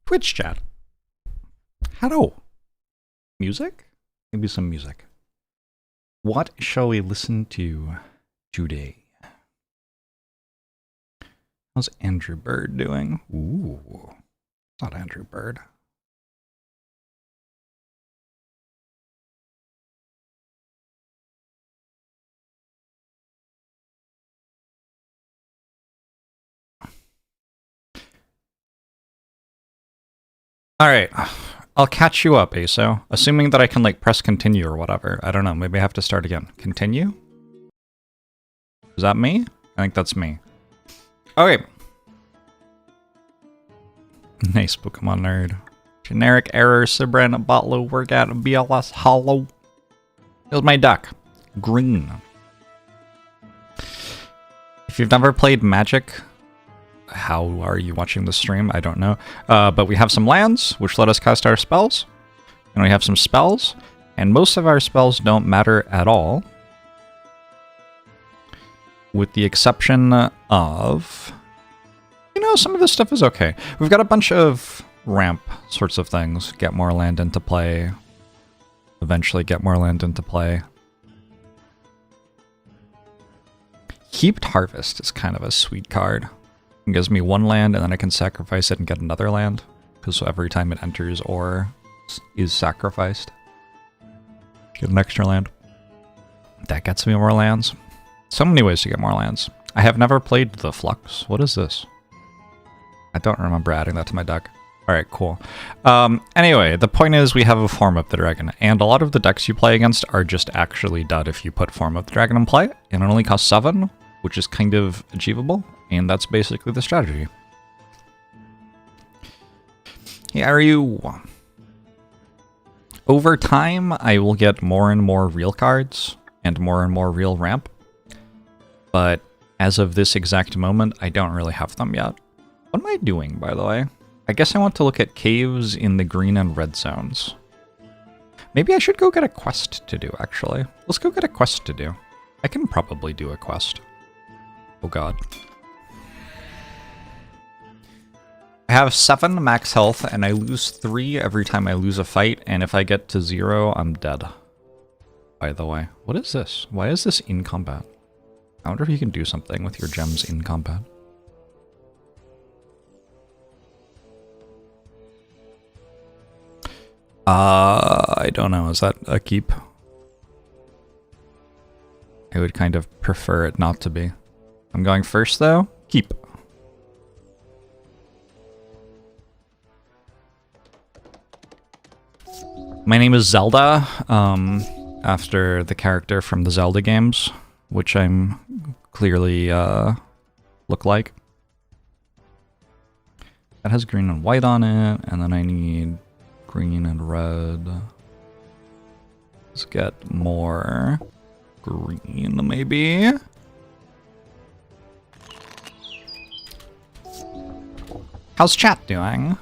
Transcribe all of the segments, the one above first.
Twitch chat. Hello. Music? Maybe some music. What shall we listen to today? How's Andrew Bird doing? Ooh, it's not Andrew Bird. Alright, I'll catch you up, Aso. Assuming that I can, like, press continue or whatever. I don't know, maybe I have to start again. Continue? Is that me? I think that's me. Okay. Nice Pokemon nerd. Generic error, Sabrina Botlo, work at BLS Hollow. Here's my duck. Green. If you've never played Magic, how are you watching the stream? I don't know. But we have some lands, which let us cast our spells. And we have some spells. And most of our spells don't matter at all. With the exception of... You know, some of this stuff is okay. We've got a bunch of ramp sorts of things. Get more land into play. Eventually get more land into play. Heaped Harvest is kind of a sweet card. It gives me one land, and then I can sacrifice it and get another land. Because every time it enters or is sacrificed, get an extra land. That gets me more lands. So many ways to get more lands. I have never played the Flux. What is this? I don't remember adding that to my deck. Alright, cool. Anyway, the point is we have a Form of the Dragon, and a lot of the decks you play against are just actually dead if you put Form of the Dragon in play, and it only costs 7, which is kind of achievable. And that's basically the strategy. Hey, are you... Over time, I will get more and more real cards and more real ramp. But as of this exact moment, I don't really have them yet. What am I doing, by the way? I guess I want to look at caves in the green and red zones. Maybe I should go get a quest to do, actually. Let's go get a quest to do. I can probably do a quest. Oh god. I have 7 max health, and I lose 3 every time I lose a fight, and if I get to 0, I'm dead. By the way. What is this? Why is this in combat? I wonder if you can do something with your gems in combat. I don't know. Is that a keep? I would kind of prefer it not to be. I'm going first, though. Keep. My name is Zelda, after the character from the Zelda games, which I'm clearly look like. That has green and white on it, and then I need green and red. Let's get more green, maybe. How's chat doing?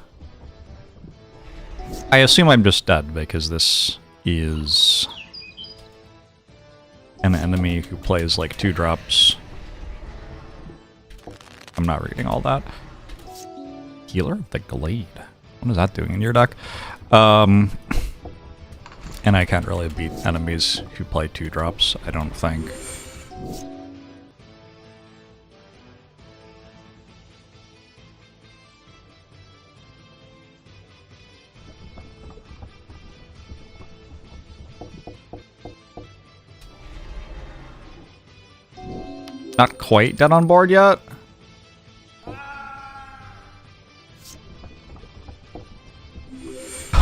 I assume I'm just dead because this is an enemy who plays like 2 drops. I'm not reading all that. Healer of the Glade. What is that doing in your deck? And I can't really beat enemies who play 2 drops, I don't think. Not quite dead on board yet.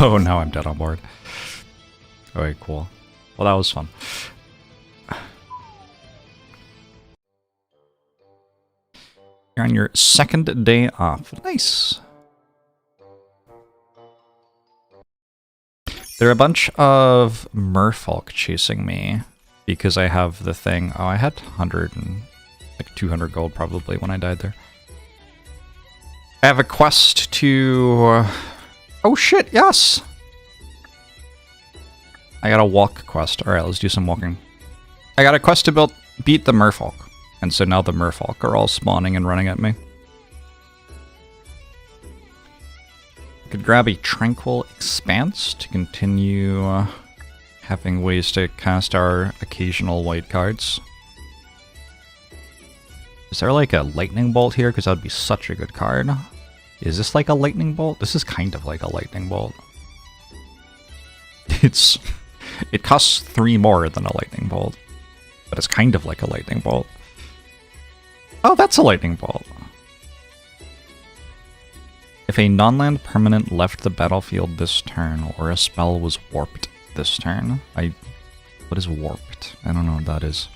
Oh, now I'm dead on board. Okay, cool. Well, that was fun. You're on your 2nd day off. Nice. There are a bunch of merfolk chasing me because I have the thing. Oh, I had 200 gold probably when I died there. I have a quest to... Oh shit, yes! I got a walk quest. Alright, let's do some walking. I got a quest to beat the merfolk. And so now the merfolk are all spawning and running at me. Could grab a Tranquil Expanse to continue having ways to cast our occasional white cards. Is there like a Lightning Bolt here? Because that would be such a good card. Is this like a Lightning Bolt? This is kind of like a Lightning Bolt. It costs 3 more than a Lightning Bolt, but it's kind of like a Lightning Bolt. Oh, that's a Lightning Bolt. If a non-land permanent left the battlefield this turn, or a spell was warped this turn. What is warped? I don't know what that is.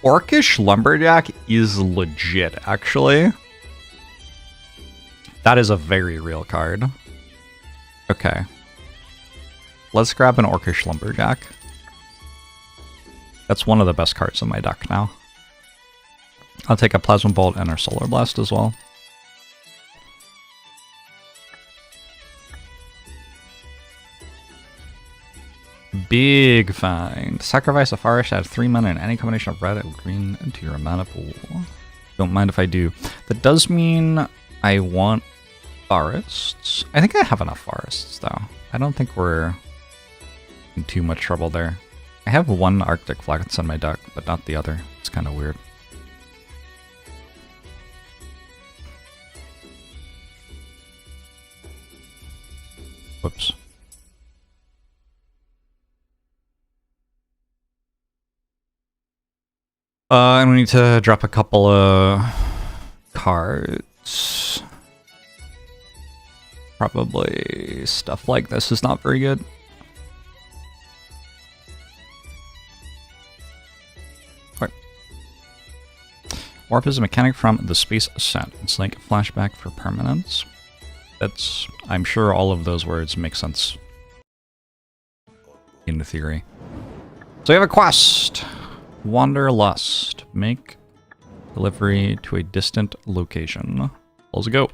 Orcish Lumberjack is legit, actually. That is a very real card. Okay. Let's grab an Orcish Lumberjack. That's one of the best cards in my deck now. I'll take a Plasma Bolt and our Solar Blast as well. Big find. Sacrifice a forest, add 3 mana in any combination of red and green into your mana pool. Don't mind if I do. That does mean I want forests. I think I have enough forests, though. I don't think we're in too much trouble there. I have one Arctic Flats on my deck, but not the other. It's kind of weird. Whoops. And we need to drop a couple of cards. Probably stuff like this is not very good. Right. Warp is a mechanic from the Space Ascent. It's like a flashback for permanence. That's, I'm sure all of those words make sense in theory. So we have a quest. Wanderlust. Make delivery to a distant location. Let's go.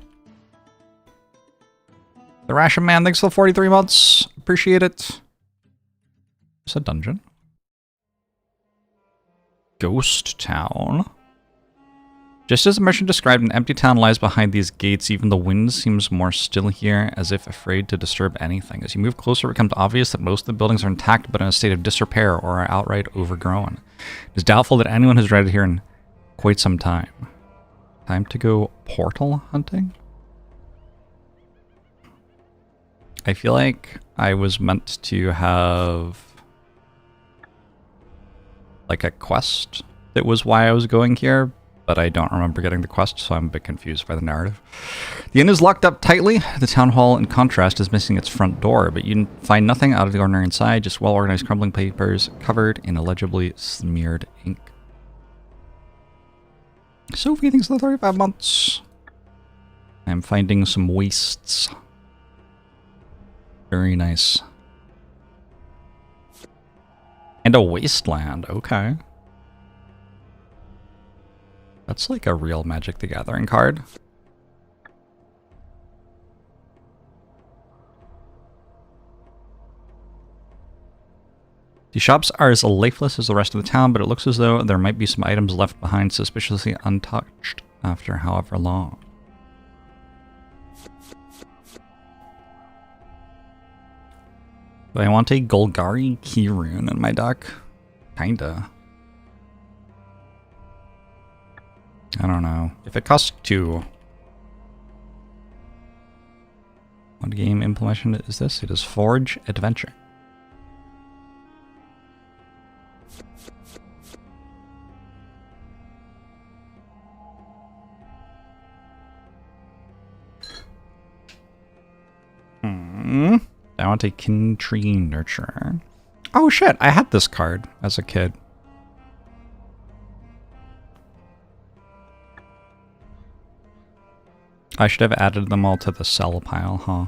The Ration Man, thanks for the 43 months. Appreciate it. It's a dungeon. Ghost Town. Just as the merchant described, an empty town lies behind these gates. Even the wind seems more still here, as if afraid to disturb anything. As you move closer, it becomes obvious that most of the buildings are intact, but in a state of disrepair or are outright overgrown. It is doubtful that anyone has resided here in quite some time. Time to go portal hunting? I feel like I was meant to have like a quest that was why I was going here, but I don't remember getting the quest, so I'm a bit confused by the narrative. The inn is locked up tightly. The town hall, in contrast, is missing its front door, but you find nothing out of the ordinary inside, just well-organized crumbling papers covered in illegibly smeared ink. Sophie, thanks for the 35 months. I'm finding some wastes. Very nice. And a wasteland, okay. That's like a real Magic the Gathering card. The shops are as lifeless as the rest of the town, but it looks as though there might be some items left behind suspiciously untouched after however long. Do I want a Golgari Key Rune in my deck? Kinda. I don't know. If it costs 2. What game implementation is this? It is Forge Adventure. I want a Kintree Nurturer. Oh shit, I had this card as a kid. I should have added them all to the sell pile, huh?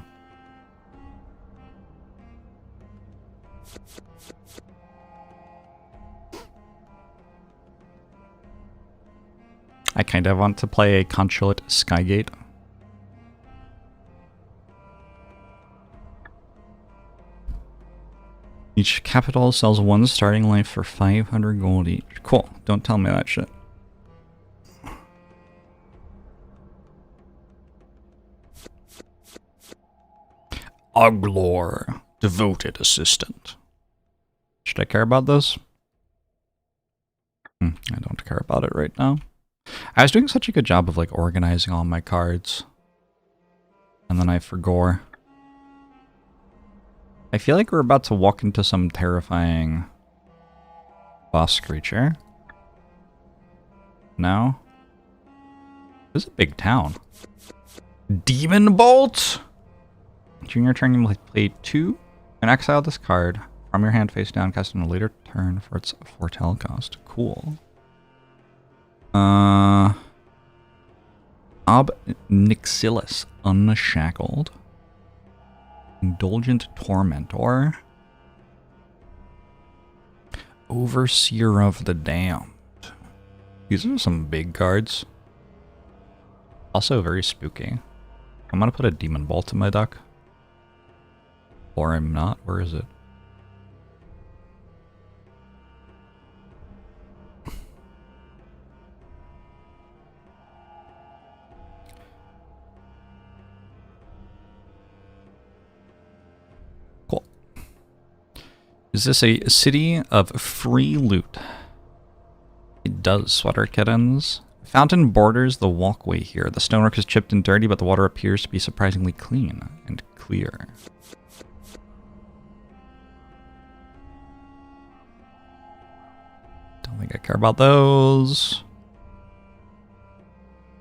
I kind of want to play a Consulate Skygate. Each capital sells 1 starting life for 500 gold each. Cool. Don't tell me that shit. Oglor, devoted assistant. Should I care about this? I don't care about it right now. I was doing such a good job of like organizing all my cards. And then I forgot. I feel like we're about to walk into some terrifying boss creature. No? This is a big town. Demon Bolt! Junior turn, you may play 2 and exile this card from your hand face down, cast on a later turn for its foretell cost. Cool. Ob Nixilis, Unshackled. Indulgent Tormentor. Overseer of the Damned. These are some big cards. Also very spooky. I'm gonna put a Demon Bolt in my deck. Or I'm not. Where is it? Cool. Is this a city of free loot? It does, Sweater Kittens. Fountain borders the walkway here. The stonework is chipped and dirty, but the water appears to be surprisingly clean and clear. Don't think I care about those.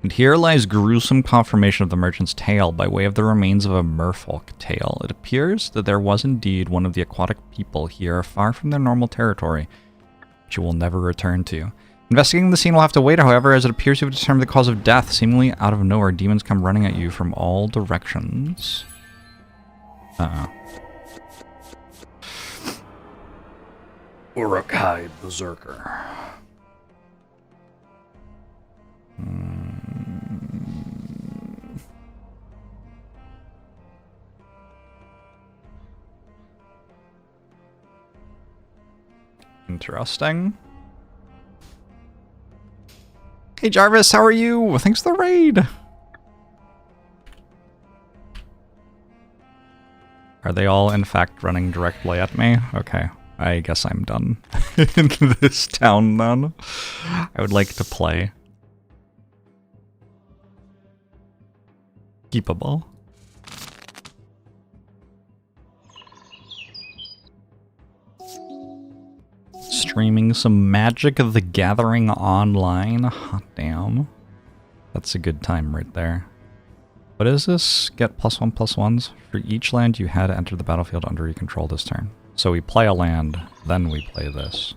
And here lies gruesome confirmation of the merchant's tale by way of the remains of a merfolk tale. It appears that there was indeed one of the aquatic people here, far from their normal territory, which you will never return to. Investigating the scene will have to wait, however, as it appears you have determined the cause of death. Seemingly out of nowhere, demons come running at you from all directions. Urukai Berserker. Interesting. Hey Jarvis, how are you? Thanks for the raid. Are they all in fact running directly at me? Okay, I guess I'm done in this town then. I would like to play. Keepable. Streaming some Magic the Gathering online. Hot damn. That's a good time right there. What is this? Get +1/+1s. For each land you had to enter the battlefield under your control this turn. So we play a land, then we play this.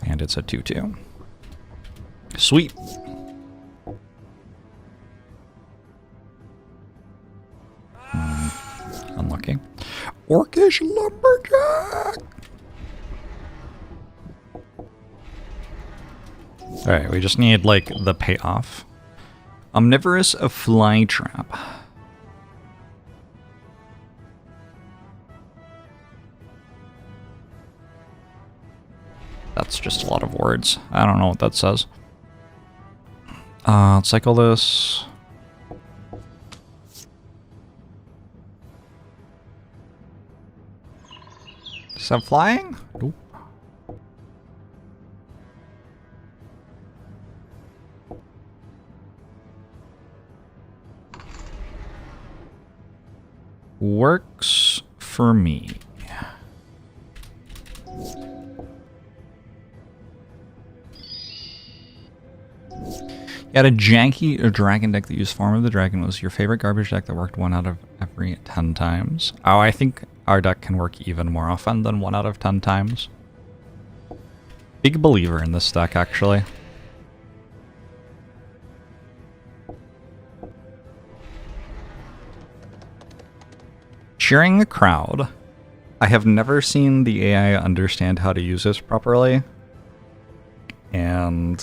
And it's a 2/2. Sweet. Unlucky. Orcish Lumberjack! Alright, we just need, like, the payoff. Omnivorous Flytrap. That's just a lot of words. I don't know what that says. Let's cycle this. Is that flying? Nope. Works for me. You had a janky dragon deck that used Form of the Dragon. Was your favorite garbage deck that worked 1 out of every 10 times? Oh, I think our deck can work even more often than 1 out of 10 times. Big believer in this deck, actually. Cheering the crowd. I have never seen the AI understand how to use this properly. And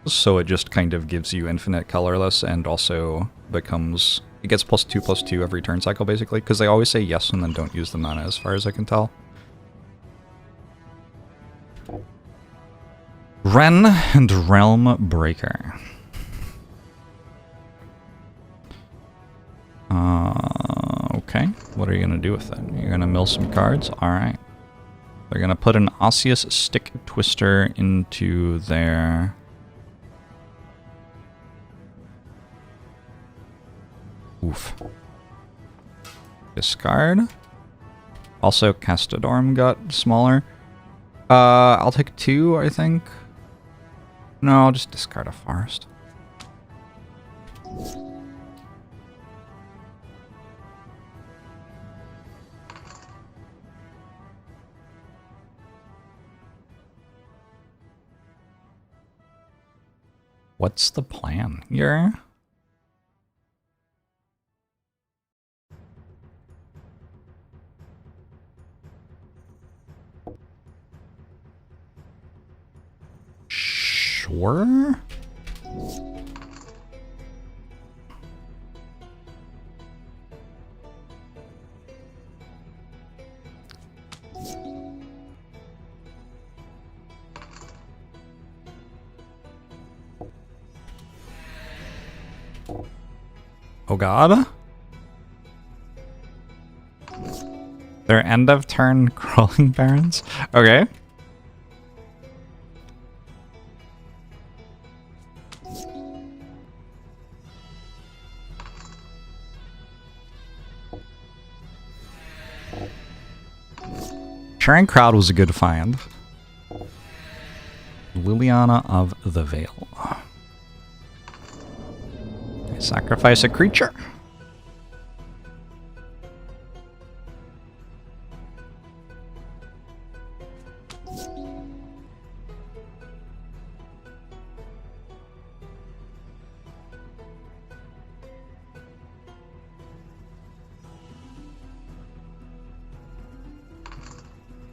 so it just kind of gives you infinite colorless and also becomes... It gets +2/+2 every turn cycle, basically, because they always say yes and then don't use the mana, as far as I can tell. Ren and Realm Breaker. Okay. What are you gonna do with it? You're gonna mill some cards? Alright. They're gonna put an Osseous Stick Twister into their... Oof. Discard. Also, Castodorm got smaller. I'll take 2, I think. No, I'll just discard a forest. What's the plan here? Sure. Oh god. Their end of turn crawling barons? Okay. Sharing Crowd was a good find. Liliana of the Veil. Sacrifice a creature.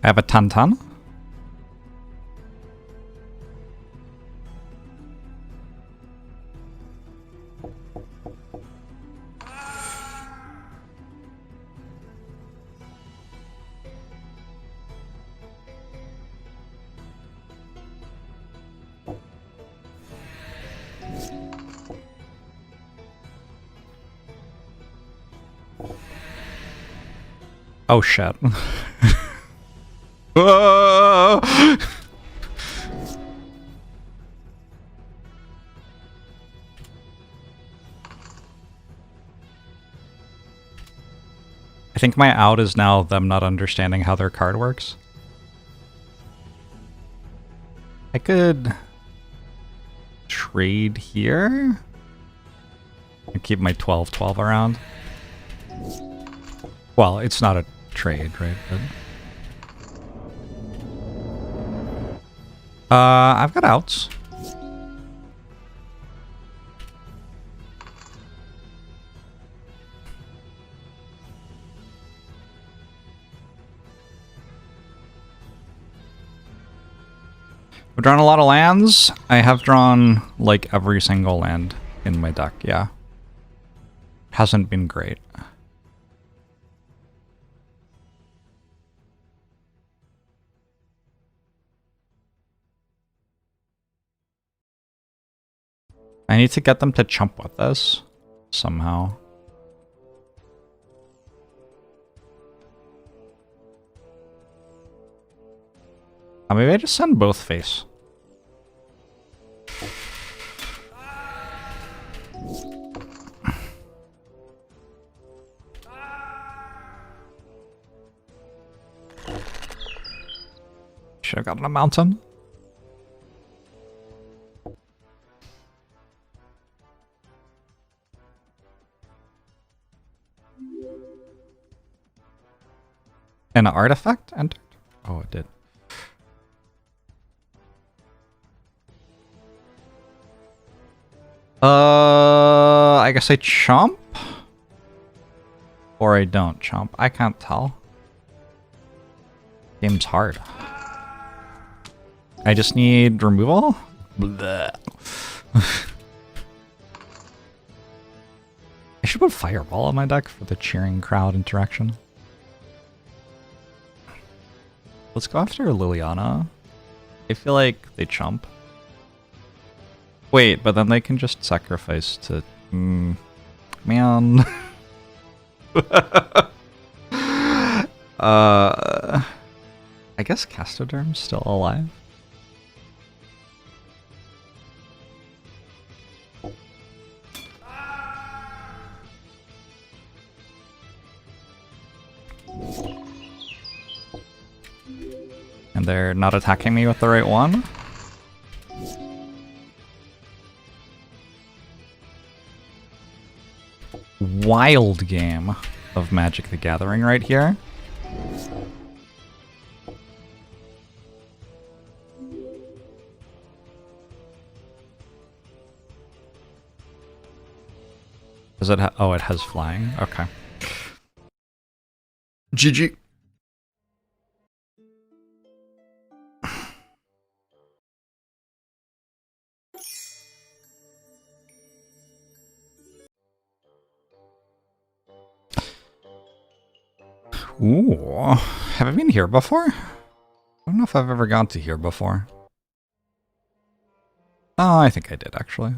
I have a Tantan. Oh shit. I think my out is now them not understanding how their card works. I could trade here and keep my 12-12 around. Well, it's not a trade, right? But I've got outs. I've drawn a lot of lands. I have drawn like every single land in my deck, yeah. Hasn't been great. I need to get them to chump with this somehow. Maybe I just send both face. Should have gotten a mountain. An artifact entered? Oh, it did. I guess I chomp? Or I don't chomp. I can't tell. Game's hard. I just need removal? Bleh. I should put Fireball on my deck for the cheering crowd interaction. Let's go after Liliana. I feel like they chump. Wait, but then they can just sacrifice to... man. I guess Castoderm's still alive. And they're not attacking me with the right one. Wild game of Magic the Gathering right here. Does it oh, it has flying? Okay. GG. Ooh, have I been here before? I don't know if I've ever gone to here before. Oh, I think I did, actually.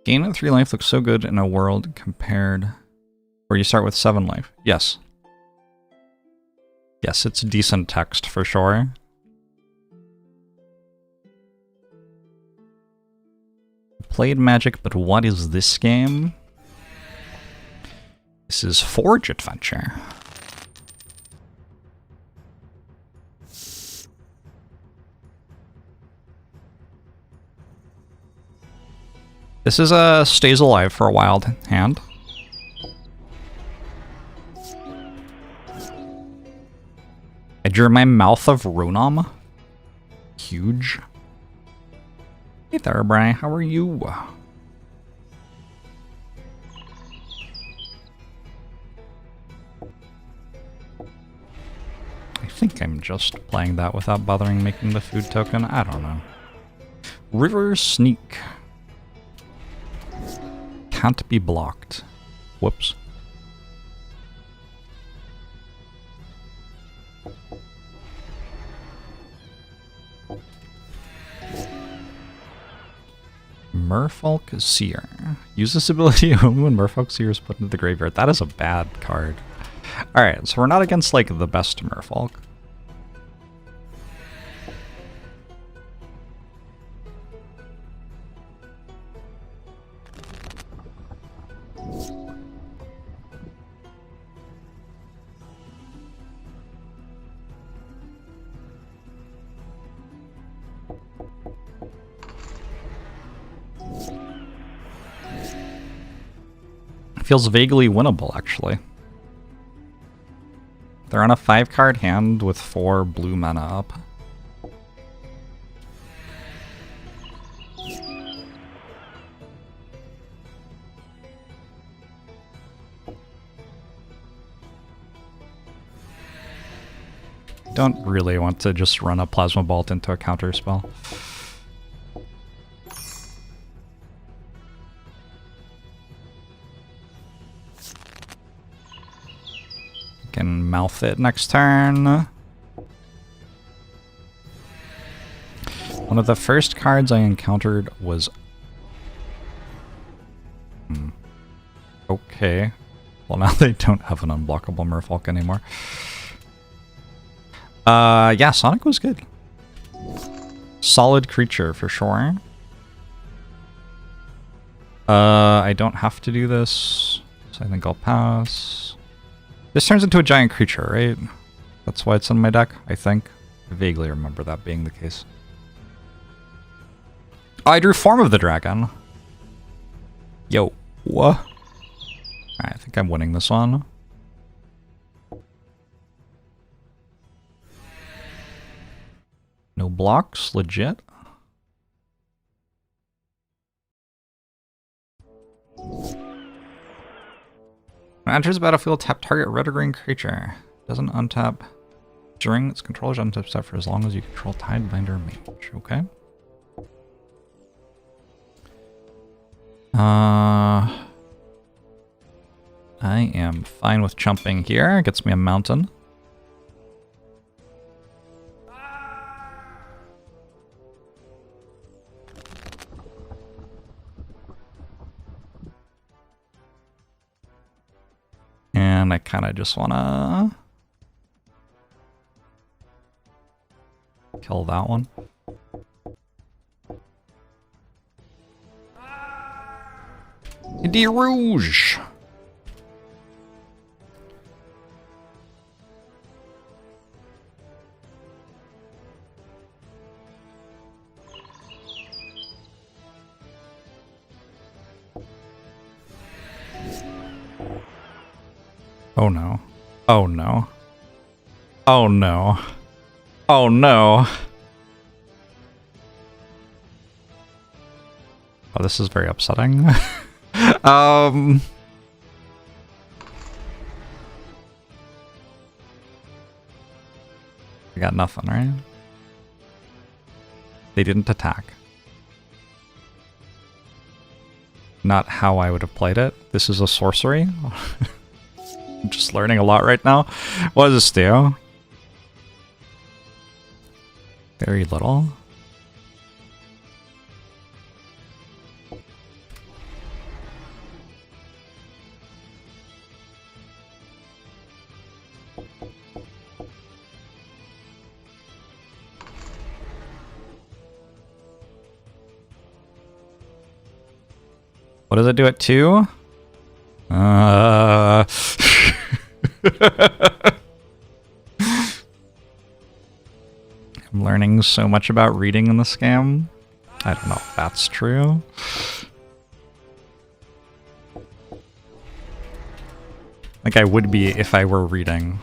Gain at 3 life looks so good in a world compared... Where you start with 7 life. Yes. Yes, it's decent text for sure. Played Magic, but what is this game? This is Forge Adventure. This is a stays alive for a wild hand. I drew my Mouth of Runam. Huge. Hey there, Bri. How are you? I think I'm just playing that without bothering making the food token. I don't know. River Sneak. Can't be blocked. Whoops. Merfolk Seer. Use this ability only when Merfolk Seer is put into the graveyard. That is a bad card. Alright, so we're not against, like, the best Merfolk. Feels vaguely winnable, actually. They're on a 5-card hand with 4 blue mana up. Don't really want to just run a Plasma Bolt into a counter spell. Can mouth it next turn. One of the first cards I encountered was... Okay. Well, now they don't have an unblockable Merfolk anymore. Yeah, Sonic was good. Solid creature, for sure. I don't have to do this, so I think I'll pass. This turns into a giant creature, right? That's why it's in my deck, I think. I vaguely remember that being the case. Oh, I drew Form of the Dragon. Yo. What? Alright, I think I'm winning this one. No blocks, legit. When it enters the battlefield, tap target red or green creature. Doesn't untap during its controller's untap step for as long as you control Tidebinder Mage. Okay. I am fine with jumping here. It gets me a mountain. And I kind of just want to kill that one. De Rouge! Oh no. Oh no. Oh no. Oh no. Oh, this is very upsetting. I got nothing, right? They didn't attack. Not how I would have played it. This is a sorcery. I'm just learning a lot right now. What does this do? Very little. What does it do at 2? I'm learning so much about reading in this game. I don't know if that's true. Like I would be if I were reading.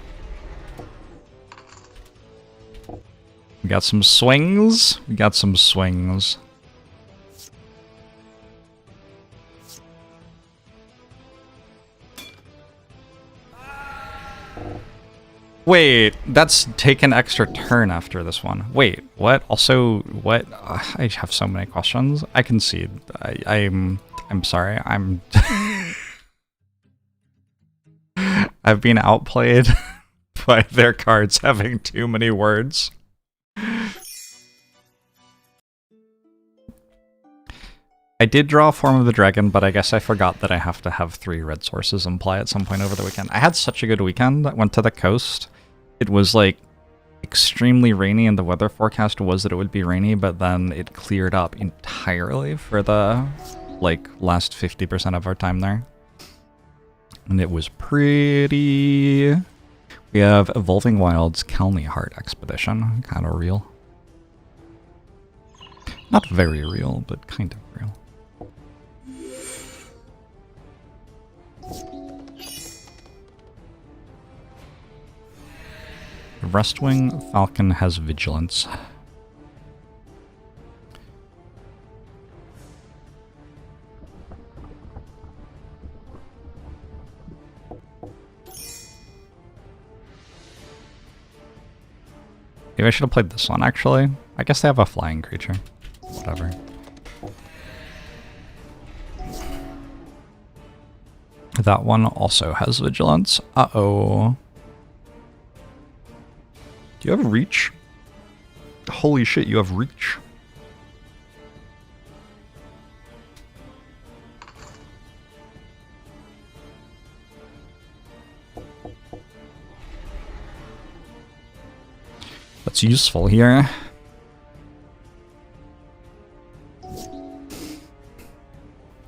We got some swings. We got some swings. Wait, that's take an extra turn after this one. Wait, what? Also, what? I have so many questions. I concede. I'm sorry. I've been outplayed by their cards having too many words. I did draw Form of the Dragon, but I guess I forgot that I have to have 3 red sources in play at some point over the weekend. I had such a good weekend. I went to the coast. It was like extremely rainy, and the weather forecast was that it would be rainy, but then it cleared up entirely for the like last 50% of our time there. And it was pretty... We have Evolving Wilds Kelney Heart Expedition. Kind of real. Not very real, but kind of real. The Rustwing Falcon has Vigilance. Maybe I should have played this one, actually. I guess they have a flying creature. Whatever. That one also has Vigilance. Uh-oh. Do you have Reach? Holy shit, you have Reach. That's useful here.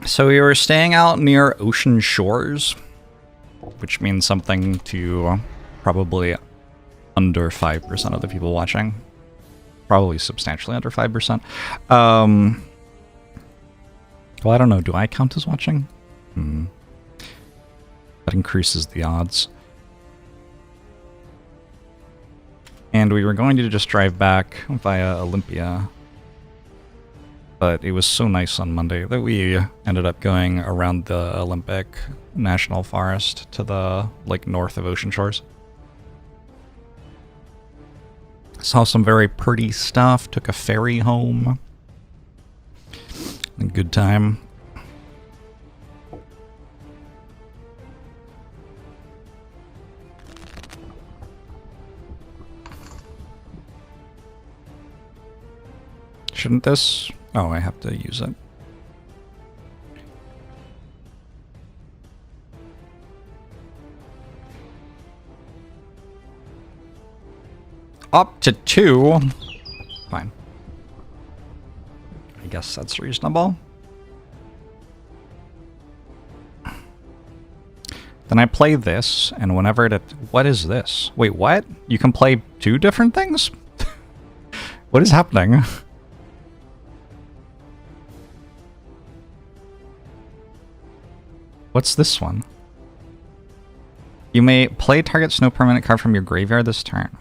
So we were staying out near ocean shores, which means something to probably under 5% of the people watching. Probably substantially under 5%. Well, I don't know. Do I count as watching? That increases the odds. And we were going to just drive back via Olympia. But it was so nice on Monday that we ended up going around the Olympic National Forest to the, like, north of Ocean Shores. Saw some very pretty stuff, took a ferry home. A good time. Shouldn't this... Oh, I have to use it. Up to 2. Fine. I guess that's reasonable. Then I play this, and whenever it... What is this? Wait, what? You can play 2 different things? What is happening? What's this one? You may play target snow permanent card from your graveyard this turn.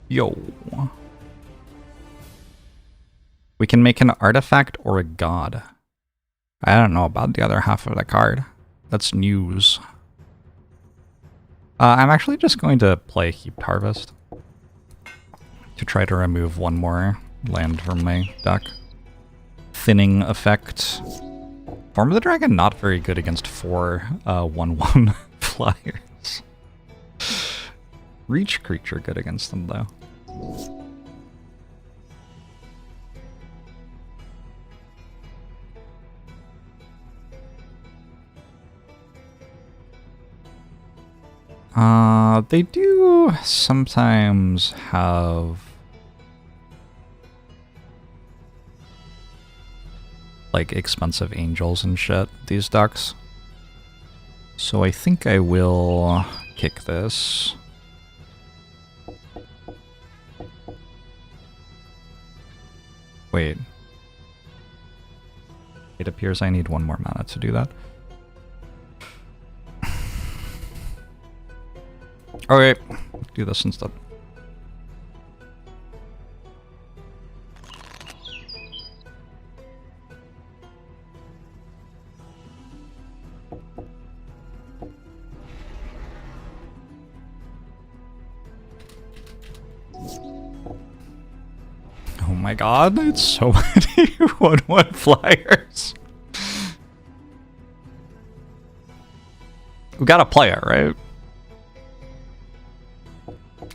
Yo. We can make an artifact or a god. I don't know about the other half of the card. That's news. I'm actually just going to play Heaped Harvest to try to remove 1 more land from my deck. Thinning effect. Form of the Dragon, not very good against 4 1/1 flyers. Reach creature, good against them though. They do sometimes have like expensive angels and shit, these decks. So I think I will kick this. Wait. It appears I need 1 more mana to do that. Okay, do this instead. Oh my god, it's so many 1/1 flyers. We gotta play it, right?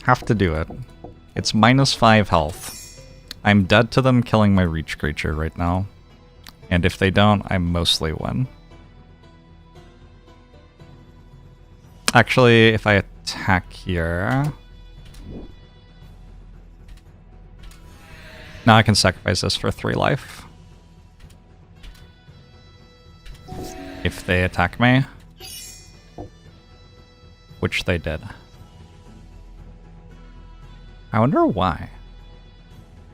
Have to do it. It's -5 health. I'm dead to them killing my reach creature right now. And if they don't, I mostly win. Actually, if I attack here... Now I can sacrifice this for 3 life. If they attack me. Which they did. I wonder why.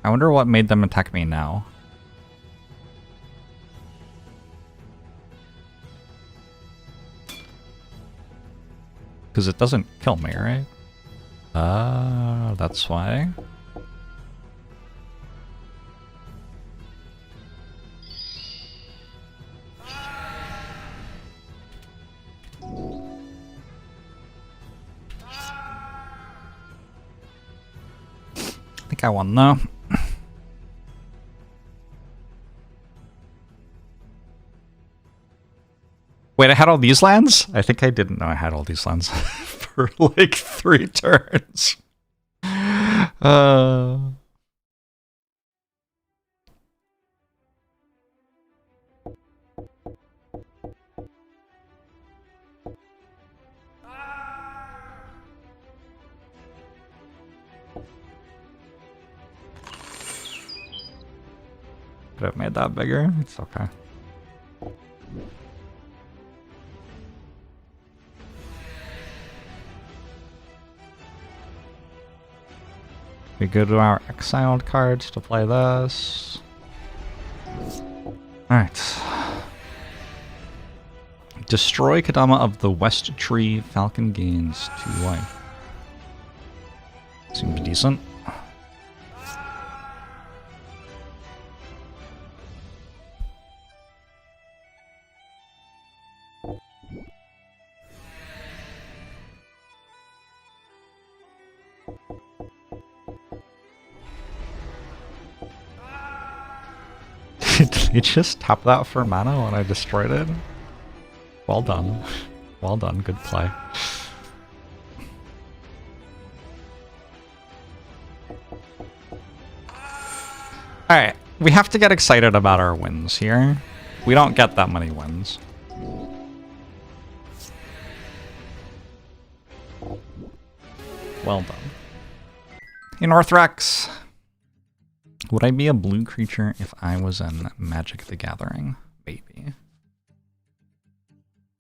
I wonder what made them attack me now. Because it doesn't kill me, right? That's why. I think I won though. Wait, I had all these lands? I think I didn't know I had all these lands for like 3 turns. Could have made that bigger. It's okay. We go to our exiled cards to play this. Alright. Destroy Kadama of the West Tree. Falcon gains 2 life. Seems decent. Did you just tap that for mana when I destroyed it? Well done. Well done, good play. Alright, we have to get excited about our wins here. We don't get that many wins. Well done. Hey, Northrex! Would I be a blue creature if I was in Magic the Gathering? Maybe.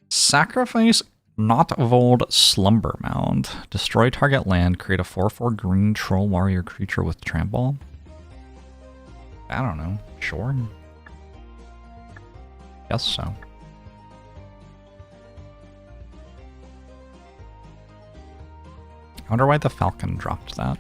Sacrifice Not Vold Slumber Mound. Destroy target land, create a 4/4 green troll warrior creature with trample. I don't know. Sure. Guess so. I wonder why the Falcon dropped that.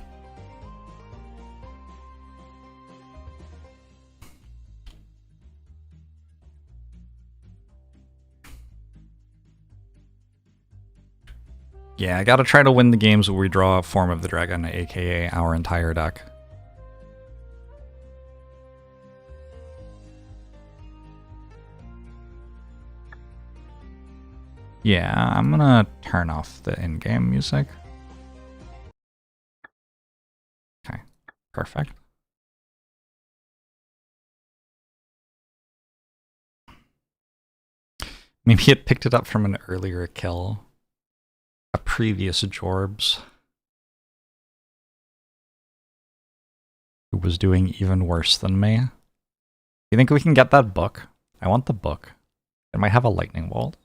Yeah, I gotta try to win the games where we draw a Form of the Dragon, aka our entire deck. Yeah, I'm gonna turn off the in-game music. Okay, perfect. Maybe it picked it up from an earlier kill. A previous Jorbs. Who was doing even worse than me. You think we can get that book? I want the book. It might have a lightning bolt.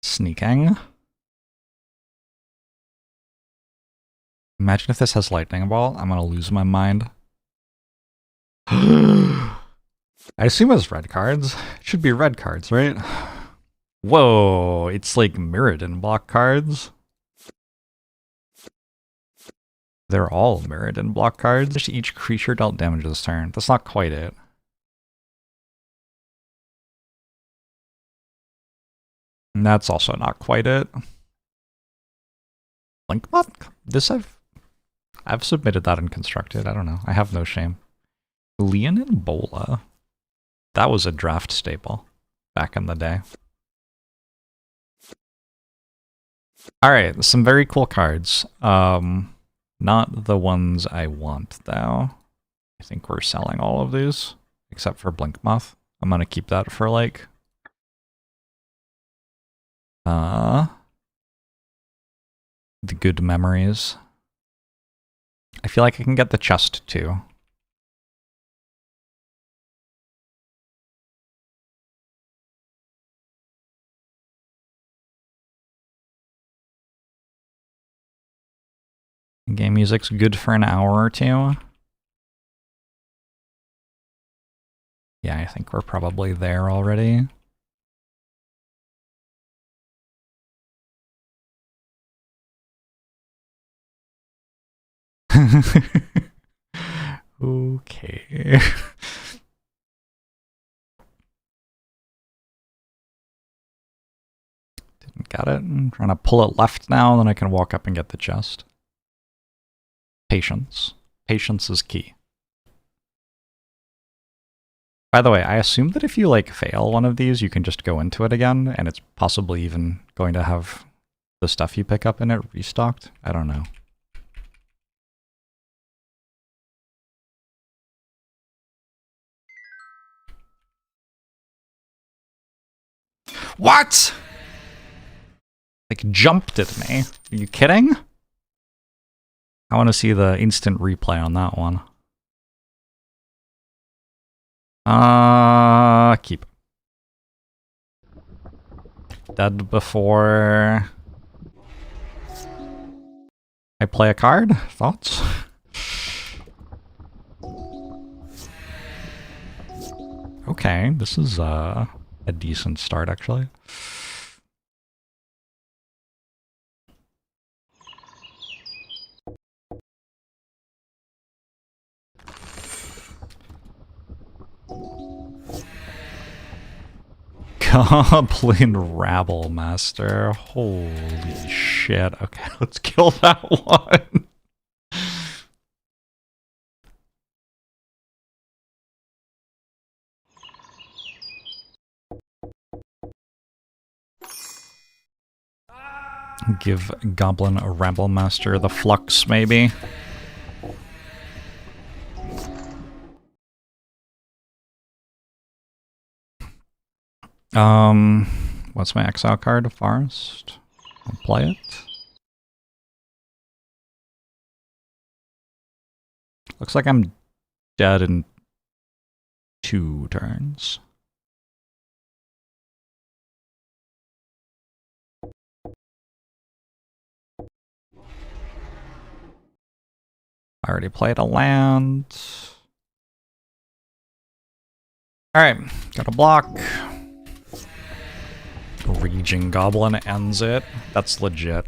Sneaking. Imagine if this has lightning bolt. I'm gonna lose my mind. I assume it's red cards. It should be red cards, right? Whoa, it's like Mirrodin block cards. They're all Mirrodin block cards. Each creature dealt damage this turn. That's not quite it. And that's also not quite it. Blinkmoth? This I've submitted that and constructed. I don't know. I have no shame. Leonin Bola. That was a draft staple back in the day. Alright, some very cool cards. Not the ones I want, though. I think we're selling all of these, except for Blinkmoth. I'm gonna keep that for, like... the good memories. I feel like I can get the chest, too. Game music's good for an hour or two. Yeah, I think we're probably there already. Okay. Didn't get it. I'm trying to pull it left now, then I can walk up and get the chest. Patience. Patience is key. By the way, I assume that if you, like, fail one of these, you can just go into it again, and it's possibly even going to have the stuff you pick up in it restocked. I don't know. What?! Like, jumped at me. Are you kidding? I want to see the instant replay on that one. Keep. Dead before I play a card? Thoughts? Okay, this is a decent start, actually. Goblin Rabble Master. Holy shit. Okay, let's kill that one. Give Goblin Rabble Master the flux, maybe. What's my exile card? Forest. I'll play it. Looks like I'm dead in 2 turns. I already played a land. Alright, got a block. Raging Goblin ends it. That's legit.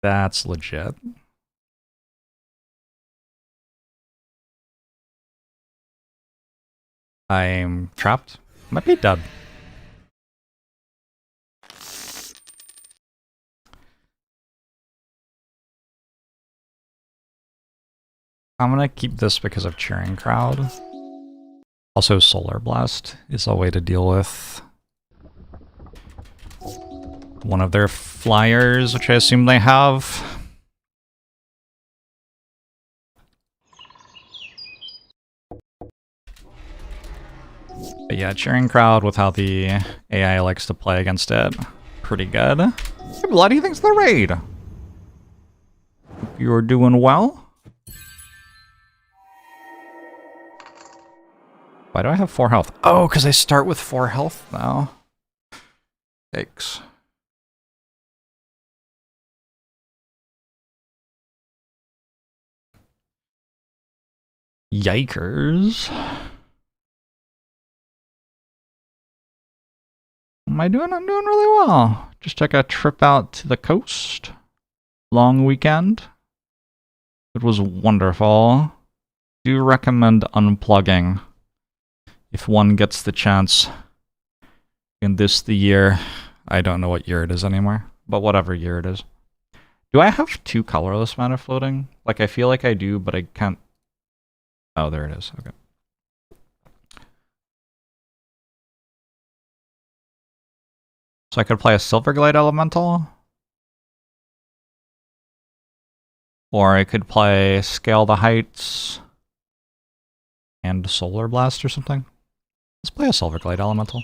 That's legit. I'm trapped. Might be dead. I'm gonna keep this because of Cheering Crowd. Also, Solar Blast is a way to deal with one of their flyers, which I assume they have. But yeah, Cheering Crowd with how the AI likes to play against it. Pretty good. Hey, Bloody, thanks for the raid. Hope you're doing well. Why do I have 4 health? Oh, because I start with 4 health now. Yikes. Yikers. Am I doing? I'm doing really well. Just took a trip out to the coast. Long weekend. It was wonderful. Do recommend unplugging if one gets the chance in the year. I don't know what year it is anymore, but whatever year it is. Do I have 2 colorless mana floating? Like, I feel like I do, but I can't. Oh, there it is. Okay. So I could play a Silverglade Elemental. Or I could play Scale the Heights and Solar Blast or something. Let's play a Silverglade Elemental.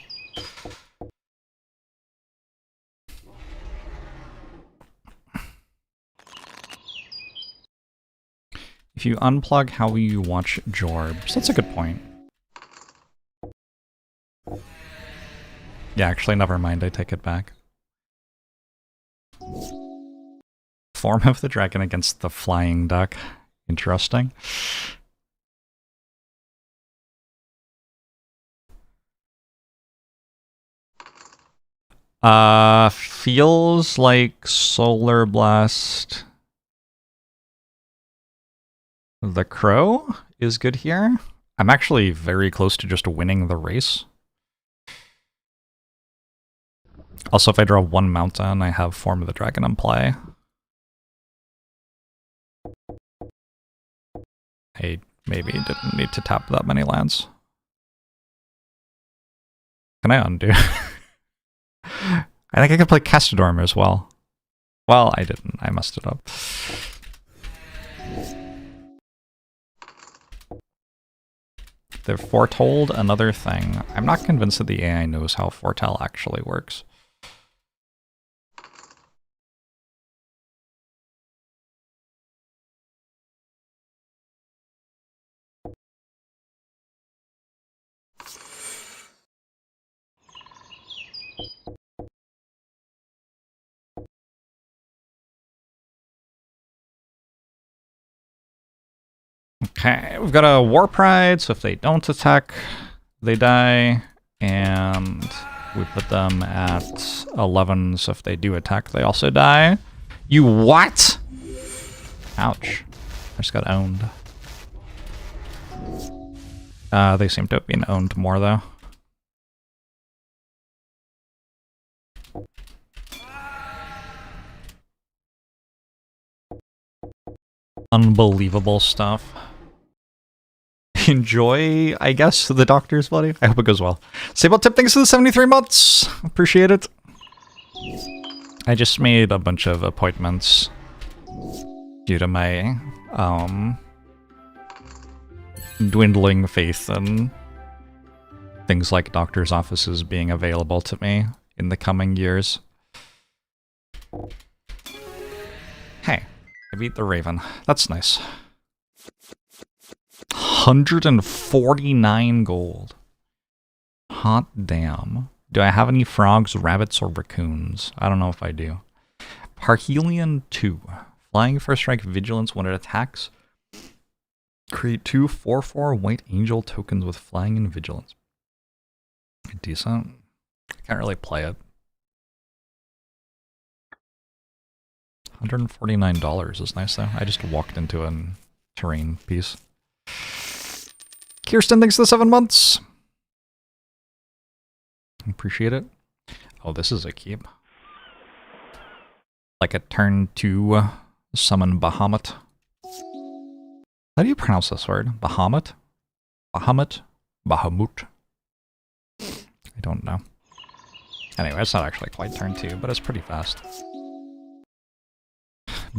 If you unplug, how will you watch Jorbs? That's a good point. Yeah, actually, never mind. I take it back. Form of the Dragon against the Flying Duck. Interesting. Feels like Solar Blast. The Crow is good here. I'm actually very close to just winning the race. Also, if I draw 1 mountain, I have Form of the Dragon in play. I maybe didn't need to tap that many lands. Can I undo? I think I could play Castadorm as well. Well, I didn't. I messed it up. They've foretold another thing. I'm not convinced that the AI knows how foretell actually works. Okay, we've got a War Pride, so if they don't attack, they die. And we put them at 11, so if they do attack, they also die. You what? Ouch. I just got owned. They seem to have been owned more, though. Unbelievable stuff. Enjoy, I guess, the doctor's buddy. I hope it goes well. Sable Tip, thanks for the 73 months. Appreciate it. I just made a bunch of appointments due to my dwindling faith in things like doctor's offices being available to me in the coming years. Hey, I beat the Raven. That's nice. 149 gold. Hot damn. Do I have any frogs, rabbits, or raccoons? I don't know if I do. Parhelion 2. Flying first strike vigilance when it attacks. Create 2 4/4 white angel tokens with flying and vigilance. Decent. I can't really play it. $149 is nice though. I just walked into a terrain piece. Kirsten, thanks for the 7 months. Appreciate it. Oh, this is a keep. Like a turn 2 summon Bahamut. How do you pronounce this word? Bahamut? Bahamut? Bahamut? I don't know. Anyway, it's not actually quite turn 2, but it's pretty fast.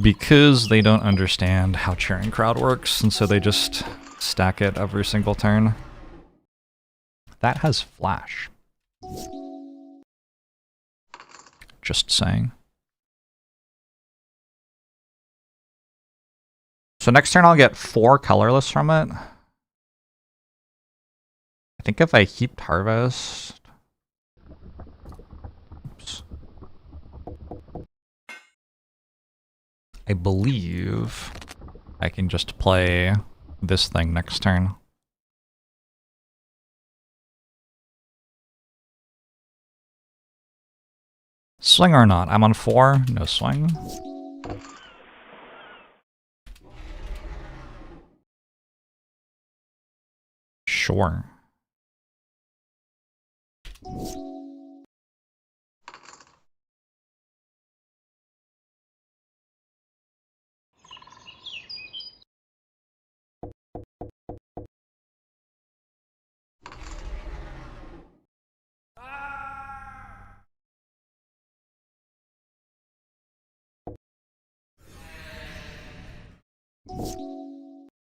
Because they don't understand how cheering crowd works, and so they just stack it every single turn. That has flash. Just saying. So next turn I'll get 4 colorless from it. I think if I heaped harvest... Oops. I believe I can just play this thing next turn. Swing or not? I'm on 4, no swing. Sure.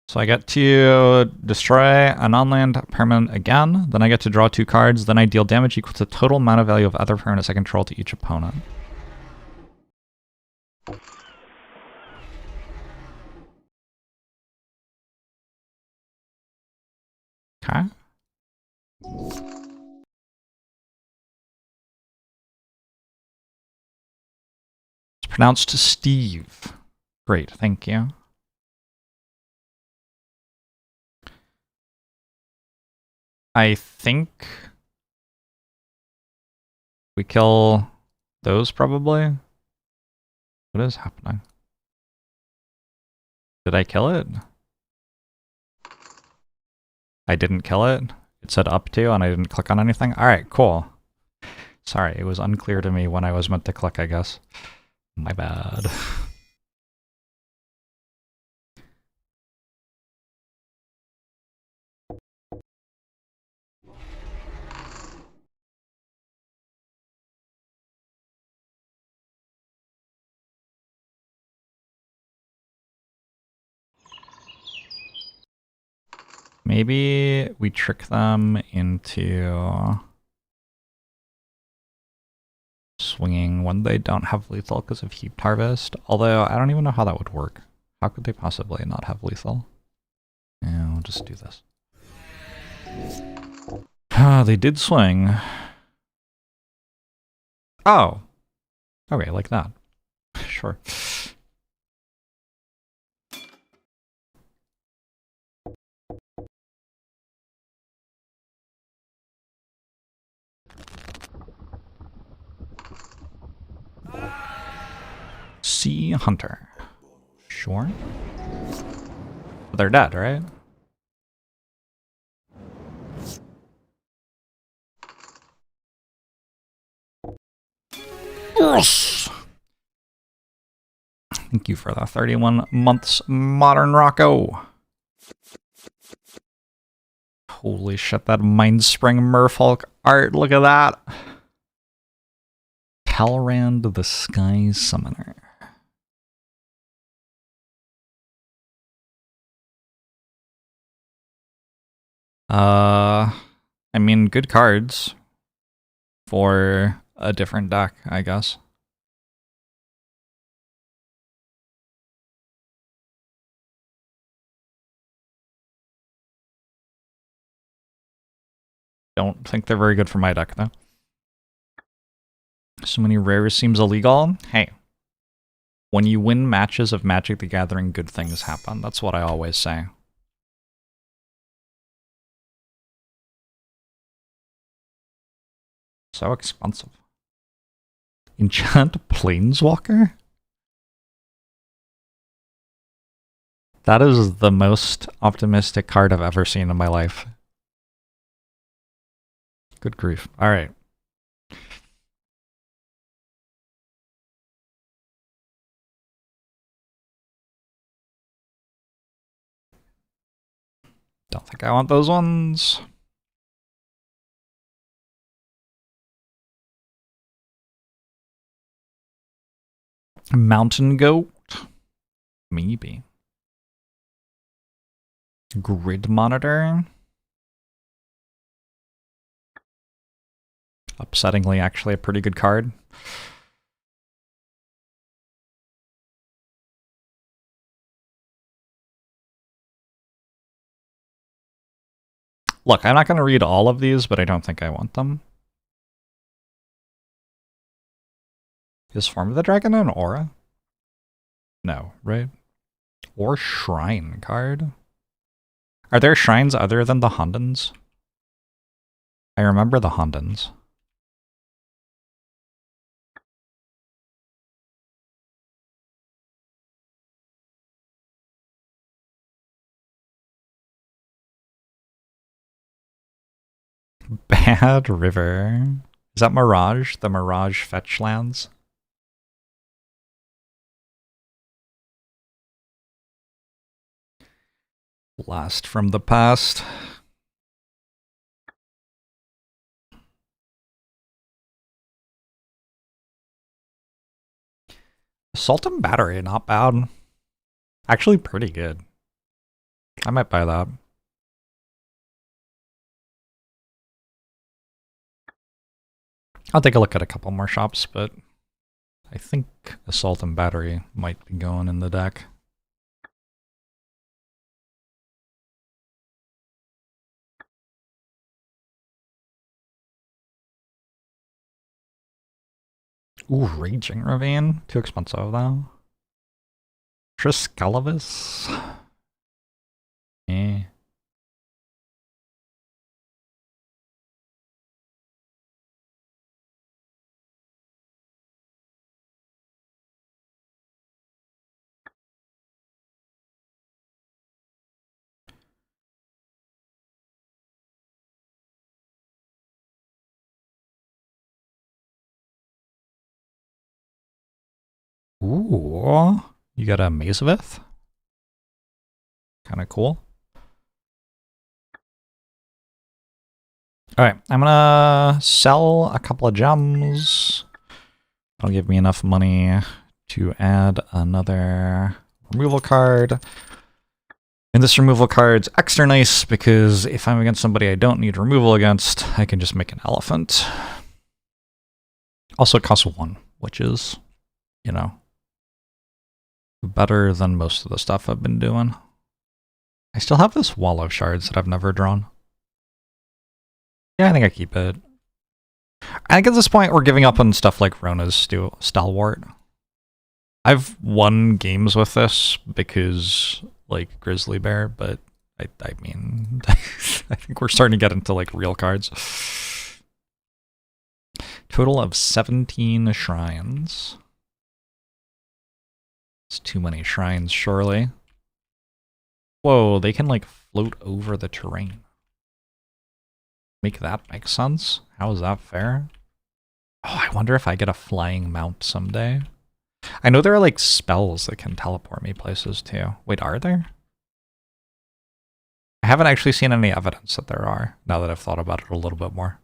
So I get to destroy a non-land permanent again, then I get to draw 2 cards, then I deal damage equal to total mana value of other permanents I control to each opponent. Okay. It's pronounced Steve. Great, thank you. I think we kill those probably. What is happening? Did I kill it? I didn't kill it. It said up to and I didn't click on anything. Alright, cool. Sorry, it was unclear to me when I was meant to click, I guess. My bad. Maybe we trick them into swinging when they don't have lethal because of Heaped Harvest. Although, I don't even know how that would work. How could they possibly not have lethal? Yeah, we'll just do this. They did swing. Oh. Okay, like that. Sure. Sea Hunter. Sure. They're dead, right? Yes! Thank you for the 31 months, Modern Rocco. Holy shit, that Mindspring Merfolk art, look at that. Talrand the Sky Summoner. I mean, good cards for a different deck, I guess. Don't think they're very good for my deck, though. So many rares seems illegal. Hey, when you win matches of Magic the Gathering, good things happen. That's what I always say. So expensive. Enchant Planeswalker? That is the most optimistic card I've ever seen in my life. Good grief. All right. Don't think I want those ones. Mountain Goat? Maybe. Grid Monitor? Upsettingly, actually a pretty good card. Look, I'm not going to read all of these, but I don't think I want them. Is Form of the Dragon an aura? No, right? Or Shrine card? Are there shrines other than the Hondens? I remember the Hondens. Bad River. Is that Mirage? The Mirage fetch lands? Blast from the past. Assault and Battery, not bad. Actually pretty good. I might buy that. I'll take a look at a couple more shops, but I think Assault and Battery might be going in the deck. Ooh, Raging Ravine. Too expensive, though. Triscalavis. Eh. Ooh. You got a Mazavith? Kind of cool. Alright, I'm gonna sell a couple of gems. That'll give me enough money to add another removal card. And this removal card's extra nice because if I'm against somebody I don't need removal against, I can just make an elephant. Also, it costs 1, which is, you know, better than most of the stuff I've been doing. I still have this wall of shards that I've never drawn. Yeah, I think I keep it. I think at this point we're giving up on stuff like Rona's Stalwart. I've won games with this because, like, Grizzly Bear, but I mean, I think we're starting to get into, like, real cards. Total of 17 shrines. It's too many shrines, surely. Whoa, they can, like, float over the terrain. Make that make sense? How is that fair? Oh, I wonder if I get a flying mount someday. I know there are, like, spells that can teleport me places, too. Wait, are there? I haven't actually seen any evidence that there are, now that I've thought about it a little bit more.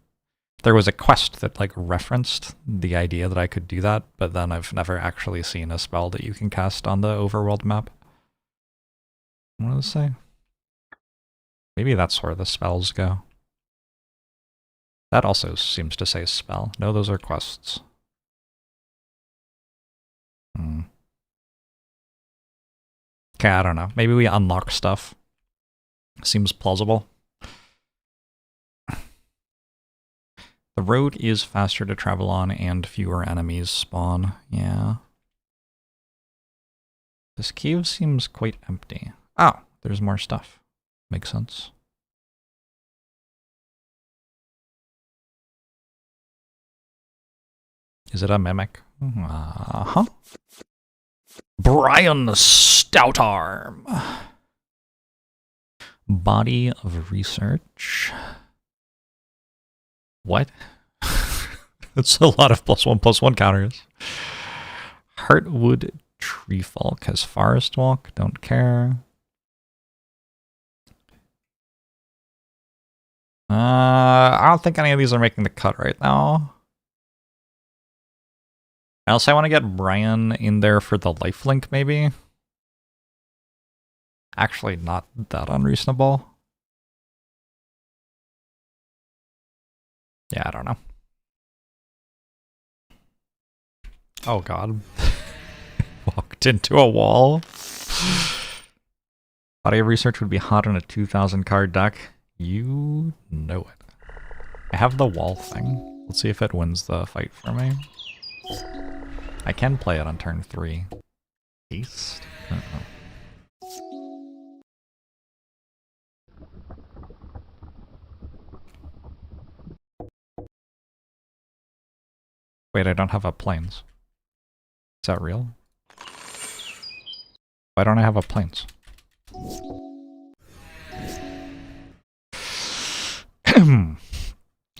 There was a quest that, like, referenced the idea that I could do that, but then I've never actually seen a spell that you can cast on the overworld map. What does it say? Maybe that's where the spells go. That also seems to say spell. No, those are quests. Okay, I don't know. Maybe we unlock stuff. Seems plausible. The road is faster to travel on and fewer enemies spawn. Yeah. This cave seems quite empty. Oh, there's more stuff. Makes sense. Is it a mimic? Uh-huh. Brian the Stout Arm. Body of research. What? That's a lot of +1/+1 counters. Heartwood Treefolk has Forest Walk. Don't care. I don't think any of these are making the cut right now. Else I want to get Brian in there for the lifelink, maybe. Actually, not that unreasonable. Yeah, I don't know. Oh god. Walked into a wall. Body of research would be hot on a 2,000 card deck. You know it. I have the wall thing. Let's see if it wins the fight for me. I can play it on turn 3. Haste? Uh-oh. Wait, I don't have a plains. Is that real? Why don't I have a plains?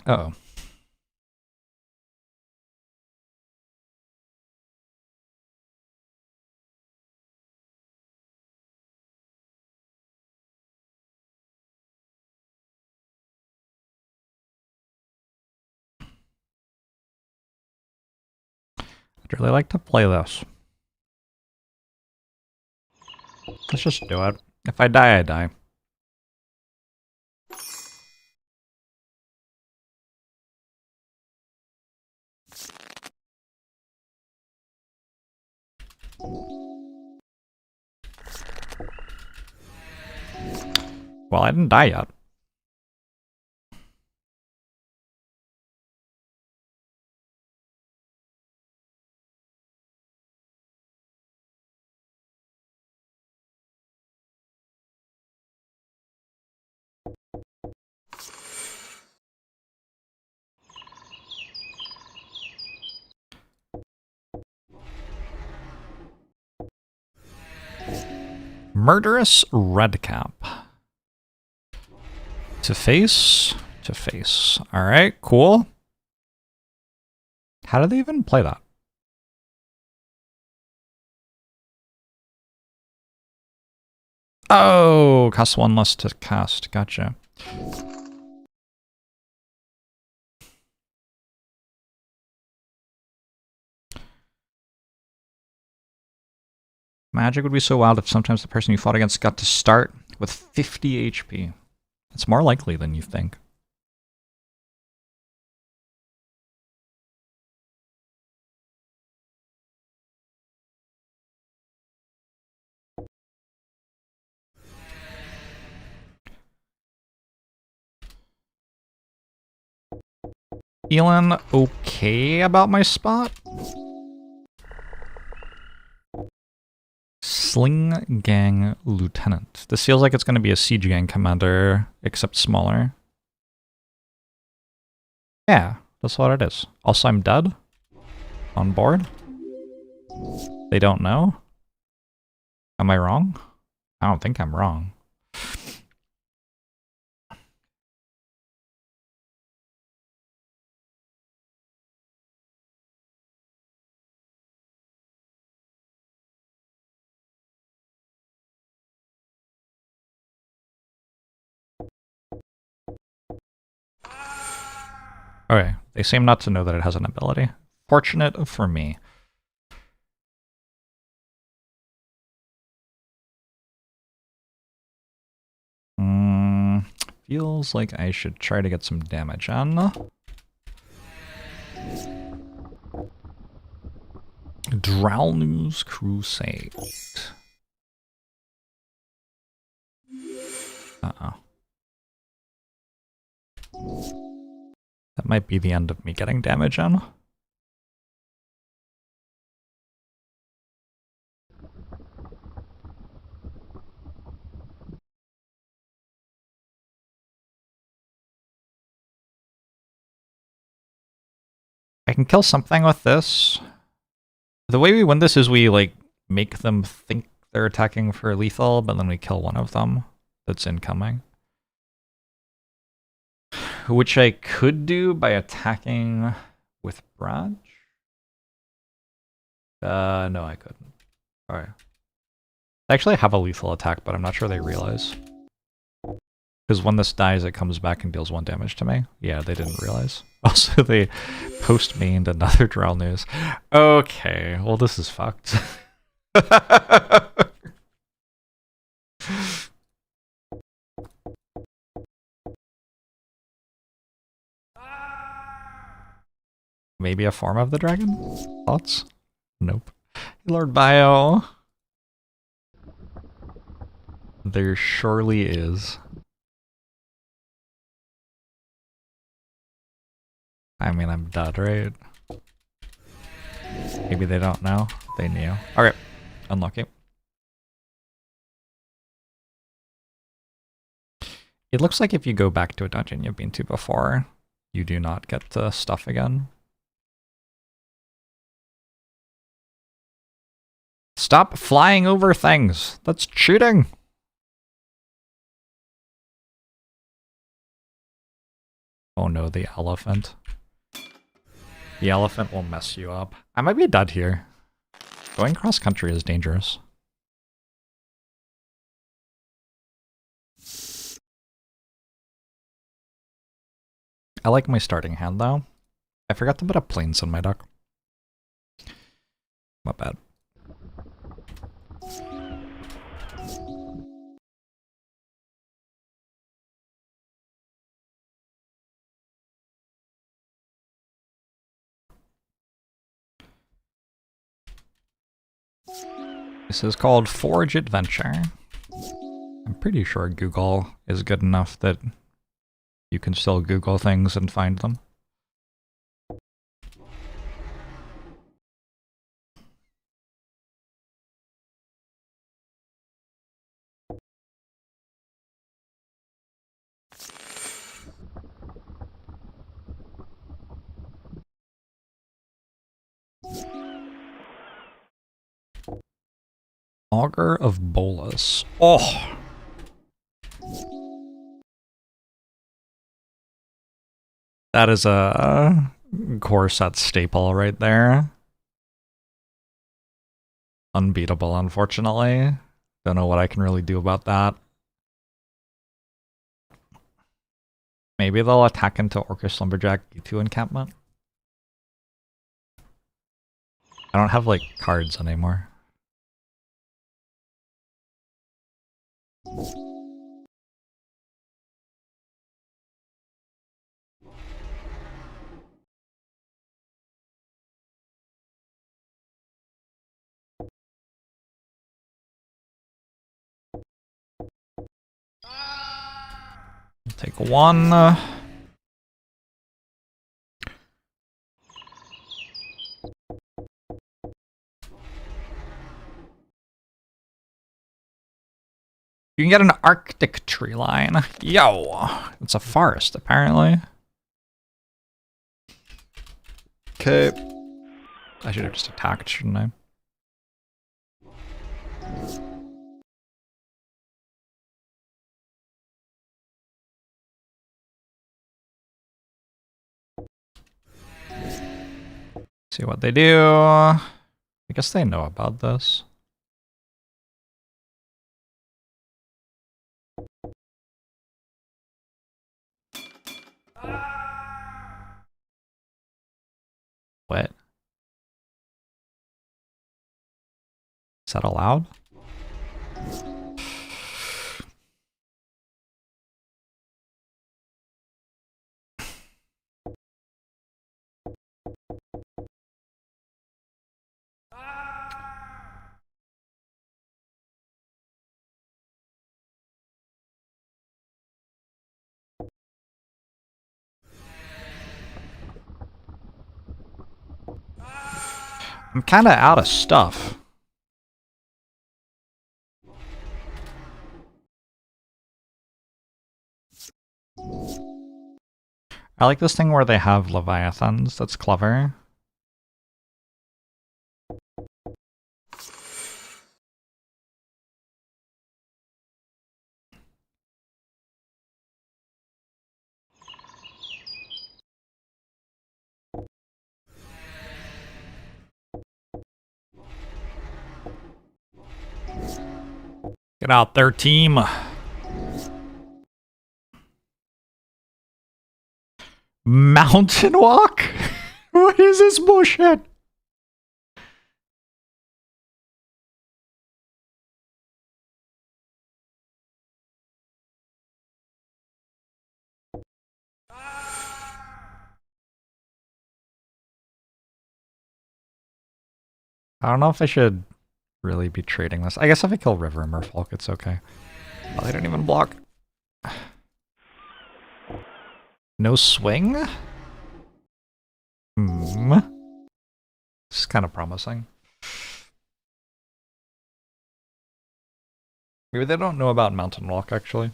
Uh-oh. I'd really like to play this. Let's just do it. If I die, I die. Well, I didn't die yet. Murderous Redcap. To face. To face. Alright, cool. How do they even play that? Oh, cost 1 less to cast. Gotcha. Magic would be so wild if sometimes the person you fought against got to start with 50 HP. It's more likely than you think. Feeling okay about my spot? Sling Gang Lieutenant. This feels like it's going to be a Siege Gang commander, except smaller. Yeah, that's what it is. Also, I'm dead. On board. They don't know. Am I wrong? I don't think I'm wrong. Okay, they seem not to know that it has an ability. Fortunate for me. Feels like I should try to get some damage on. Dralnu's Crusade. That might be the end of me getting damage in. I can kill something with this. The way we win this is we, like, make them think they're attacking for lethal, but then we kill one of them that's incoming. Which I could do by attacking with branch. No, I couldn't. Alright. I actually have a lethal attack, but I'm not sure they realize. Because when this dies, it comes back and deals 1 damage to me. Yeah, they didn't realize. Also, they post-mained another Dralnus. Okay, well this is fucked. Maybe a form of the dragon? Thoughts? Nope. Lord Bio. There surely is. I mean, I'm dead, right? Maybe they don't know. They knew. Okay. Unlucky. It looks like if you go back to a dungeon you've been to before, you do not get the stuff again. Stop flying over things! That's cheating! Oh no, the elephant. The elephant will mess you up. I might be dead here. Going cross country is dangerous. I like my starting hand though. I forgot to put up planes in my deck. Not bad. This is called Forge Adventure. I'm pretty sure Google is good enough that you can still Google things and find them. Augur of Bolus. Oh! That is a core set staple right there. Unbeatable, unfortunately. Don't know what I can really do about that. Maybe they'll attack into Orcish Lumberjack E2 encampment. I don't have, like, cards anymore. Take 1. You can get an Arctic tree line. Yo! It's a forest, apparently. Okay. I should have just attacked, shouldn't I? See what they do. I guess they know about this. What? Is that allowed? I'm kind of out of stuff. I like this thing where they have Leviathans. That's clever. Get out there, team. Mountain walk? What is this bullshit? I don't know if I should really be trading this. I guess if I kill River and Merfolk, it's okay. Oh, they didn't even block. No swing? Hmm. This is kind of promising. Maybe they don't know about Mountain Walk, actually.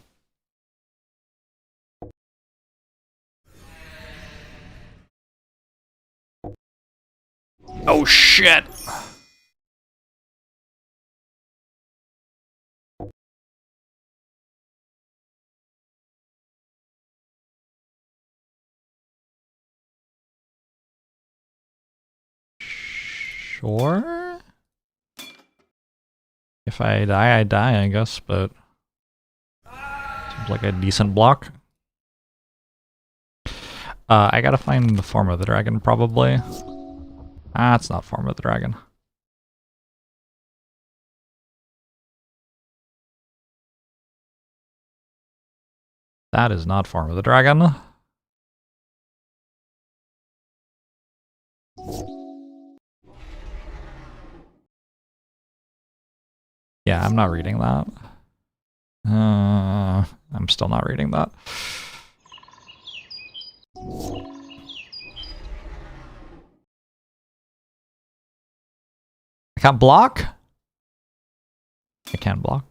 Oh, shit! Sure? If I die, I die, I guess, but... Seems like a decent block. I gotta find the form of the dragon, probably. Ah, it's not form of the dragon. That is not form of the dragon. Yeah, I'm not reading that. I'm still not reading that. I can't block? I can't block.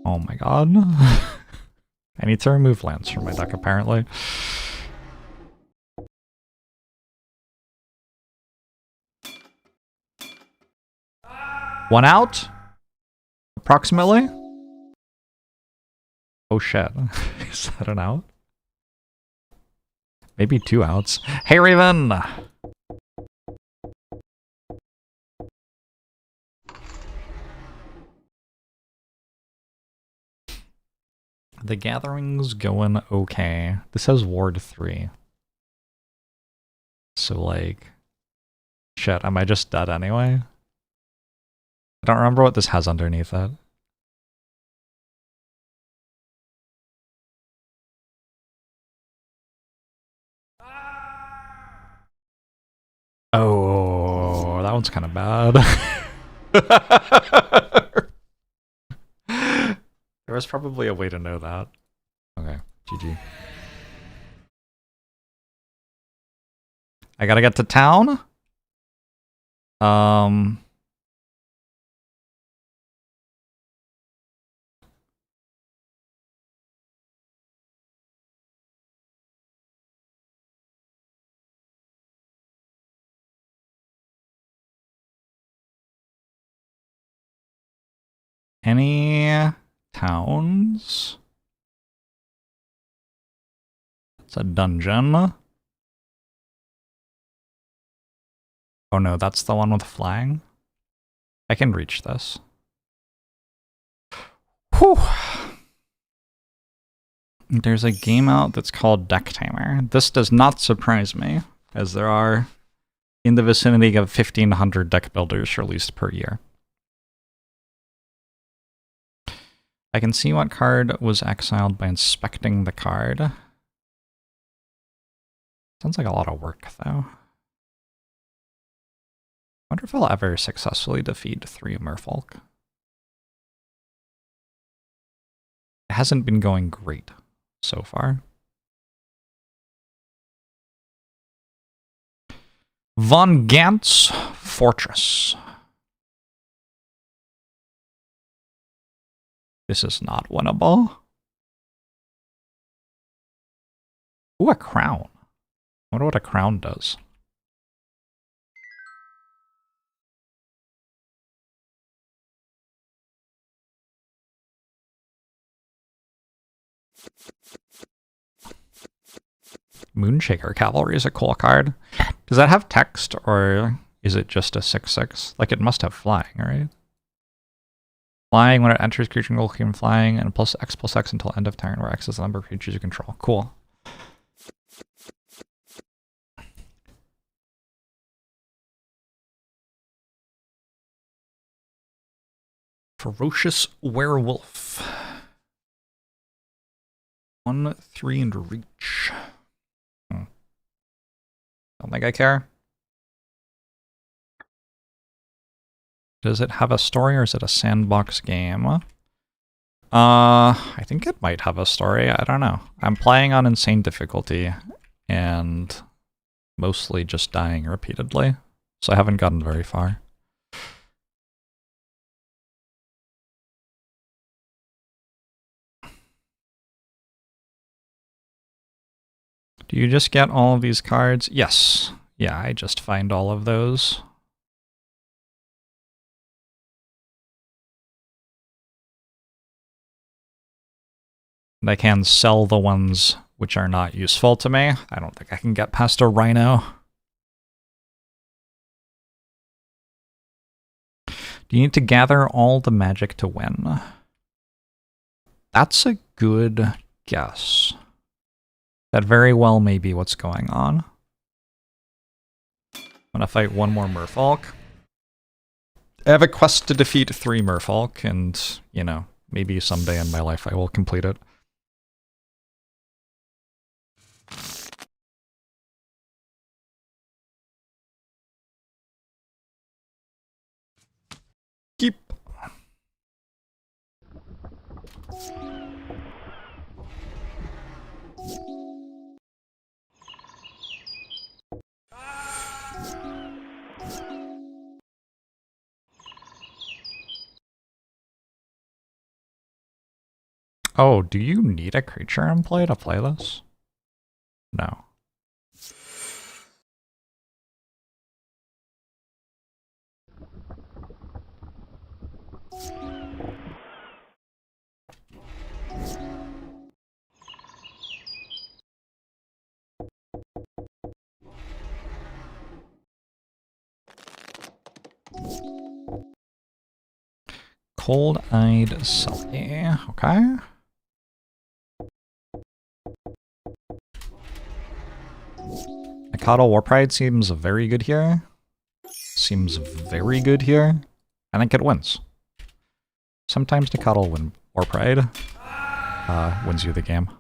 Oh my god. I need to remove lands from my deck, apparently. One out? Approximately? Oh shit. Is that an out? Maybe 2 outs. Hey Raven! The gathering's going okay. This has Ward 3. So like... Shit, am I just dead anyway? I don't remember what this has underneath it. Oh, that one's kind of bad. There was probably a way to know that. Okay, GG. I gotta get to town. Any towns? It's a dungeon. Oh no, that's the one with flying. I can reach this. Whew. There's a game out that's called Deck Timer. This does not surprise me, as there are in the vicinity of 1,500 deck builders released per year. I can see what card was exiled by inspecting the card. Sounds like a lot of work, though. I wonder if I'll ever successfully defeat 3 Merfolk. It hasn't been going great so far. Von Gantz Fortress. This is not winnable. Ooh, a crown. I wonder what a crown does. Moonshaker Cavalry is a cool card. Does that have text, or is it just a 6/6? Like, it must have flying, right? Flying, when it enters creature control, can flying, and +X until end of turn, where X is the number of creatures you control. Cool. Ferocious Werewolf. 1, 3, and reach. Don't think I care. Does it have a story, or is it a sandbox game? I think it might have a story. I don't know. I'm playing on insane difficulty and mostly just dying repeatedly, so I haven't gotten very far. Do you just get all of these cards? Yes. Yeah, I just find all of those. And I can sell the ones which are not useful to me. I don't think I can get past a rhino. Do you need to gather all the magic to win? That's a good guess. That very well may be what's going on. I'm gonna fight one more merfolk. I have a quest to defeat 3 merfolk, and, you know, maybe someday in my life I will complete it. Keep. Oh, do you need a creature in play to play this? No. Cold-eyed Sulky. Okay. Mikado Warpride seems very good here. Seems very good here. I think it wins. Sometimes Nikado Warpride wins you the game.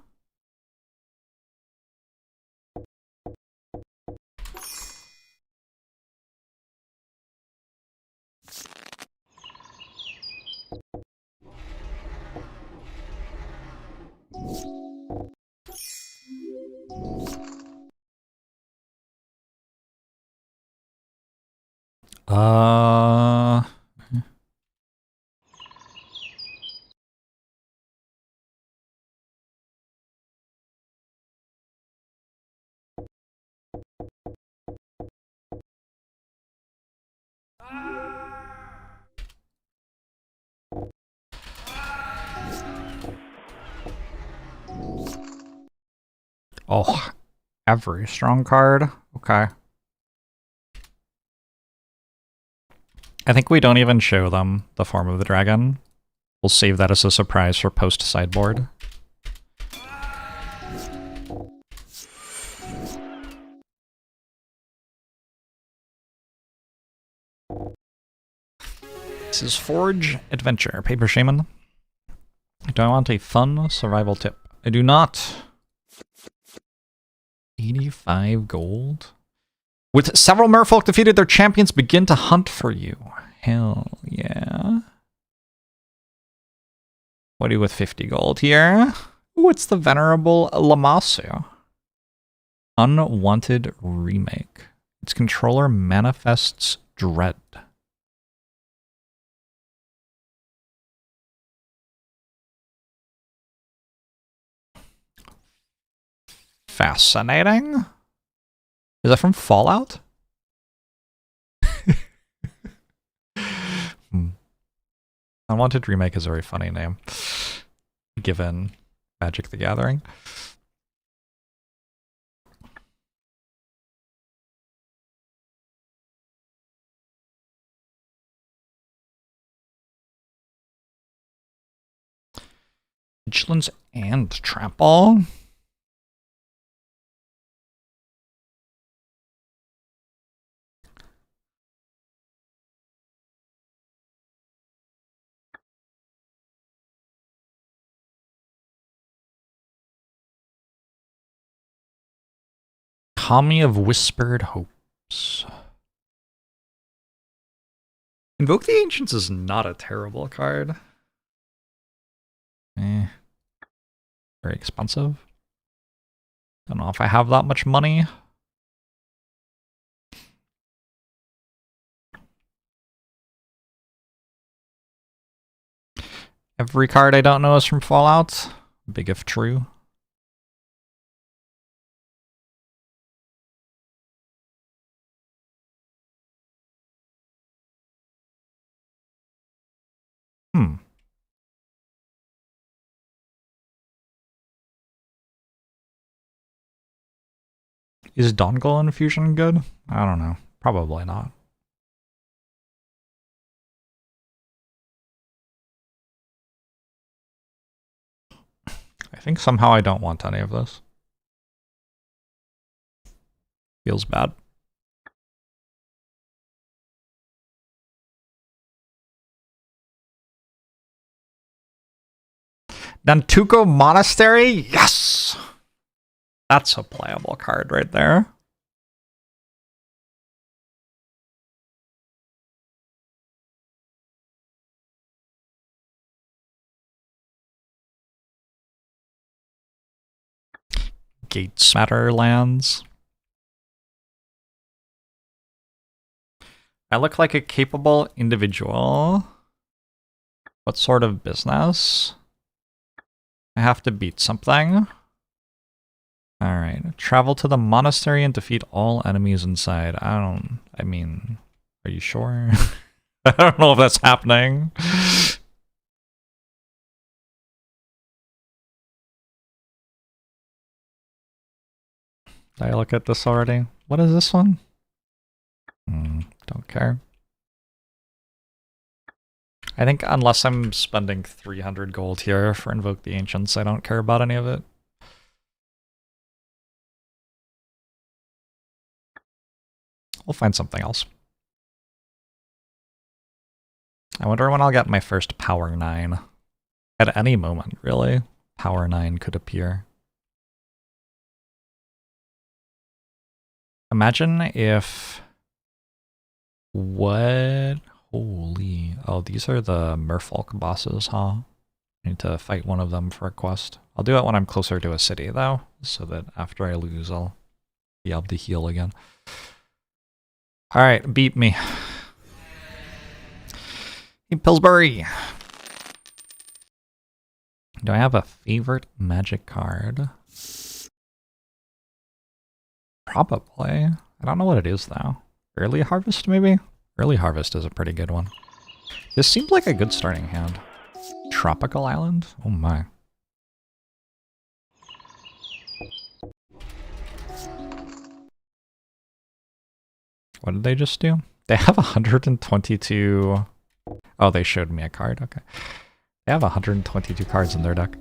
Oh, every strong card. Okay. I think we don't even show them the form of the dragon. We'll save that as a surprise for post-sideboard. This is Forge Adventure. Paper Shaman. Do I want a fun survival tip? I do not. 85 gold. With several merfolk defeated, their champions begin to hunt for you. Hell yeah. What do you with 50 gold here? Ooh, it's the Venerable Lamasu. Unwanted Remake. Its controller manifests dread. Fascinating. Is that from Fallout? Unwanted Remake is a very funny name, given Magic the Gathering. Vigilance and Trample. Kami of Whispered Hopes. Invoke the Ancients is not a terrible card. Very expensive. Don't know if I have that much money. Every card I don't know is from Fallout. Big if true. Is Dongle Infusion good? I don't know. Probably not. I think somehow I don't want any of this. Feels bad. Nantuko Monastery? Yes! That's a playable card right there. Gates Matter lands. I look like a capable individual. What sort of business? I have to beat something. Alright. Travel to the monastery and defeat all enemies inside. I mean, are you sure? I don't know if that's happening. Did I look at this already? What is this one? Don't care. I think unless I'm spending 300 gold here for Invoke the Ancients, I don't care about any of it. We'll find something else. I wonder when I'll get my first Power 9. At any moment, really. Power 9 could appear. Imagine if... What? Holy... Oh, these are the Merfolk bosses, huh? I need to fight one of them for a quest. I'll do it when I'm closer to a city, though, so that after I lose, I'll be able to heal again. Alright, beat me. Hey, Pillsbury! Do I have a favorite magic card? Probably. I don't know what it is, though. Early Harvest, maybe? Early Harvest is a pretty good one. This seems like a good starting hand. Tropical Island? Oh my. What did they just do? They have 122... Oh, they showed me a card, okay. They have 122 cards in their deck.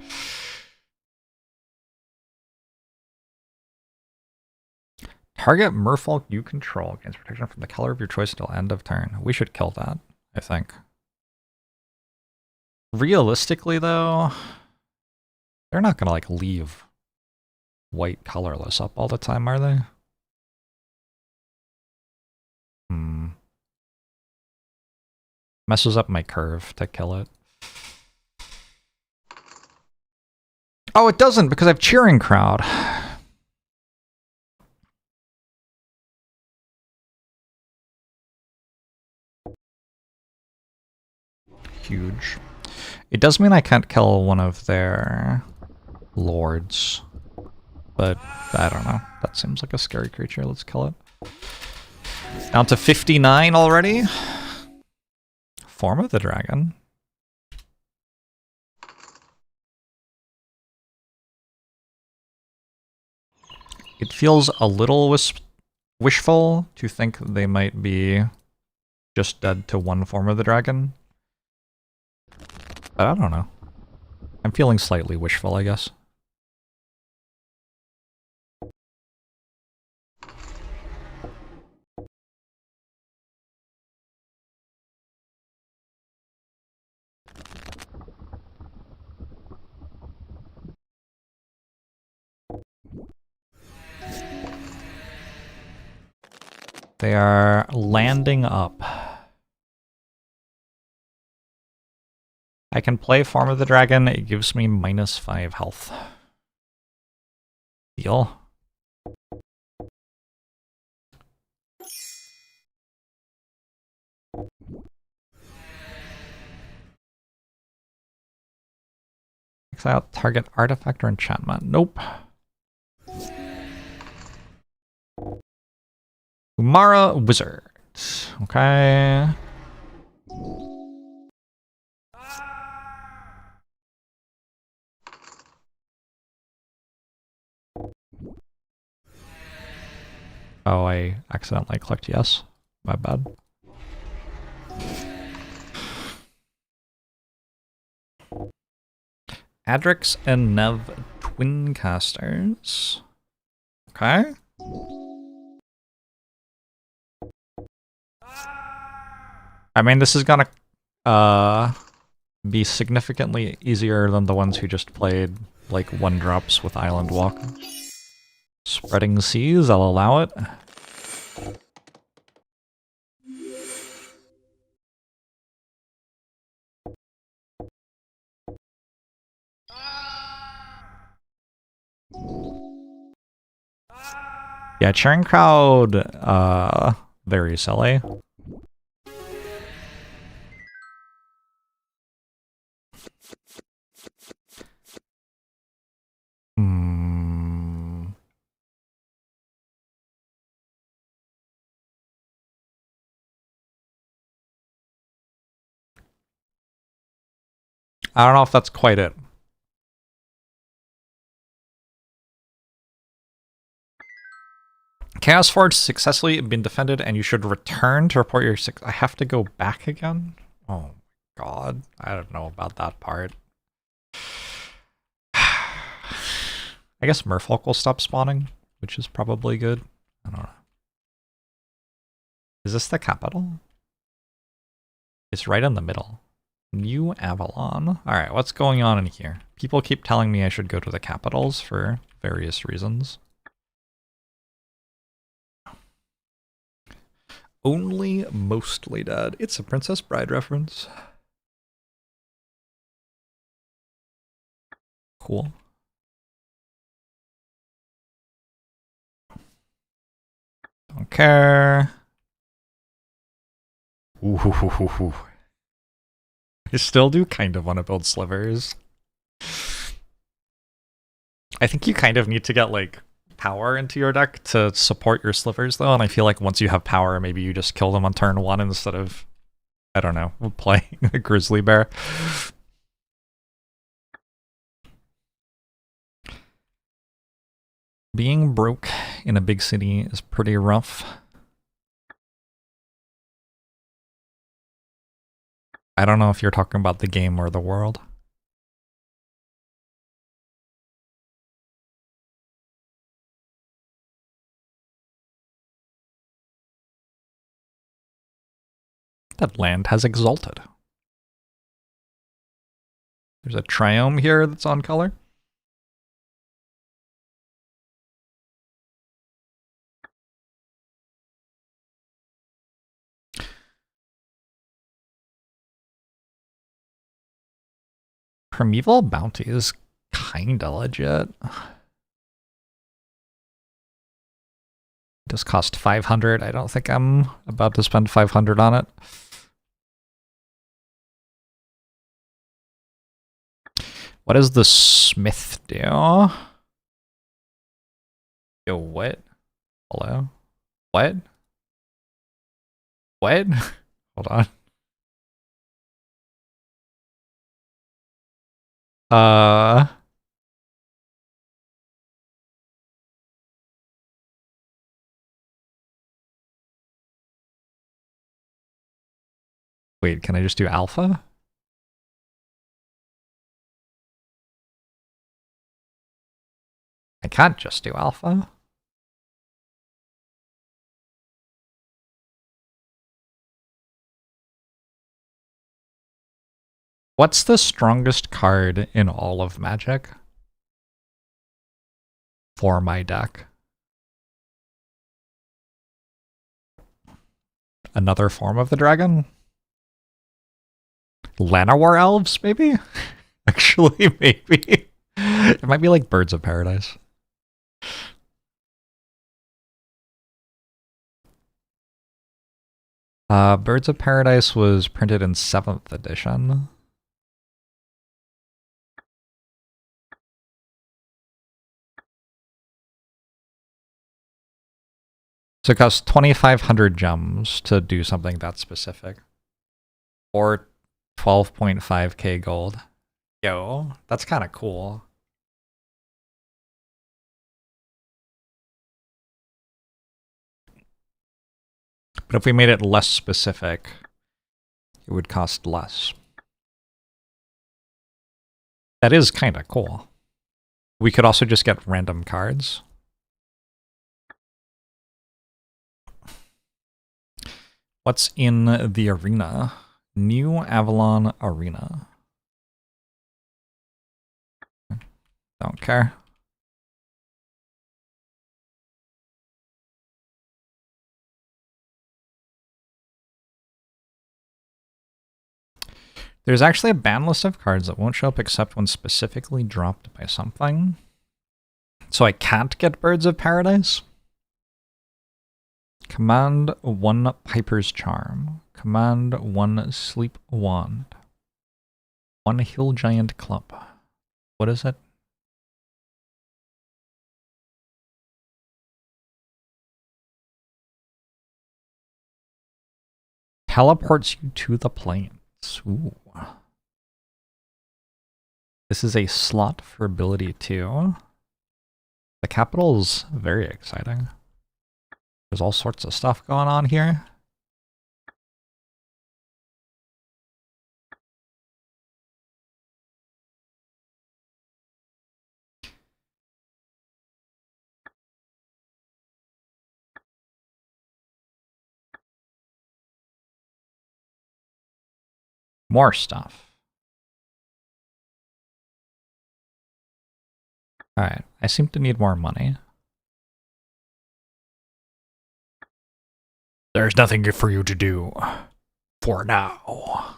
Target Merfolk you control gains protection from the color of your choice until end of turn. We should kill that, I think. Realistically, though, they're not gonna, like, leave white colorless up all the time, are they? Messes up my curve to kill it. Oh, it doesn't, because I have Cheering Crowd. huge. It does mean I can't kill one of their lords, but I don't know. That seems like a scary creature. Let's kill it. Down to 59 already. Form of the dragon. It feels a little wishful to think they might be just dead to one form of the dragon. But I don't know. I'm feeling slightly wishful, I guess. They are landing up. I can play Form of the Dragon. It gives me -5 health. Deal. Exile target artifact or enchantment. Nope. Umara Wizard. Okay. Oh, I accidentally clicked yes. My bad. Adrix and Nev twin casters. Okay. I mean, this is gonna be significantly easier than the ones who just played like 1-drops with Island Walk. Spreading Seas, I'll allow it. Yeah, Cheering Crowd, very silly. I don't know if that's quite it. Chaos Forge successfully been defended and you should return to report your I have to go back again? Oh god, I don't know about that part. I guess Merfolk will stop spawning, which is probably good. I don't know. Is this the capital? It's right in the middle. New Avalon. Alright, what's going on in here? People keep telling me I should go to the capitals for various reasons. Only Mostly Dead. It's a Princess Bride reference. Cool. Don't care. Ooh. I still do kind of want to build slivers. I think you kind of need to get like power into your deck to support your slivers though, and I feel like once you have power, maybe you just kill them on turn 1 instead of, I don't know, playing a grizzly bear. Being broke in a big city is pretty rough. I don't know if you're talking about the game or the world. That land has exalted. There's a triome here that's on color. Primeval Bounty is kinda legit. It does cost 500. I don't think I'm about to spend 500 on it. What does the smith do? Yo, what? Hello? What? What? Hold on. Uh... Wait, can I just do alpha? I can't just do alpha. What's the strongest card in all of Magic? For my deck. Another form of the dragon? Llanowar elves, maybe? Actually, maybe. It might be like Birds of Paradise. Birds of Paradise was printed in 7th edition. So it costs 2,500 gems to do something that specific. Or 12.5k gold. Yo, that's kind of cool. But if we made it less specific, it would cost less. That is kind of cool. We could also just get random cards. What's in the arena? New Avalon Arena. Don't care. There's actually a ban list of cards that won't show up except when specifically dropped by something. So I can't get Birds of Paradise. Command 1 Piper's Charm. Command 1 Sleep Wand. 1 Hill Giant Club. What is it? Teleports you to the plains. Ooh. This is a slot for ability 2. The capital's very exciting. There's all sorts of stuff going on here. More stuff. Alright, I seem to need more money. There's nothing for you to do. For now.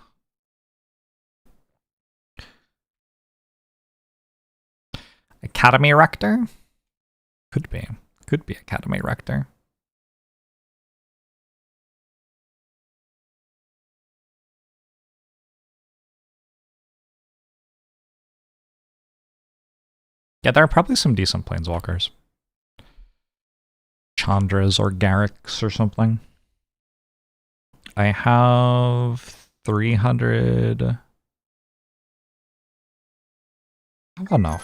Academy Rector? Could be. Could be Academy Rector. Yeah, there are probably some decent planeswalkers. Chandras or Garriks or something. I have 300. I don't know.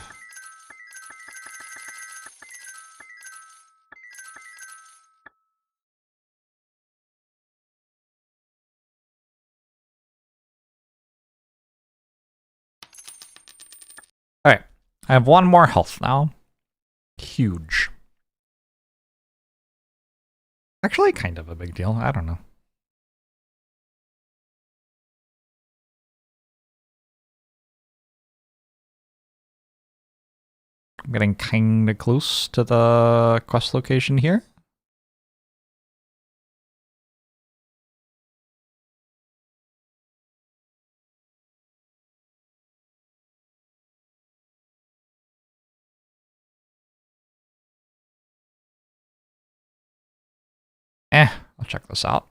Alright, I have 1 more health now. Huge. Actually, kind of a big deal. I don't know. I'm getting kind of close to the quest location here. I'll check this out.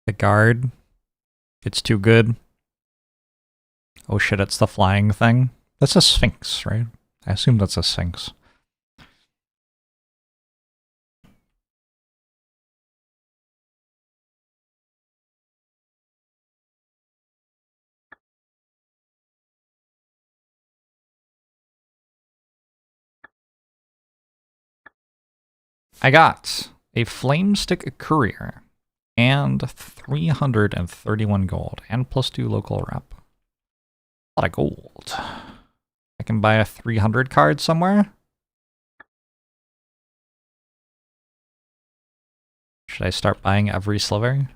The guard. It's too good. Oh shit, it's the flying thing. That's a sphinx, right? I assume that's a sphinx. I got a flamestick courier and 331 gold and +2 local rep. A lot of gold. I can buy a 300 card somewhere. Should I start buying every sliver?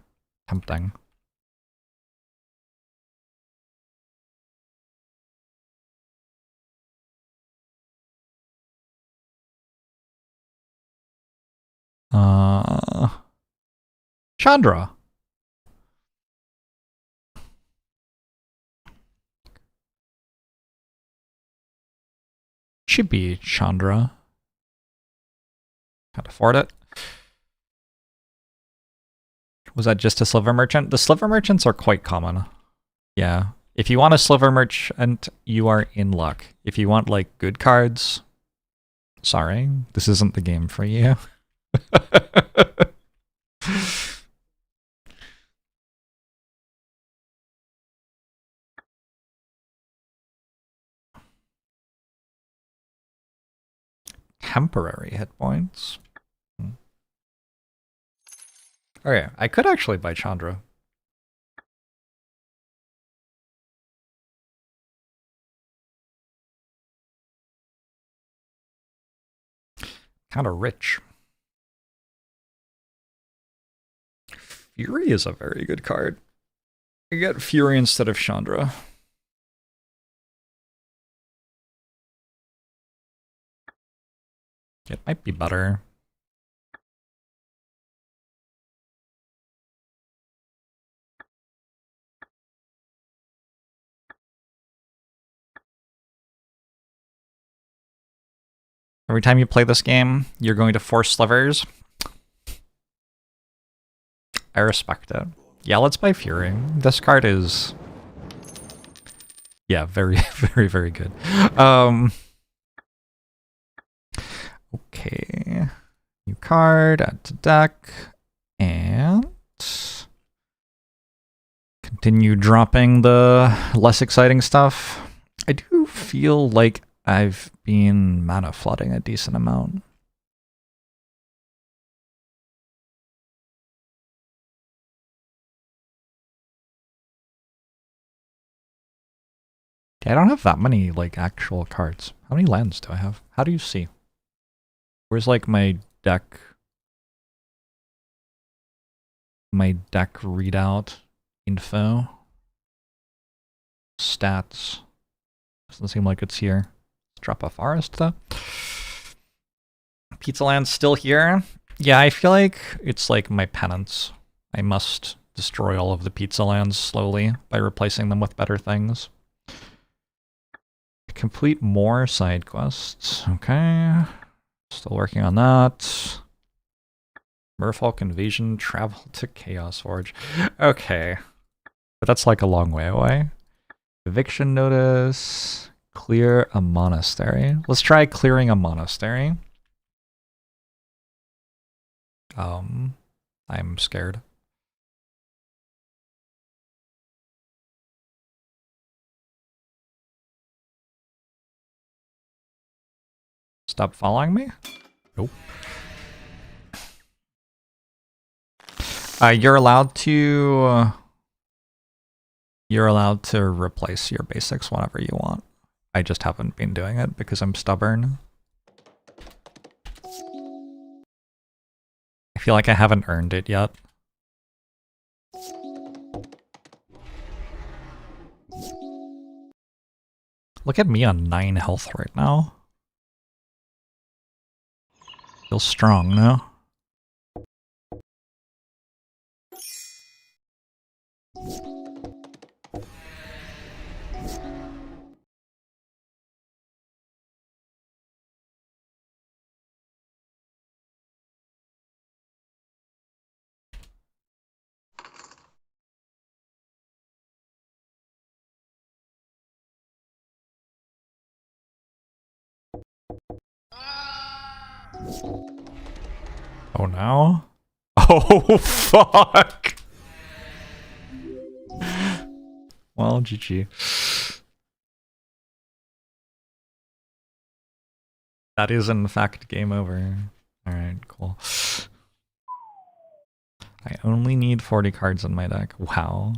Tempting. Chandra. Should be Chandra. Can't afford it. Was that just a sliver merchant? The sliver merchants are quite common. Yeah. If you want a sliver merchant, you are in luck. If you want, like, good cards, sorry, this isn't the game for you. Temporary hit points. Okay, I could actually buy Chandra. Kind of rich. Fury is a very good card. I get Fury instead of Chandra. It might be better. Every time you play this game, you're going to force slivers. I respect it. Yeah, let's buy Fury. This card is... yeah, very, very, very good. Okay. New card, add to deck, and... continue dropping the less exciting stuff. I do feel like I've been mana flooding a decent amount. I don't have that many, like, actual cards. How many lands do I have? How do you see? Where's, like, my deck readout info? Stats. Doesn't seem like it's here. Let's drop a forest, though. Pizza Land's still here. Yeah, I feel like it's like my penance. I must destroy all of the pizza lands slowly by replacing them with better things. Complete more side quests. Okay. Still working on that. Merfolk invasion, travel to Chaos Forge. Okay. But that's like a long way away. Eviction notice. Clear a monastery. Let's try clearing a monastery. I'm scared. Stop following me? Nope. You're allowed to replace your basics whenever you want. I just haven't been doing it because I'm stubborn. I feel like I haven't earned it yet. Look at me on 9 health right now. Feel strong, no? Oh no. Oh fuck. Well, GG. That is in fact game over. Alright, cool. I only need 40 cards in my deck. Wow.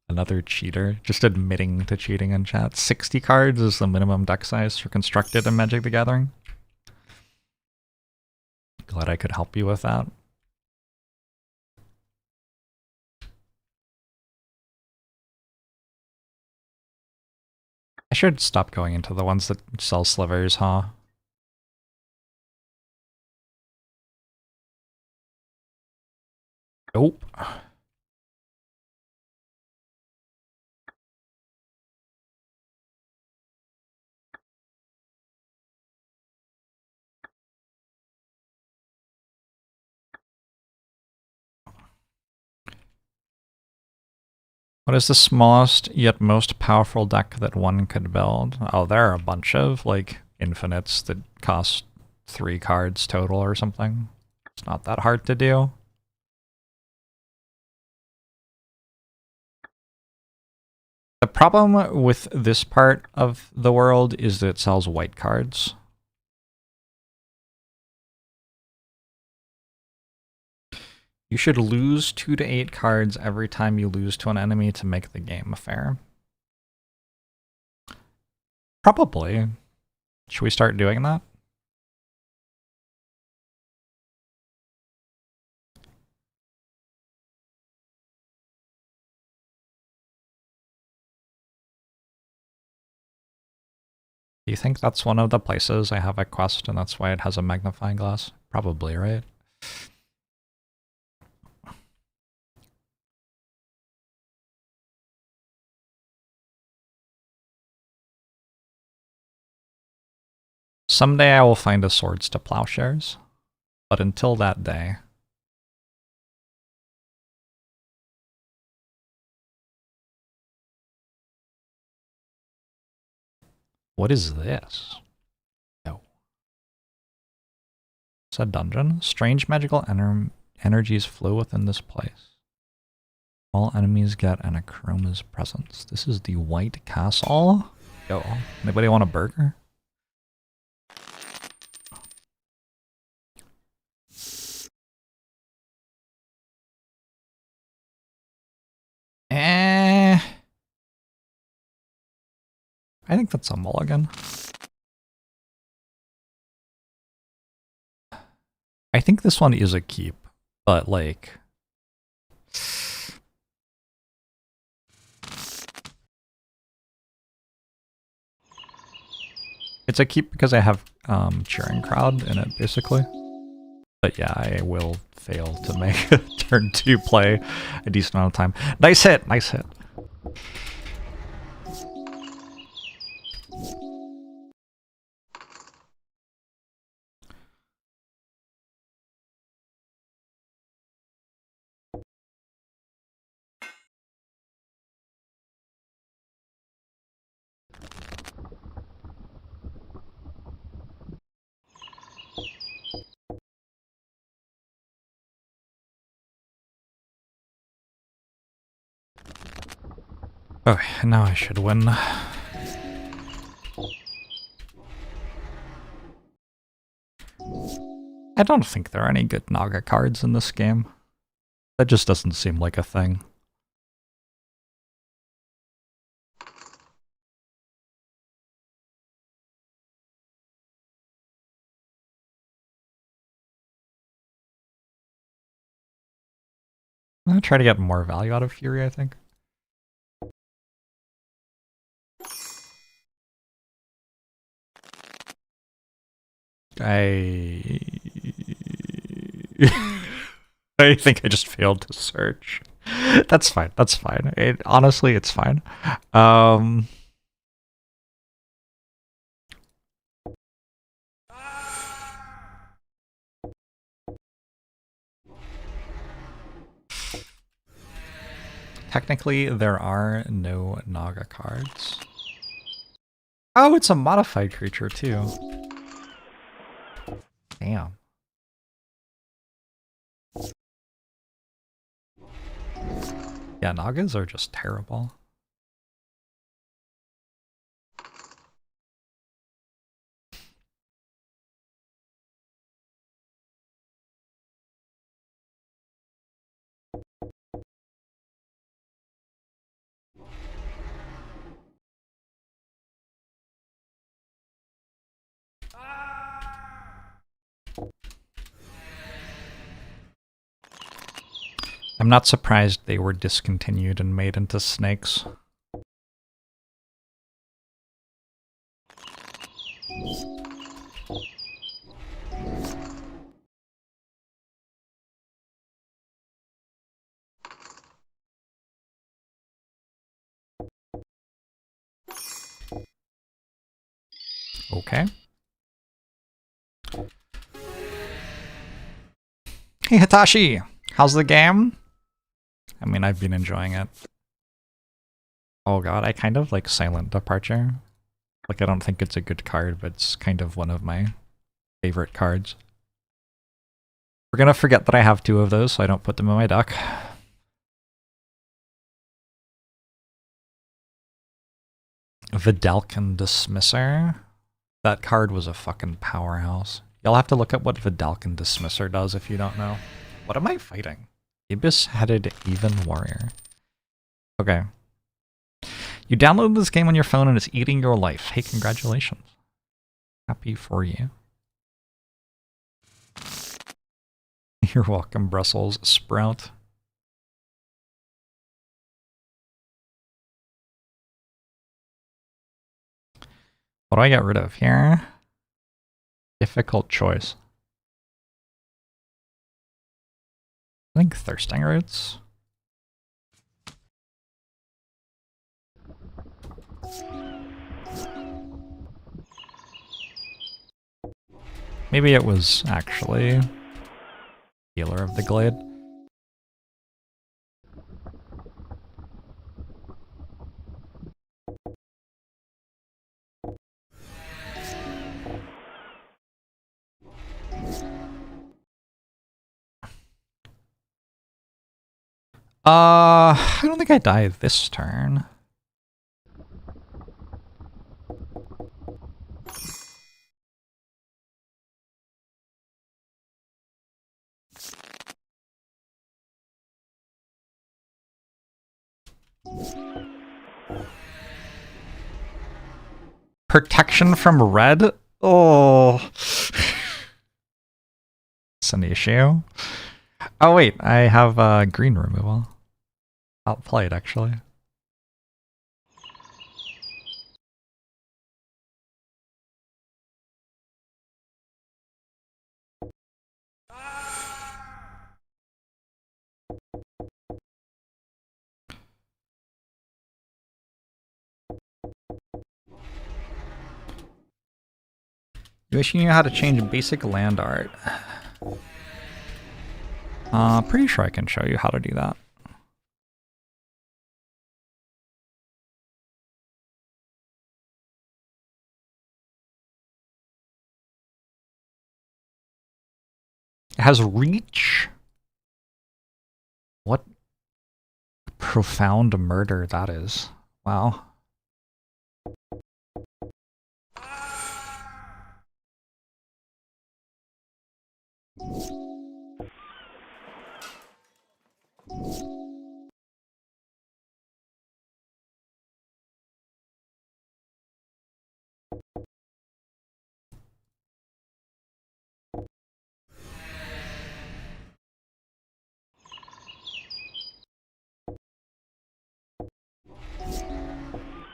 Another cheater. Just admitting to cheating in chat. 60 cards is the minimum deck size for Constructed in Magic the Gathering. Glad I could help you with that. I should stop going into the ones that sell slivers, huh? Nope. What is the smallest yet most powerful deck that one could build? Oh, there are a bunch of, like, infinites that cost 3 cards total or something. It's not that hard to do. The problem with this part of the world is that it sells white cards. You should lose 2 to 8 cards every time you lose to an enemy to make the game fair. Probably. Should we start doing that? Do you think that's one of the places I have a quest and that's why it has a magnifying glass? Probably, right? Someday I will find a Swords to Plowshares, but until that day... What is this? No. It's a dungeon? Strange magical energies flow within this place. All enemies get an Akroma's presence. This is the White Castle? Yo, anybody want a burger? I think that's a mulligan. I think this one is a keep, but like... It's a keep because I have Cheering Crowd in it, basically. But yeah, I will fail to make a turn 2 play a decent amount of time. Nice hit! Nice hit! Okay, now I should win. I don't think there are any good Naga cards in this game. That just doesn't seem like a thing. I'm gonna try to get more value out of Fury, I think. I think I just failed to search. That's fine. That's fine. Honestly, it's fine. Technically, there are no Naga cards. Oh, it's a modified creature too. Damn. Yeah, Nagas are just terrible. I'm not surprised they were discontinued and made into snakes. Okay. Hey Hitachi! How's the game? I mean, I've been enjoying it. Oh god, I kind of like Silent Departure. Like, I don't think it's a good card, but it's kind of one of my favorite cards. We're gonna forget that I have 2 of those, so I don't put them in my deck. Vidalcan Dismisser. That card was a fucking powerhouse. You'll have to look up what Vidalcan Dismisser does if you don't know. What am I fighting? Ibis-headed Even Warrior. Okay. You downloaded this game on your phone and it's eating your life. Hey, congratulations. Happy for you. You're welcome, Brussels sprout. What do I get rid of here? Difficult choice. I think Thirsting Roots. Maybe it was actually Healer of the Glade. I don't think I die this turn. Protection from red? Oh. It's an issue. Oh wait, I have green removal. Outplayed, actually. You wish you knew how to change basic land art. Pretty sure I can show you how to do that. It has reach. What profound murder that is. Wow.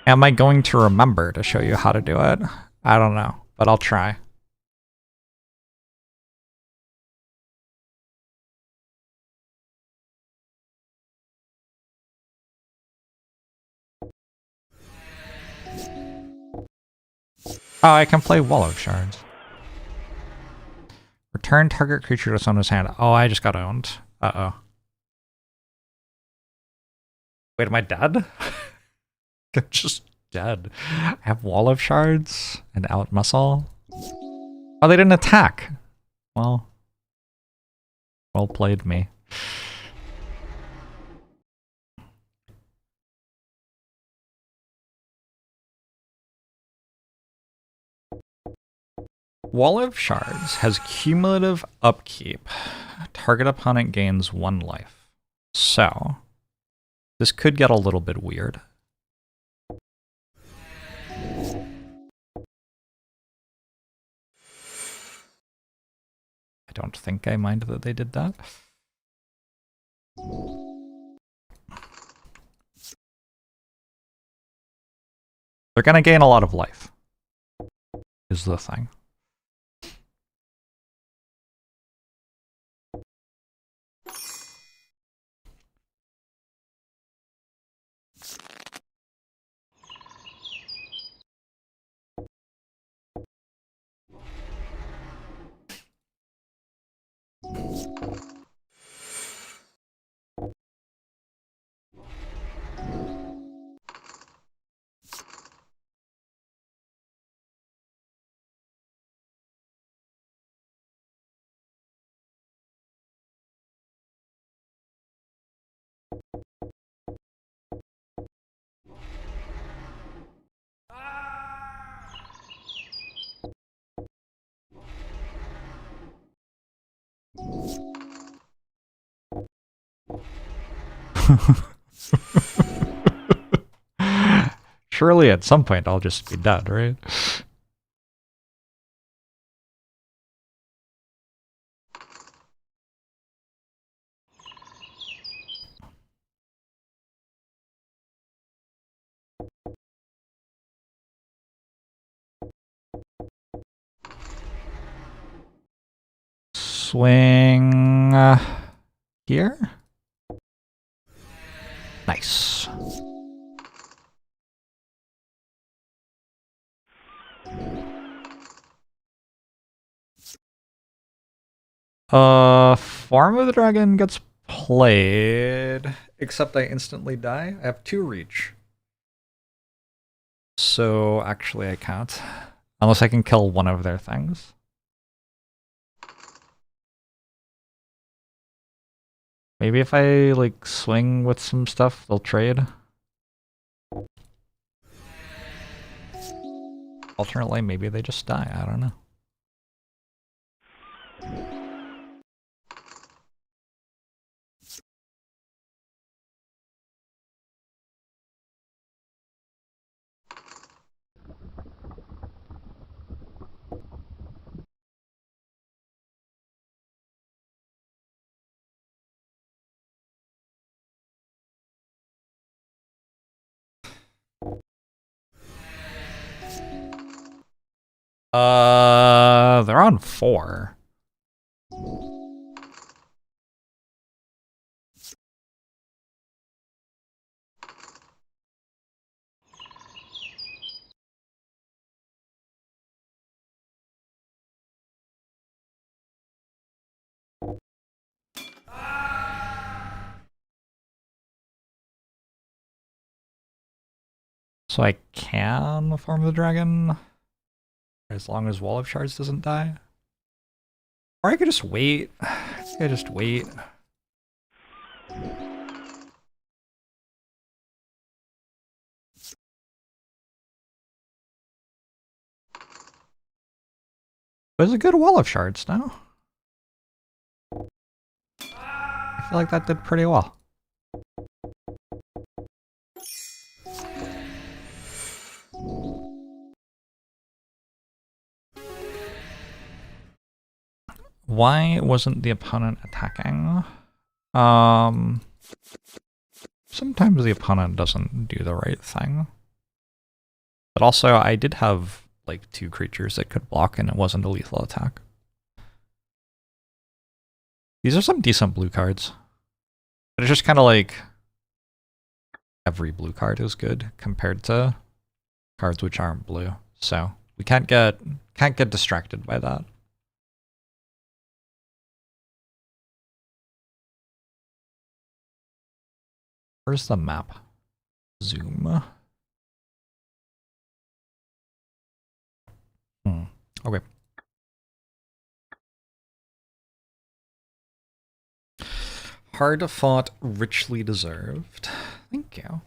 Am I going to remember to show you how to do it? I don't know, but I'll try. Oh, I can play Wall of Shards. Return target creature to its owner's hand. Oh, I just got owned. Uh-oh. Wait, am I dead? I'm just dead. I have Wall of Shards and Out Muscle. Oh, they didn't attack. Well, well played me. Wall of Shards has cumulative upkeep. Target opponent gains 1 life. So, this could get a little bit weird. I don't think I mind that they did that. They're gonna gain a lot of life, is the thing. Surely at some point I'll just be dead, right? Swing here. Nice. Farm of the Dragon gets played, except I instantly die. I have 2 reach. So actually I can't. Unless I can kill one of their things. Maybe if I like swing with some stuff, they'll trade. Alternately, maybe they just die. I don't know. They're on 4. So I can farm the dragon as long as Wall of Shards doesn't die. Or I could just wait. I could just wait. But it's a good Wall of Shards now. I feel like that did pretty well. Why wasn't the opponent attacking? Sometimes the opponent doesn't do the right thing. But also, I did have like 2 creatures that could block and it wasn't a lethal attack. These are some decent blue cards. But it's just kind of like every blue card is good compared to cards which aren't blue. So we can't get distracted by that. Where's the map? Zoom. Okay. Hard fought, richly deserved. Thank you.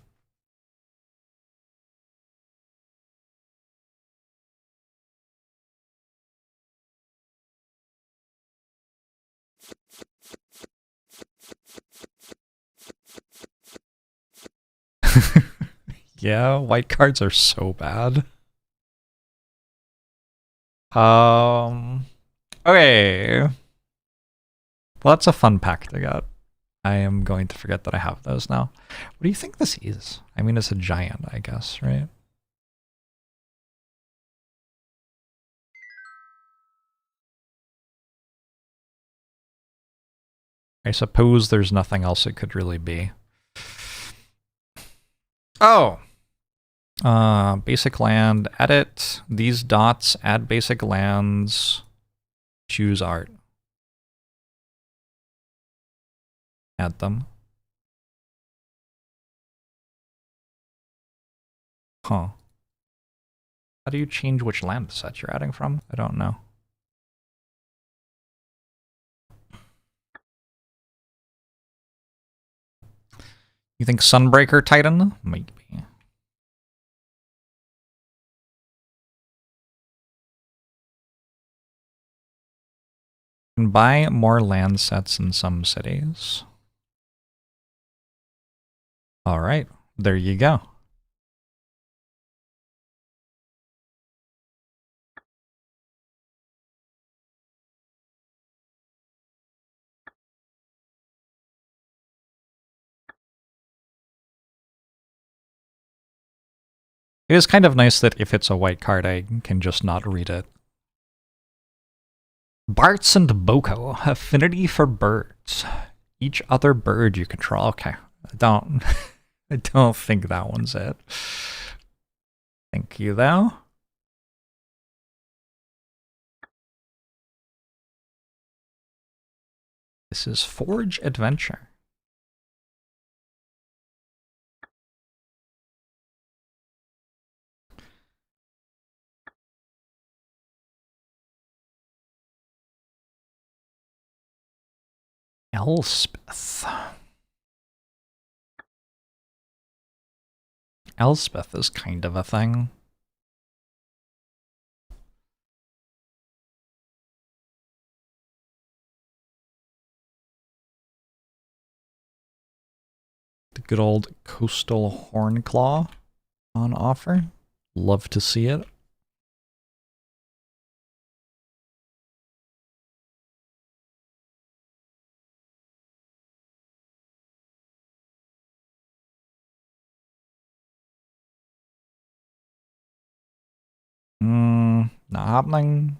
Yeah, white cards are so bad. Okay. Well, that's a fun pack to get. I am going to forget that I have those now. What do you think this is? I mean, it's a giant, I guess, right? I suppose there's nothing else it could really be. Oh! Basic land, edit these dots, add basic lands, choose art. Add them. Huh. How do you change which land set you're adding from? I don't know. You think Sunbreaker Titan? Might be. You can buy more land sets in some cities. Alright, there you go. It is kind of nice that if it's a white card, I can just not read it. Barts and Boko, affinity for birds. Each other bird you control. Okay, I don't think that one's it. Thank you, though. This is Forge Adventure. Elspeth. Elspeth is kind of a thing. The good old Coastal Hornclaw on offer. Love to see it. Not happening.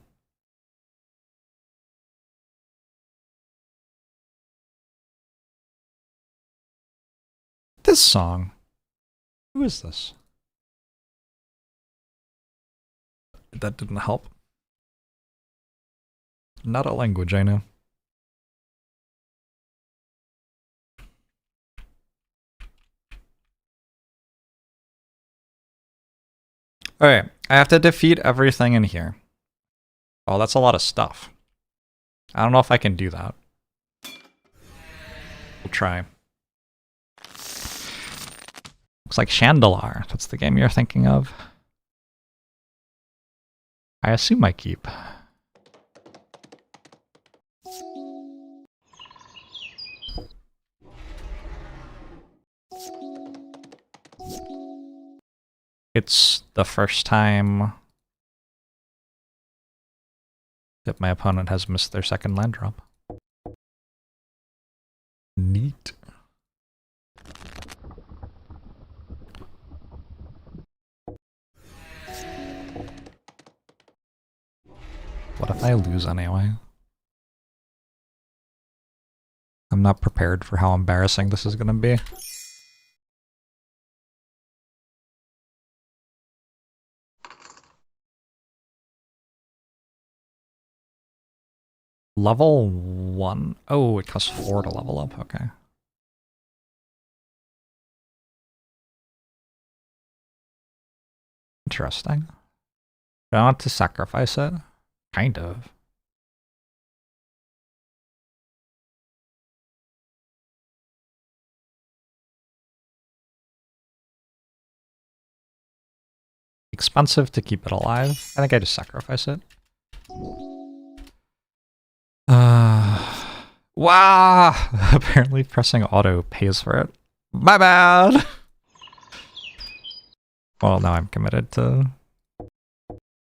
This song. Who is this? That didn't help. Not a language I know. Okay, I have to defeat everything in here. Oh, that's a lot of stuff. I don't know if I can do that. We'll try. Looks like Shandalar. That's the game you're thinking of. I assume I keep. It's the first time that my opponent has missed their second land drop. Neat. What if I lose anyway? I'm not prepared for how embarrassing this is gonna be. Level 1. Oh, it costs 4 to level up. Okay. Interesting. Do I want to sacrifice it? Kind of. expensive to keep it alive. I think I just sacrifice it. Wow! Apparently pressing auto pays for it. My bad! Well, now I'm committed to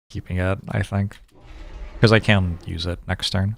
keeping it, I think. Because I can use it next turn.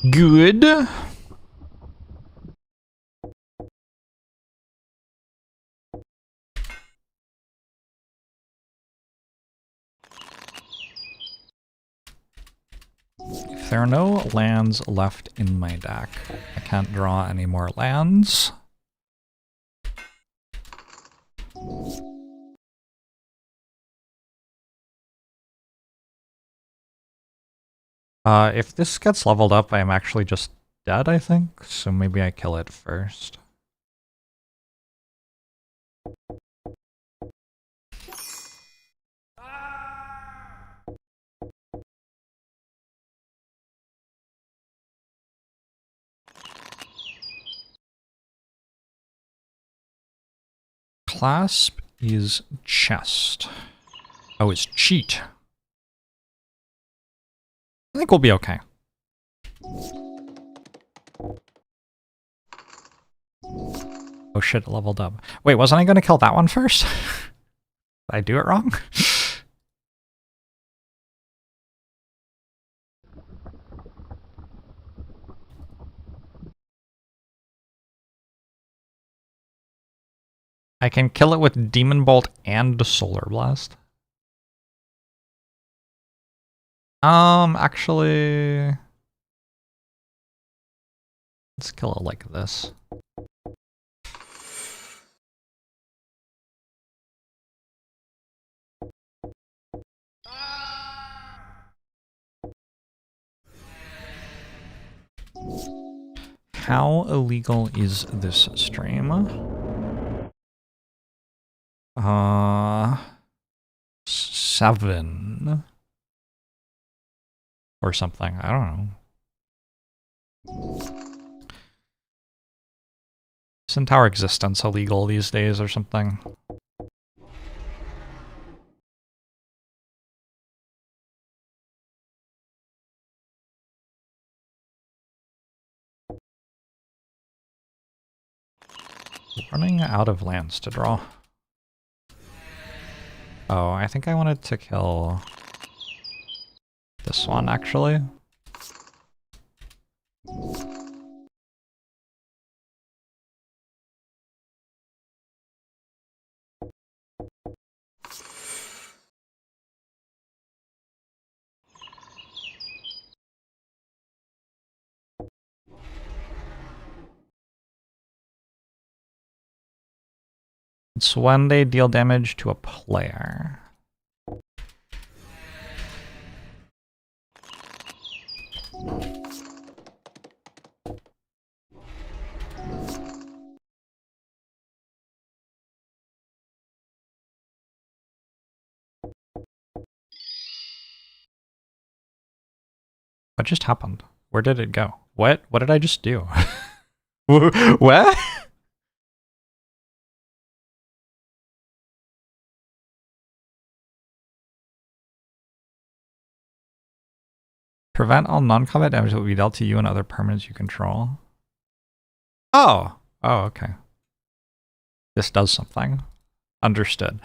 Good. If there are no lands left in my deck, I can't draw any more lands. If this gets leveled up, I am actually just dead, I think, so maybe I kill it first. Clasp is chest. Oh, it's cheat. I think we'll be okay. Oh shit, it leveled up. Wait, wasn't I gonna kill that one first? Did I do it wrong? I can kill it with Demon Bolt and Solar Blast. Actually... let's kill it like this. How illegal is this stream? 7. Or something, I don't know. Isn't our existence illegal these days or something? Running out of lands to draw. Oh, I think I wanted to kill this one, actually. It's when they deal damage to a player. What just happened? Where did it go? What? What did I just do? What? Prevent all non-combat damage that will be dealt to you and other permanents you control. Oh! Oh, okay. This does something. Understood.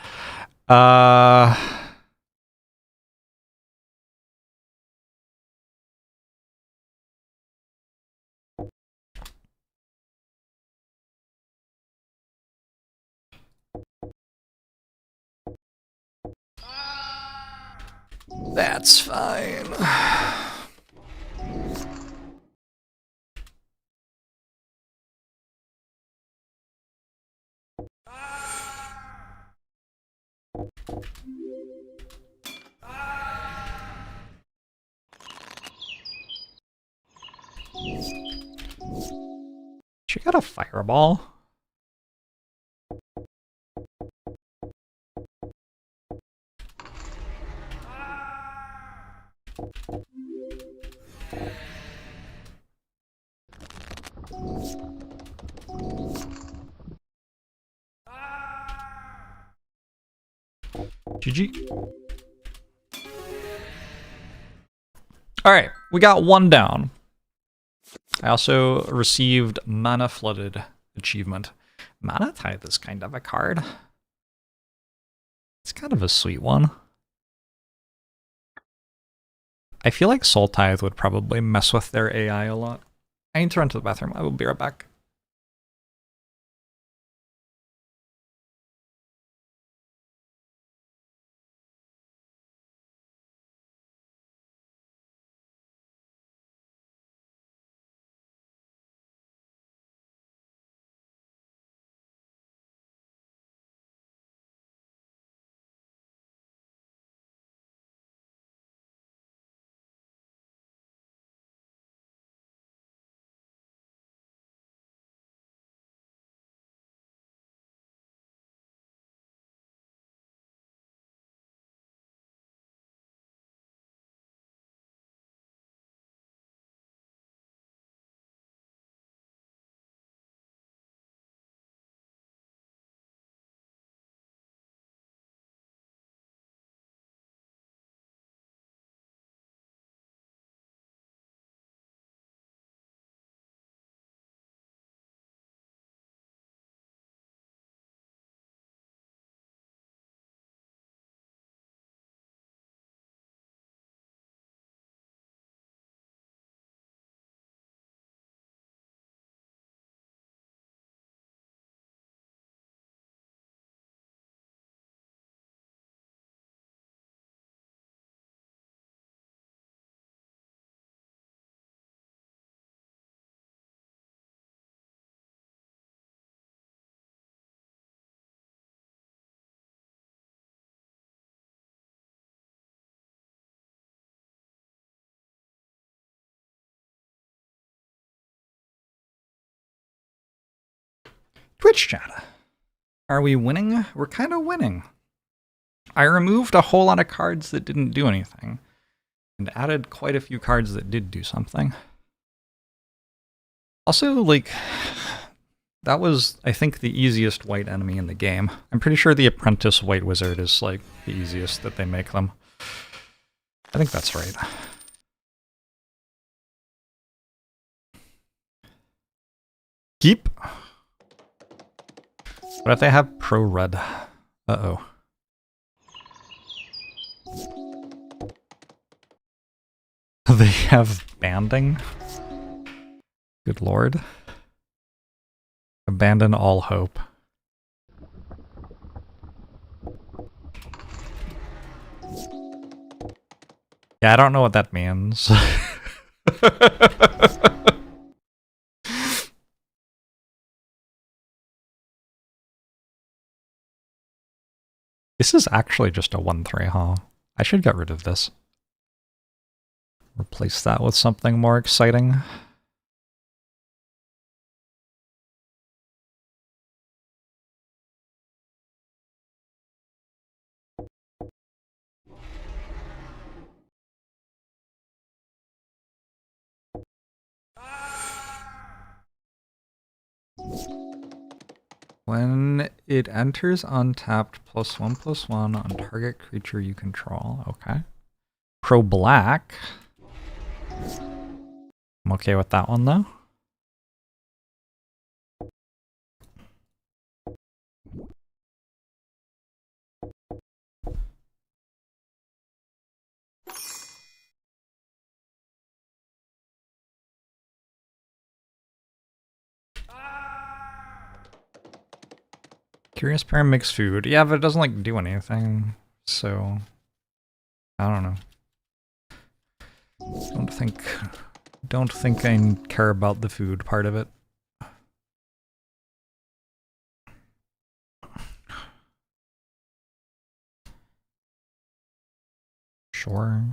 That's fine. She got a fireball. GG. Alright, we got one down. I also received Mana Flooded achievement. Mana Tithe is kind of a card. It's kind of a sweet one. I feel like Soul Tithe would probably mess with their AI a lot. I need to run to the bathroom. I will be right back. Twitch chat. Are we winning? We're kind of winning. I removed a whole lot of cards that didn't do anything, and added quite a few cards that did do something. Also, like, that was, I think, the easiest white enemy in the game. I'm pretty sure the Apprentice White Wizard is, like, the easiest that they make them. I think that's right. Keep. What if they have Pro Red? Uh-oh. They have banding? Good lord. Abandon all hope. Yeah, I don't know what that means. This is actually just a 1/3, huh? I should get rid of this. Replace that with something more exciting. When it enters untapped, +1/+1 on target creature you control. Okay. Pro black. I'm okay with that one though. Curious Pair makes food. Yeah, but it doesn't like do anything. So I don't know. Don't think I care about the food part of it. Sure.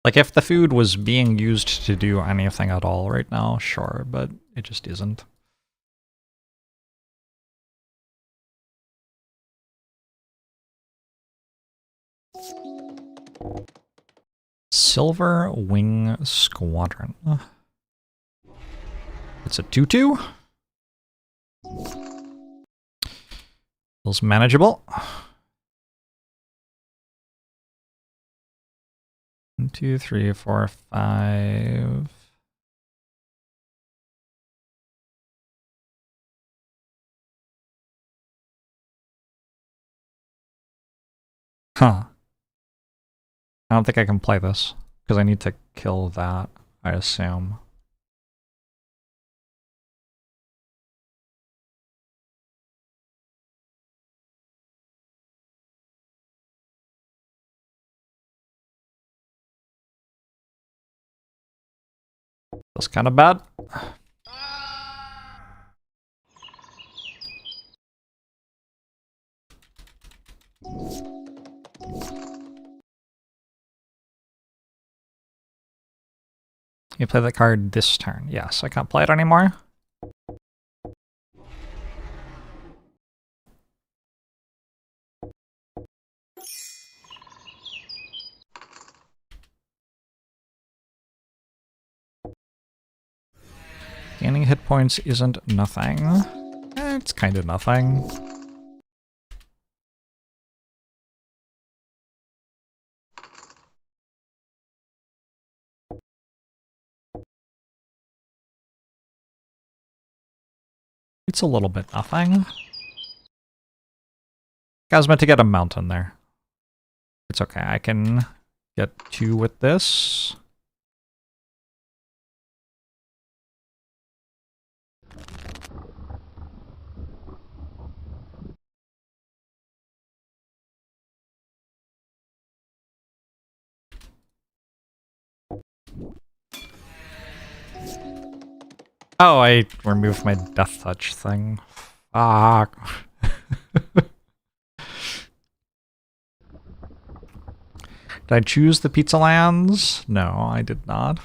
Like, if the food was being used to do anything at all right now, sure, but it just isn't. Silver Wing Squadron. It's a 2-2. Feels manageable. 1, 2, 3, 4, 5. Huh. I don't think I can play this, because I need to kill that, I assume. That's kind of bad. You play that card this turn. Yes, I can't play it anymore. Gaining hit points isn't nothing. It's kind of nothing. It's a little bit nothing. I was meant to get a mountain there. It's okay, I can get 2 with this. Oh, I removed my death touch thing. Fuck. Did I choose the pizza lands? No, I did not.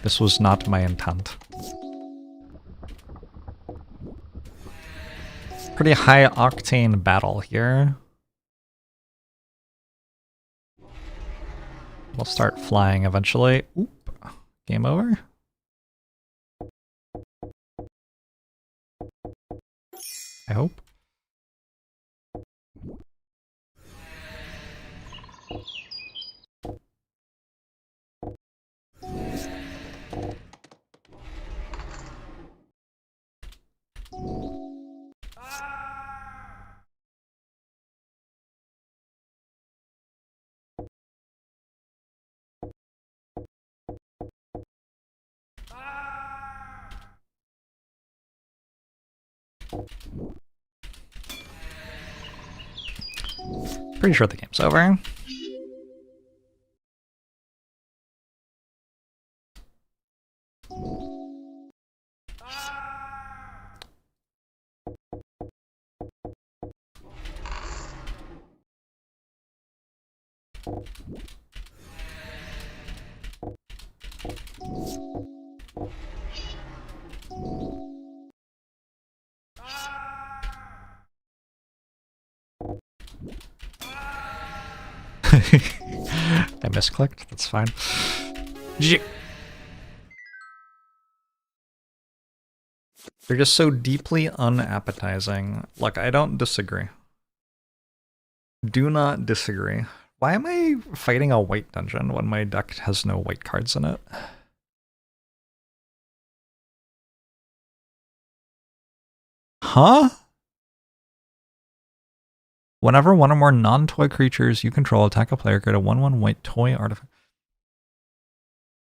This was not my intent. Pretty high octane battle here. We'll start flying eventually. Oop. Game over. I hope. Pretty sure the game's over. I misclicked, that's fine. They're just so deeply unappetizing. Look, I don't disagree. Do not disagree. Why am I fighting a white dungeon when my deck has no white cards in it? Huh? Whenever one or more non-toy creatures you control attack a player, create a 1/1 white toy artifact.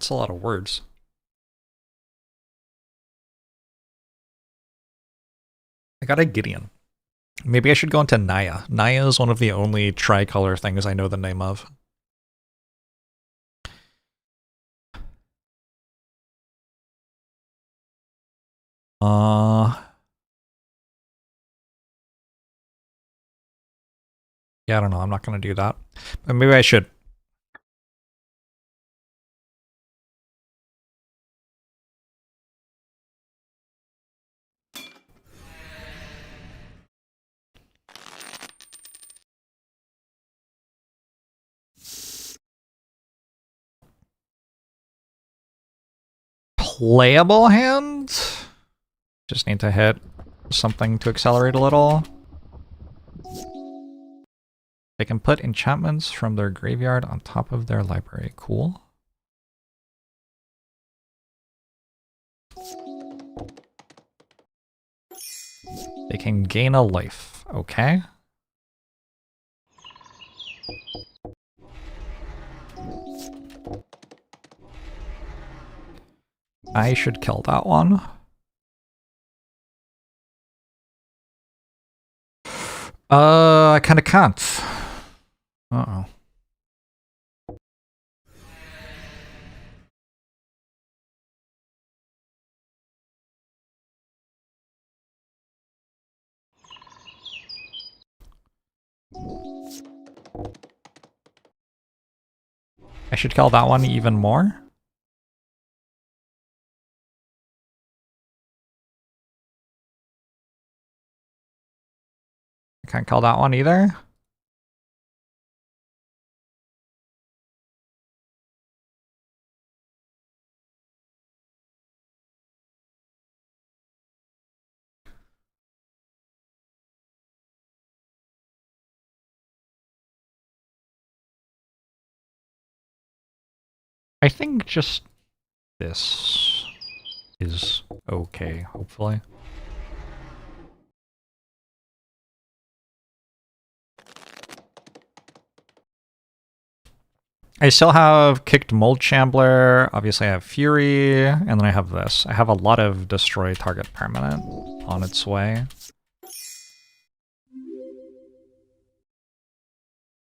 That's a lot of words. I got a Gideon. Maybe I should go into Naya. Naya is one of the only tricolor things I know the name of. Yeah, Yeah, I don't know. I'm not going to do that. But maybe I should. Playable hand? Just need to hit something to accelerate a little. They can put enchantments from their graveyard on top of their library. Cool. They can gain a life. Okay. I should kill that one. I kind of can't. Uh-oh. I should kill that one even more. I can't kill that one either. I think just this is okay, hopefully. I still have Kicked Mold Shambler, obviously I have Fury, and then I have this. I have a lot of Destroy Target Permanent on its way.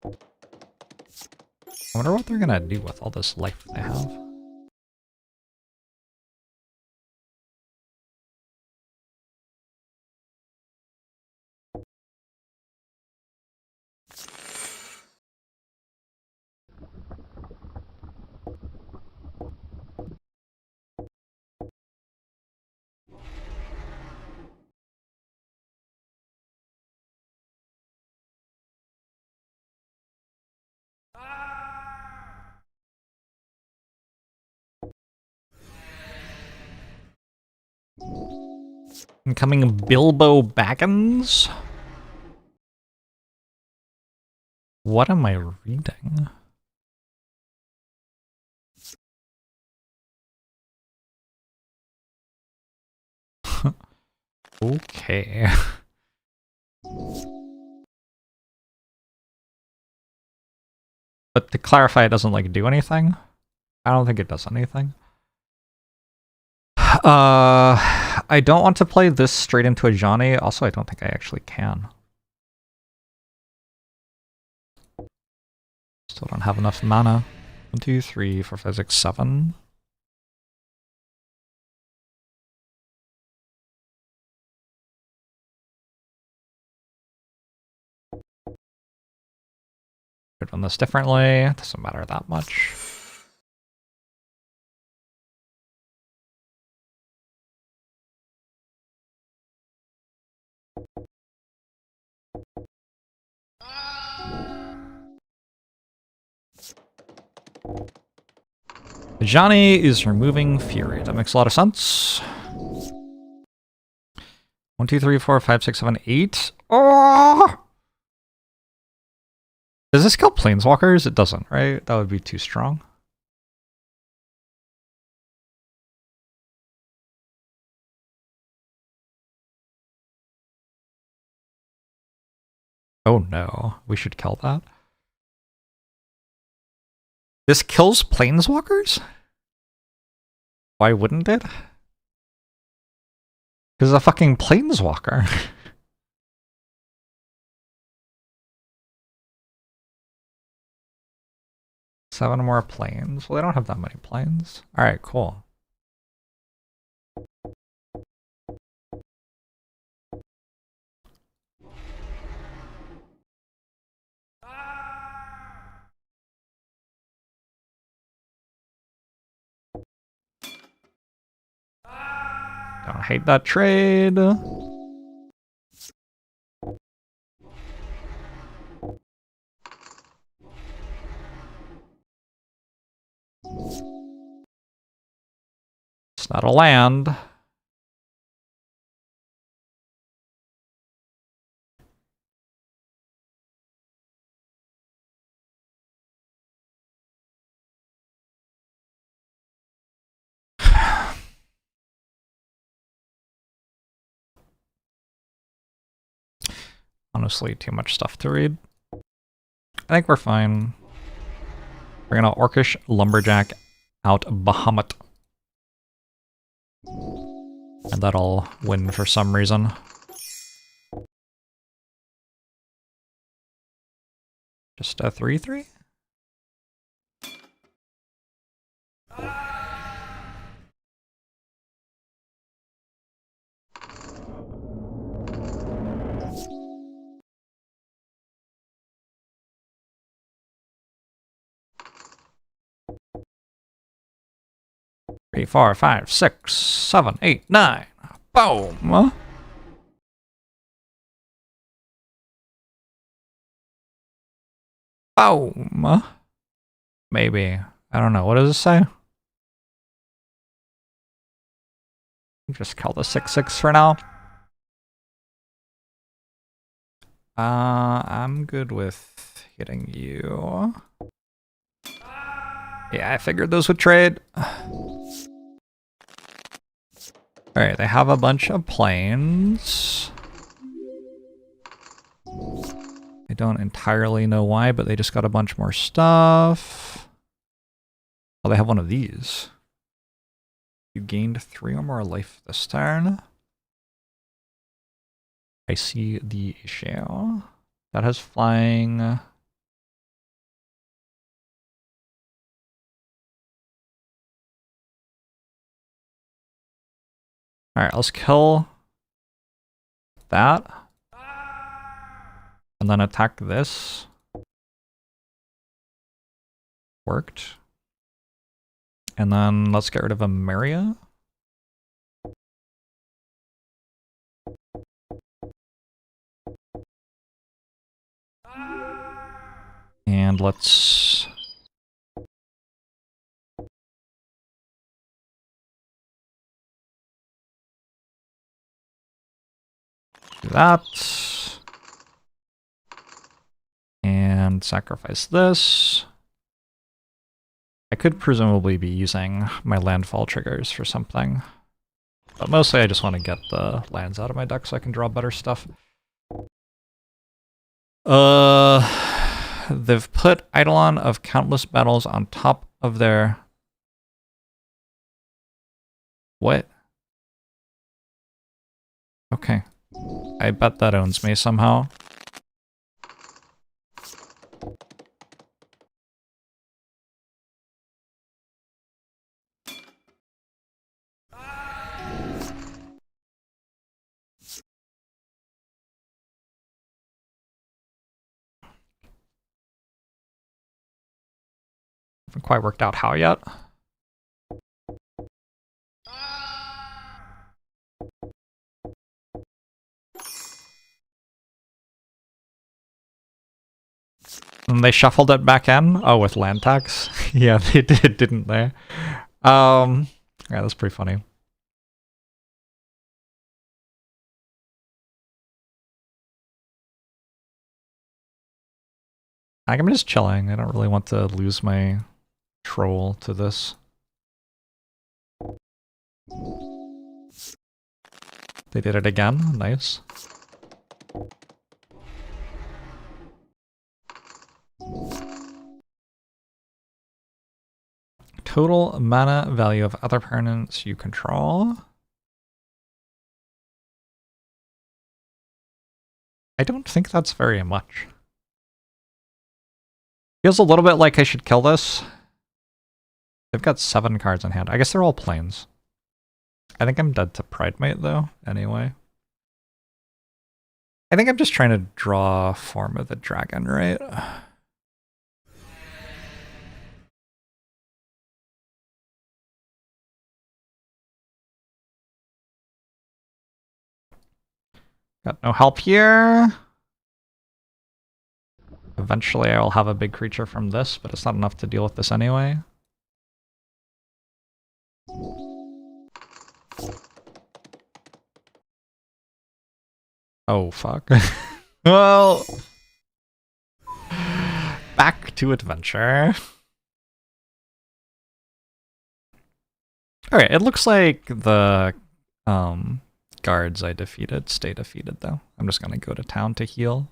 I wonder what they're gonna do with all this life they have. Incoming Bilbo Baggins? What am I reading? Okay. But to clarify, it doesn't like do anything? I don't think it does anything. I don't want to play this straight into a Johnny. Also, I don't think I actually can. Still don't have enough mana. 1, 2, 3, 4, 5, 6, 7. Could run this differently. Doesn't matter that much. Johnny is removing Fury. That makes a lot of sense. 1, 2, 3, 4, 5, 6, 7, 8. Oh! Does this kill Planeswalkers? It doesn't, right? That would be too strong. Oh no, we should kill that. This kills Planeswalkers? Why wouldn't it? Because it's a fucking Planeswalker. Seven more planes. Well, they don't have that many planes. Alright, cool. Don't hate that trade. It's not a land. Honestly, too much stuff to read. I think we're fine. We're gonna Orcish Lumberjack out Bahamut. And that'll win for some reason. Just a 3/3? Three, 4, 5, 6, 7, 8, 9. Boom! Boom! Maybe. I don't know. What does it say? Just call the 6/6 for now. I'm good with hitting you. Yeah, I figured those would trade. Alright, they have a bunch of planes. I don't entirely know why, but they just got a bunch more stuff. Oh, they have one of these. You gained 3 or more life this turn. I see the issue. That has flying. Alright, let's kill that. And then attack this. Worked. And then let's get rid of a Maria. And let's... do that. And sacrifice this. I could presumably be using my landfall triggers for something. But mostly I just want to get the lands out of my deck so I can draw better stuff. They've put Eidolon of Countless Battles on top of their... What? Okay. I bet that owns me somehow. Haven't quite worked out how yet. And they shuffled it back in? Oh, with land tax? Yeah, they did, didn't they? Yeah, that's pretty funny. I'm just chilling. I don't really want to lose my troll to this. They did it again. Nice. Total mana value of other permanents you control. I don't think that's very much. Feels a little bit like I should kill this. They've got 7 cards in hand. I guess they're all planes. I think I'm dead to Pridemate though, anyway. I think I'm just trying to draw Form of the Dragon, right? Got no help here. Eventually I will have a big creature from this, but it's not enough to deal with this anyway. Oh, fuck. Well, back to adventure. Alright, it looks like the guards I defeated stay defeated, though. I'm just gonna go to town to heal.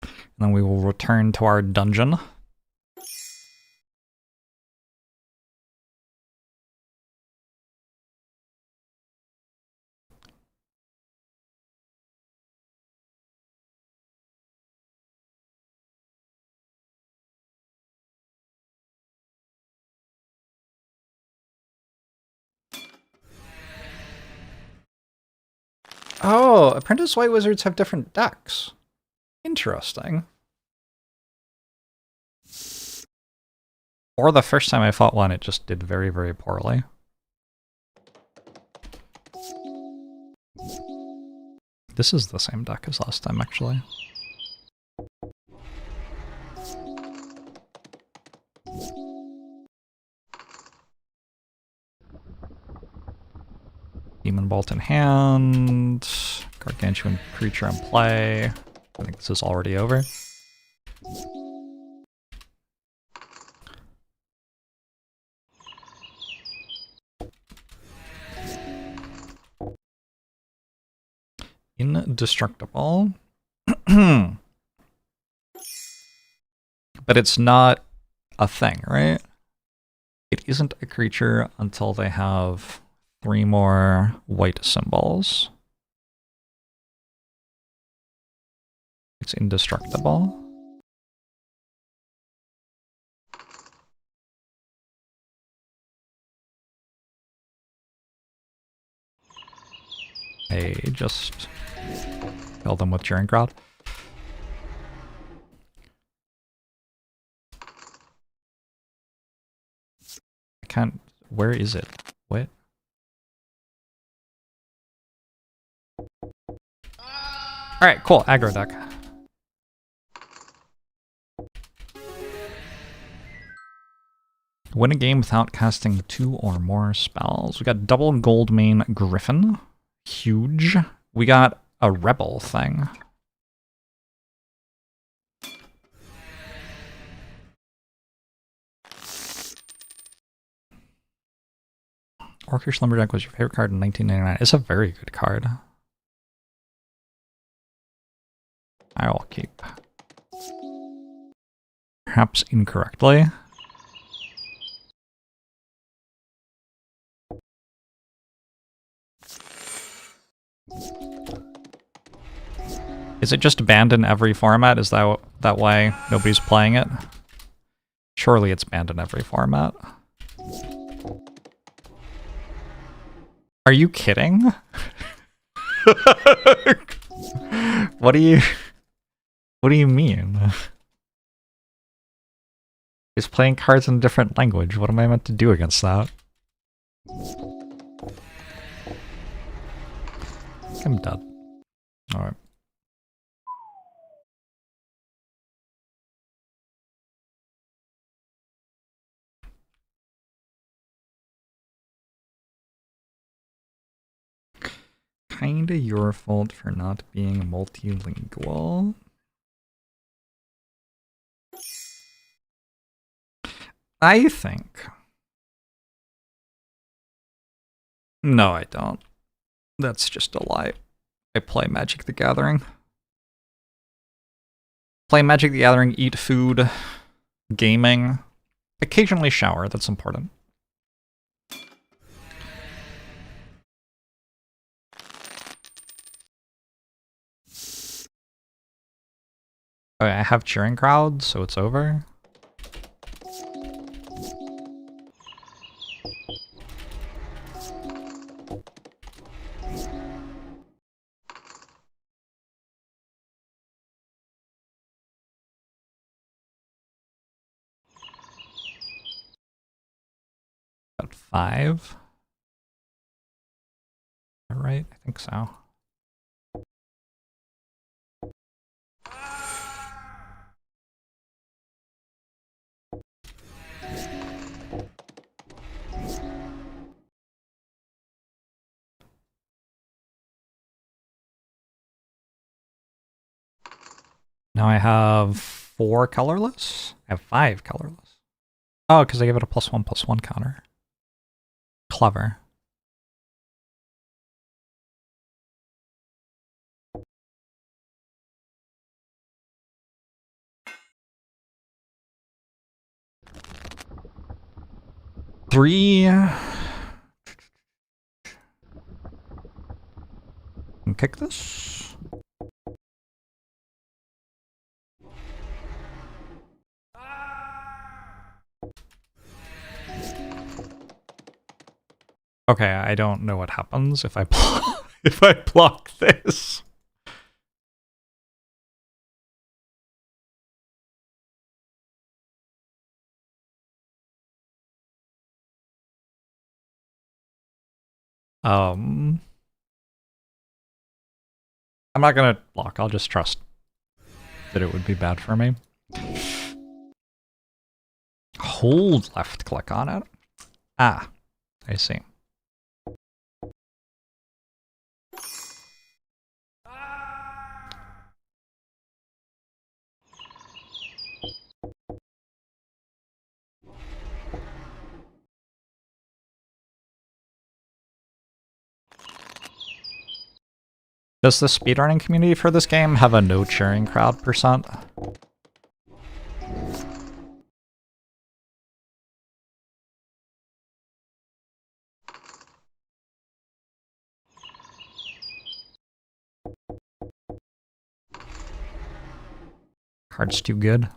And then we will return to our dungeon. Oh, Apprentice White Wizards have different decks. Interesting. Or the first time I fought one, it just did very, very poorly. This is the same deck as last time, actually. Demon Bolt in hand. Gargantuan creature in play. I think this is already over. Indestructible. But it's not a thing, right? It isn't a creature until they have 3 more white symbols. It's indestructible. I just kill them with Cheering Crowd. I can't... Where is it? What? Alright, cool. Aggro deck. Win a game without casting 2 or more spells. We got double Goldmane Griffin. Huge. We got a rebel thing. Orcish Lumberjack was your favorite card in 1999. It's a very good card. I will keep. Perhaps incorrectly. Is it just banned in every format? Is that why nobody's playing it? Surely it's banned in every format. Are you kidding? What do you mean? He's playing cards in a different language. What am I meant to do against that? I'm dead. Alright. Kinda your fault for not being multilingual. I think. No, I don't. That's just a lie. I play Magic the Gathering. Play Magic the Gathering, eat food, gaming, occasionally shower, that's important. Okay, I have Cheering Crowd, so it's over. 5. All right, I think so. Now I have 4 colorless? I have 5 colorless. Oh, because I gave it a +1/+1 counter. Clever. Three. And kick this. Okay, I don't know what happens if I if I block this. I'm not gonna block, I'll just trust that it would be bad for me. Hold left click on it. Ah, I see. Does the speedrunning community for this game have a no cheering crowd percent? Card's too good.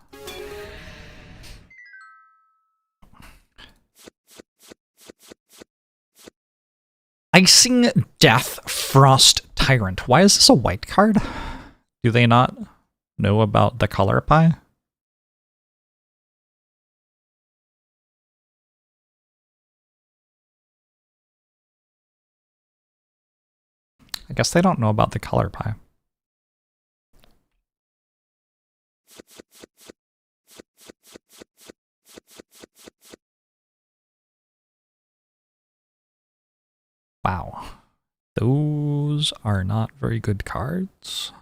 Icing Death Frost Tyrant. Why is this a white card? Do they not know about the color pie? I guess they don't know about the color pie. Wow. Those are not very good cards.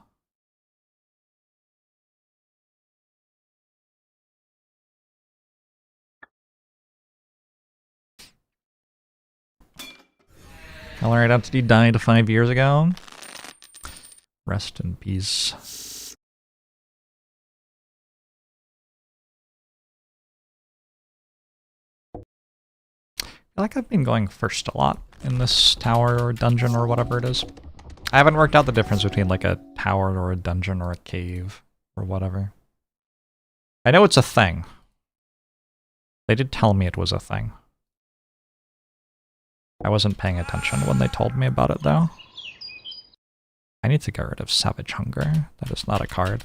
Color Identity died 5 years ago. Rest in peace. I feel like I've been going first a lot in this tower or dungeon or whatever it is. I haven't worked out the difference between like a tower or a dungeon or a cave or whatever. I know it's a thing. They did tell me it was a thing. I wasn't paying attention when they told me about it though. I need to get rid of Savage Hunger. That is not a card.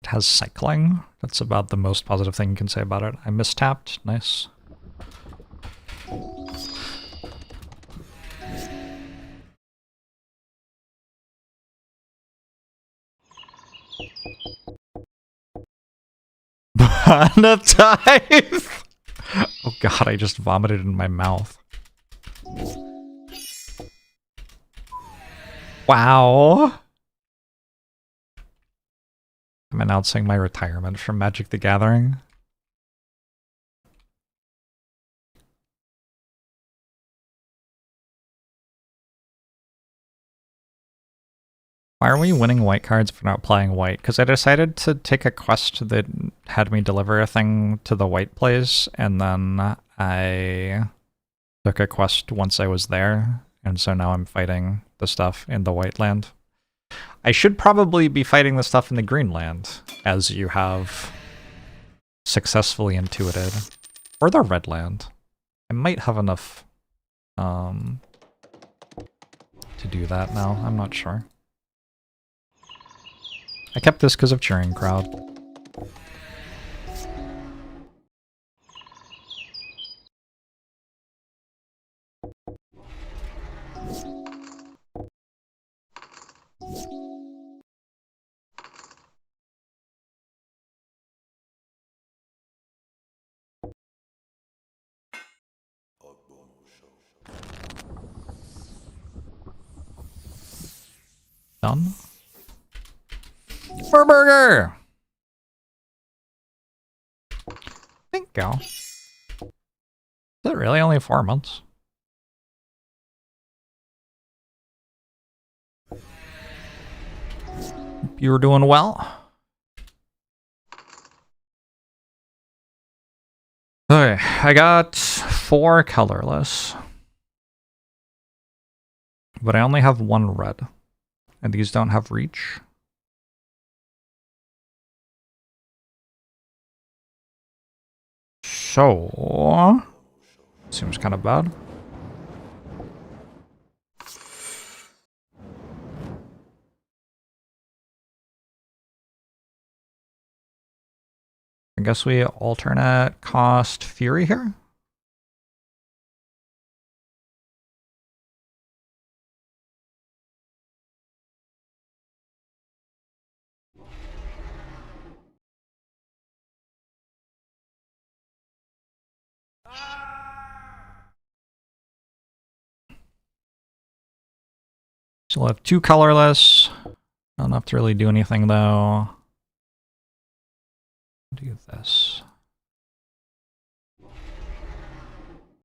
It has cycling. That's about the most positive thing you can say about it. I mistapped. Nice. Banatize! Oh god, I just vomited in my mouth. Wow. I'm announcing my retirement from Magic the Gathering. Why are we winning white cards if we're not playing white? Because I decided to take a quest that had me deliver a thing to the white place, and then I took a quest once I was there, and so now I'm fighting the stuff in the white land. I should probably be fighting the stuff in the Greenland, as you have successfully intuited. Or the Redland. I might have enough to do that now, I'm not sure. I kept this because of cheering crowd. Done. For burger! Thank you. Is it really only 4 months? You were doing well? Okay, I got 4 colorless. But I only have 1 red. And these don't have reach. So... seems kind of bad. I guess we alternate cost Fury here? So we'll have 2 colorless. Not enough to really do anything though. Do this.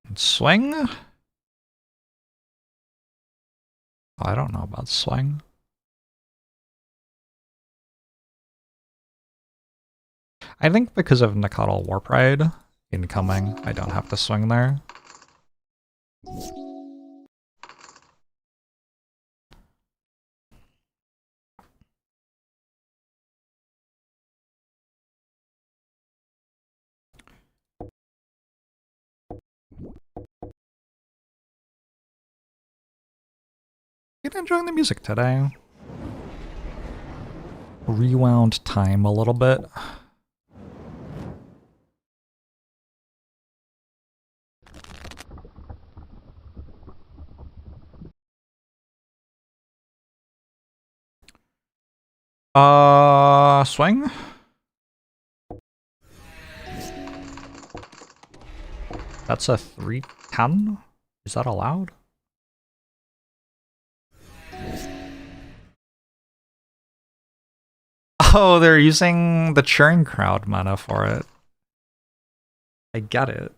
And swing? Oh, I don't know about swing. I think because of Nakatl Warp Ride incoming, I don't have to swing there. Been enjoying the music today. Rewound time a little bit. Swing? That's a 310? Is that allowed? Oh, they're using the cheering crowd mana for it. I get it.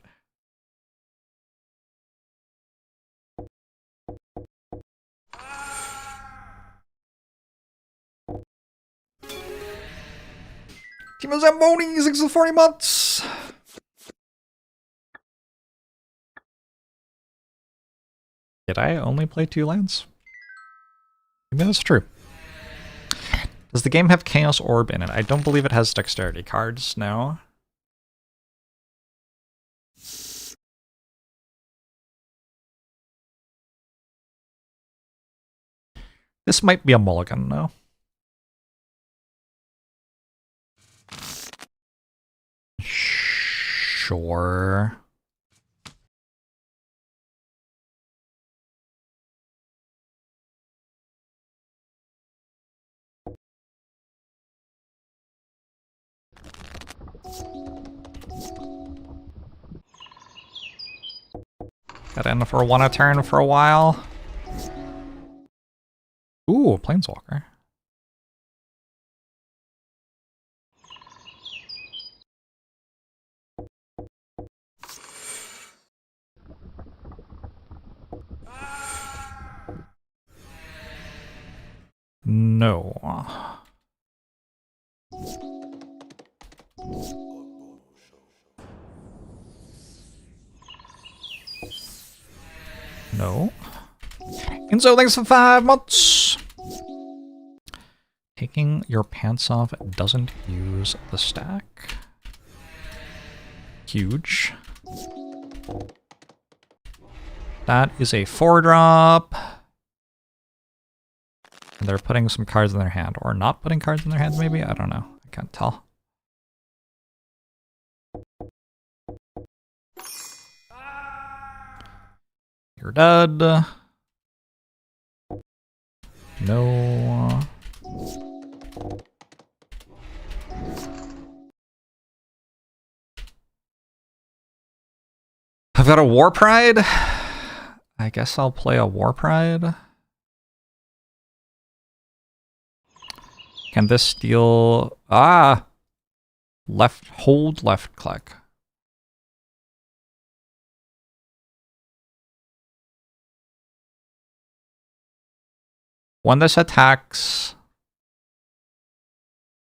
Timo Zamboni, 6 to 40 months! Did I only play 2 lands? Maybe that's true. Does the game have Chaos Orb in it? I don't believe it has dexterity cards, no. This might be a mulligan, though. Sure. Got in for 1 a turn for a while. Ooh, Planeswalker. No. No. And so thanks for 5 months. Taking your pants off doesn't use the stack. Huge. That is a 4-drop. And they're putting some cards in their hand. Or not putting cards in their hands, maybe? I don't know. I can't tell. You're dead. No. I've got a War Pride. I guess I'll play a War Pride. Can this steal? Ah! Left, hold, left click. When this attacks,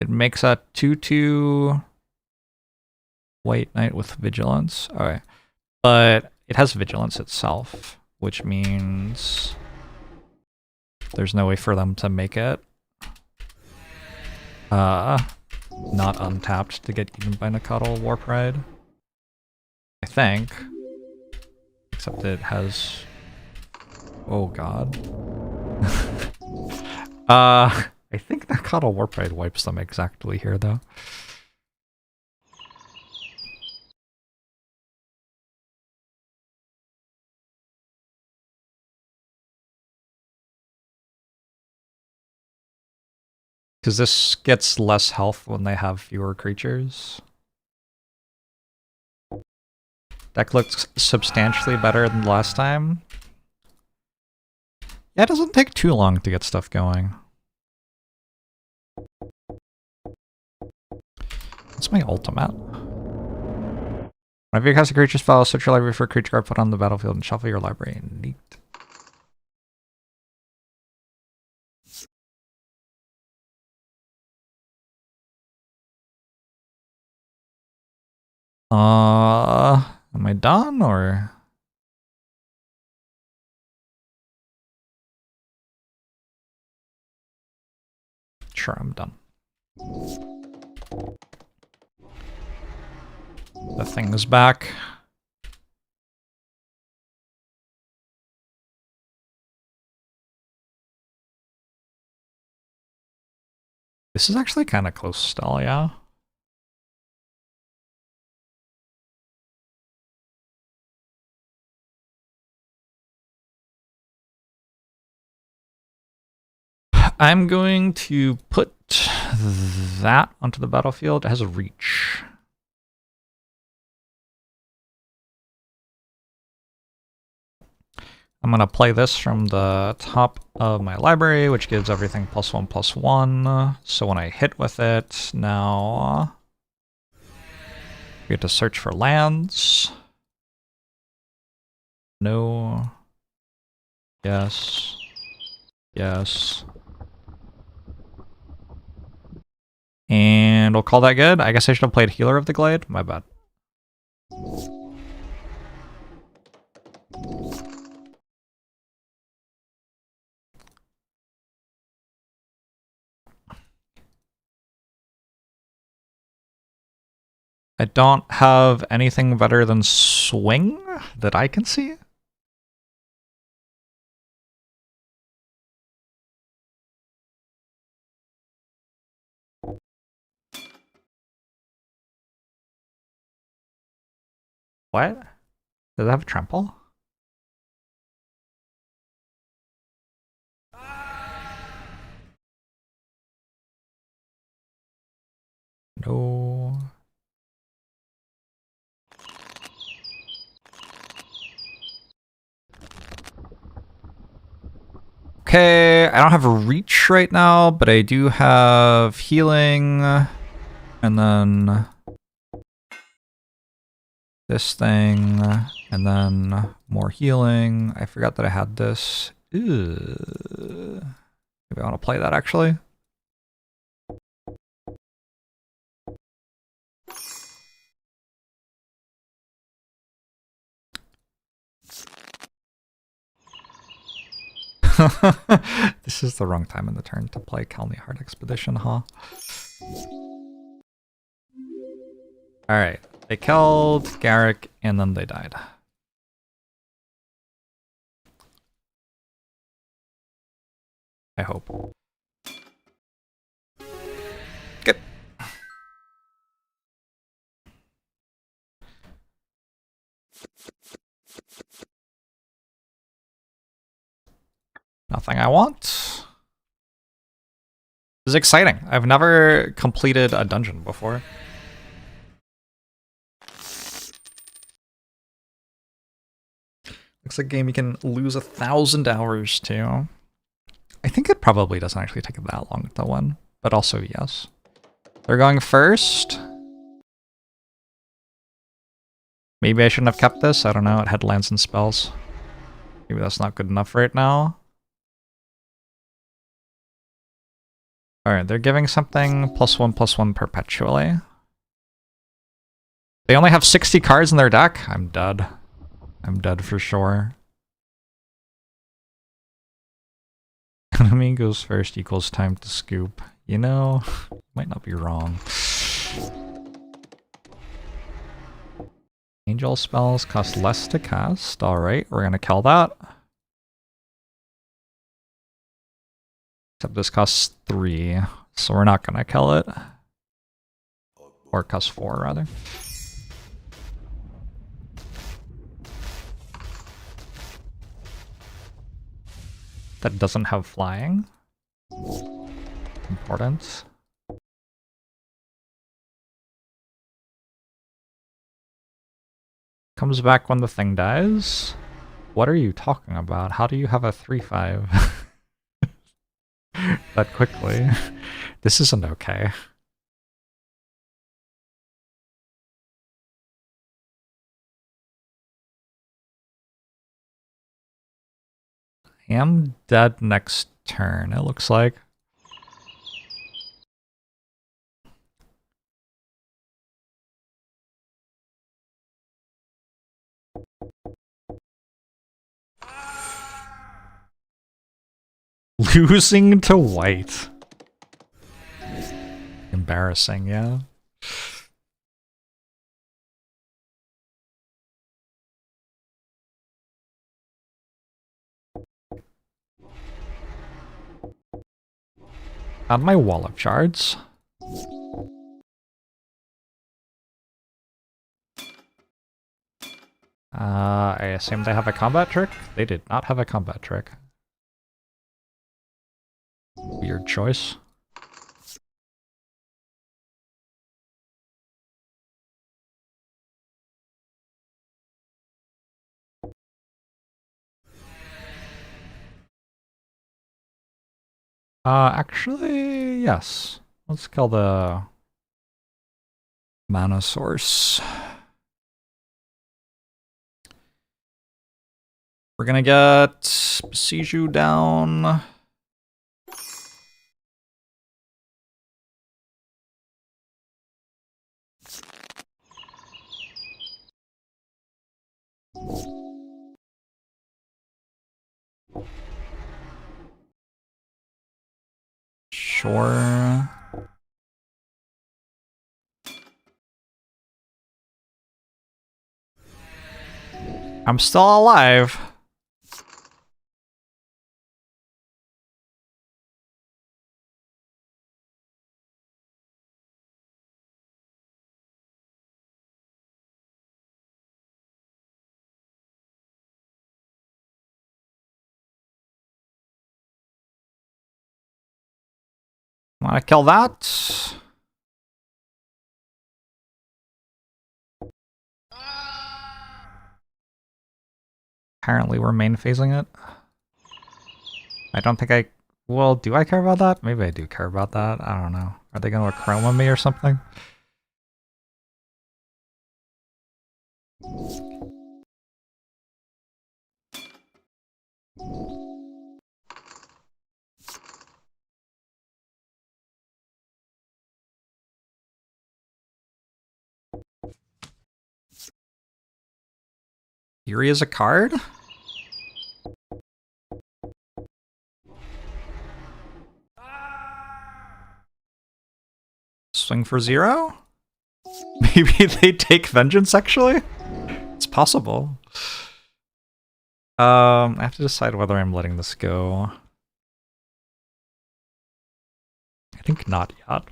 it makes a 2/2 White Knight with Vigilance. Okay. But it has Vigilance itself, which means there's no way for them to make it not untapped to get eaten by Nakatl War Pride. I think. Except it has... Oh god. I think Nakatl War Pride wipes them exactly here though. Because this gets less health when they have fewer creatures. Deck looks substantially better than last time. Yeah, it doesn't take too long to get stuff going. What's my ultimate? Whenever you cast a creature spell, search your library for a creature card, put on the battlefield, and shuffle your library. Neat. Am I done, or? Sure, I'm done. The thing is back. This is actually kind of close still, yeah. I'm going to put that onto the battlefield. It has a reach. I'm going to play this from the top of my library, which gives everything +1/+1. So when I hit with it, now we get to search for lands. No. Yes. Yes. And we'll call that good. I guess I should have played Healer of the Glade. My bad. I don't have anything better than Swing that I can see. What? Does it have trample? No. Okay, I don't have a reach right now, but I do have healing. And then this thing. And then more healing. I forgot that I had this. Ew. Maybe I want to play that actually. This is the wrong time in the turn to play Kalni Heart Expedition, huh? Alright, they killed Garrick and then they died. I hope. Good. Nothing I want. This is exciting. I've never completed a dungeon before. Looks like a game you can lose 1,000 hours to. I think it probably doesn't actually take that long to win, but also yes. They're going first. Maybe I shouldn't have kept this. I don't know. It had lands and spells. Maybe that's not good enough right now. Alright, they're giving something +1/+1 perpetually. They only have 60 cards in their deck? I'm dead. I'm dead for sure. Enemy goes first equals time to scoop. You know, might not be wrong. Angel spells cost less to cast. Alright, we're gonna kill that. Except this costs 3, so we're not gonna kill it. Or it costs 4, rather. That doesn't have flying. Important. Comes back when the thing dies. What are you talking about? How do you have a 3/5? That quickly? This isn't okay. I am dead next turn, it looks like. Losing to white. Embarrassing, yeah. Add my wall of shards. I assume they have a combat trick? They did not have a combat trick. Weird choice. Actually, yes. Let's kill the mana source. We're gonna get Besiege down. Sure. I'm still alive. Wanna kill that? Apparently we're main phasing it. I don't think I... Well, do I care about that? Maybe I do care about that. I don't know. Are they gonna chroma me or something? Fury is a card? Swing for 0? Maybe they take vengeance, actually? It's possible. I have to decide whether I'm letting this go. I think not yet.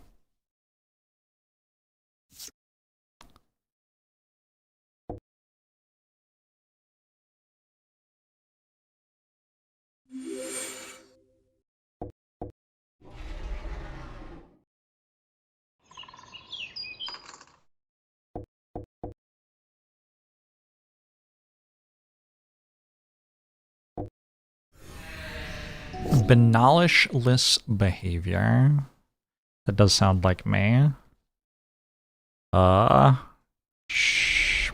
Benalishless behavior. That does sound like me.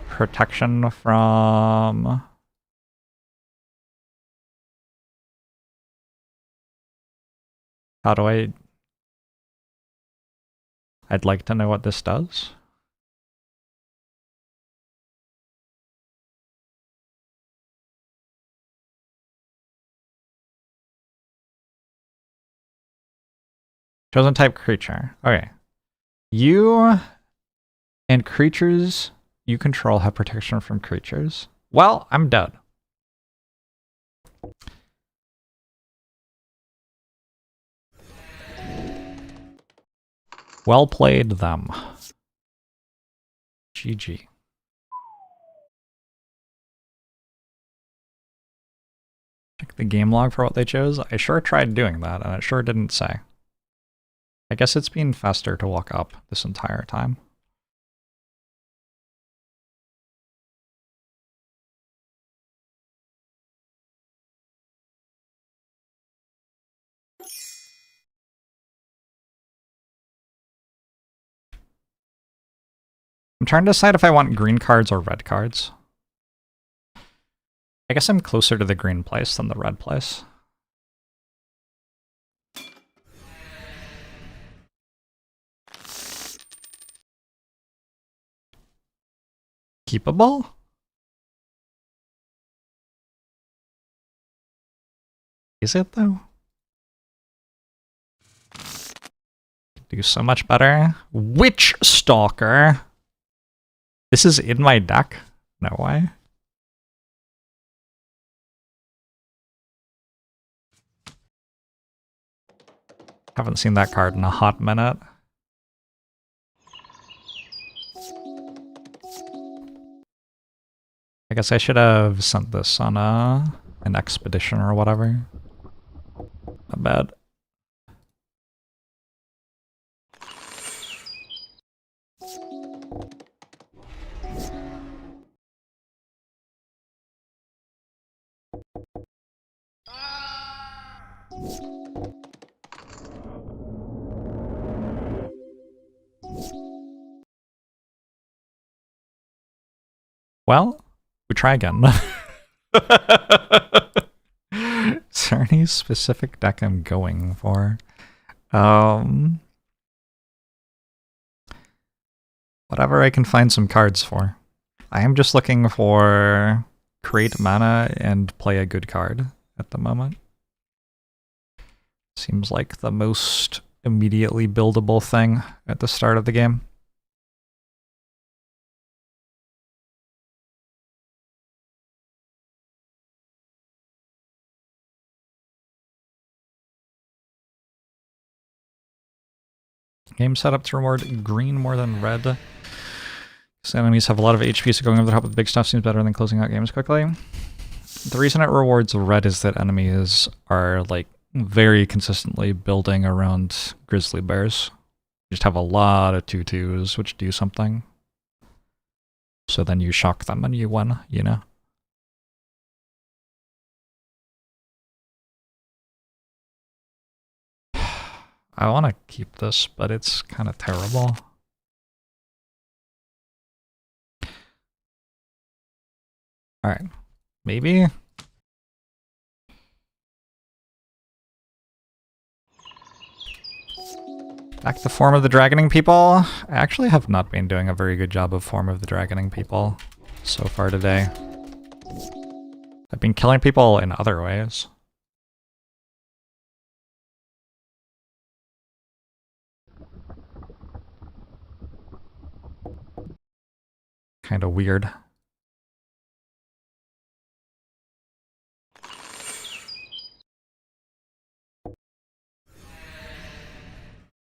Protection from... How do I... I'd like to know what this does. Chosen type creature. Okay. You and creatures you control have protection from creatures. Well, I'm dead. Well played, them. GG. Check the game log for what they chose. I sure tried doing that, and it sure didn't say. I guess it's been faster to walk up this entire time. I'm trying to decide if I want green cards or red cards. I guess I'm closer to the green place than the red place. Keepable? Is it though? Do so much better. Witch Stalker. This is in my deck? No way. Haven't seen that card in a hot minute. I guess I should have sent this on an expedition or whatever. Not bad. Well, we try again. Is there any specific deck I'm going for? Whatever I can find some cards for. I am just looking for create mana and play a good card at the moment. Seems like the most immediately buildable thing at the start of the game. Game set up to reward green more than red. Because enemies have a lot of HP, so going over the top with big stuff seems better than closing out games quickly. The reason it rewards red is that enemies are like very consistently building around grizzly bears. You just have a lot of 2/2s which do something. So then you shock them and you win, you know? I want to keep this, but it's kind of terrible. Alright, maybe? Back to Form of the Dragoning People. I actually have not been doing a very good job of Form of the Dragoning People so far today. I've been killing people in other ways. kind of weird.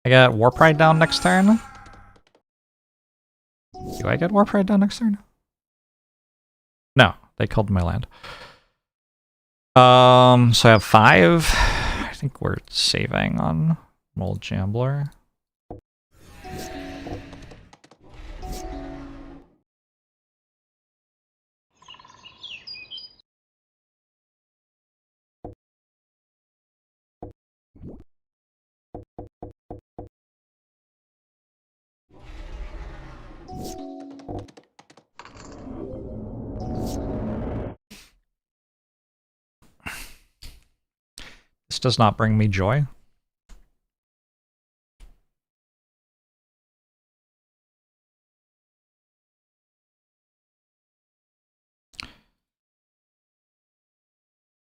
I get War Pride down next turn. Do I get War Pride down next turn? No, they killed my land. So I have 5. I think we're saving on an old Jambler. This does not bring me joy.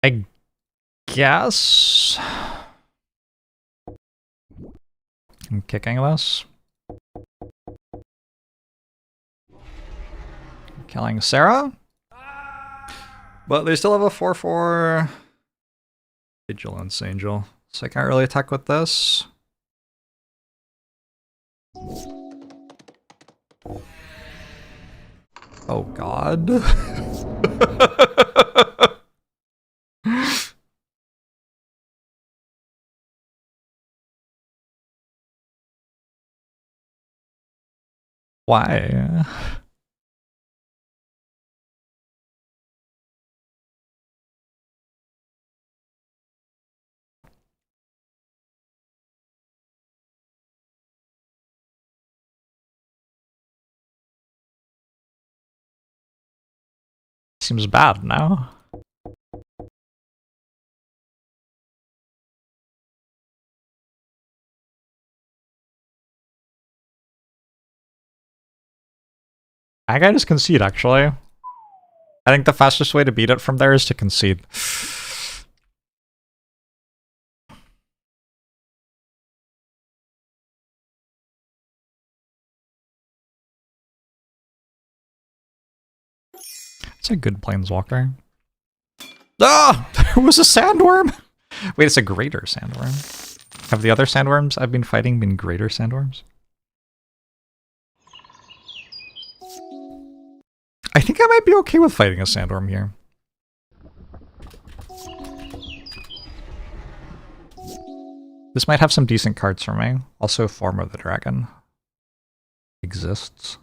I guess I'm kicking this. Killing Sarah. But they still have a 4/4 Vigilance Angel, so I can't really attack with this. Oh god. Why? Seems bad now. I gotta just concede, actually. I think the fastest way to beat it from there is to concede. It's a good planeswalker. Ah! It was a sandworm! Wait, it's a greater sandworm. Have the other sandworms I've been fighting been greater sandworms? I think I might be okay with fighting a sandworm here. This might have some decent cards for me. Also, Form of the Dragon exists.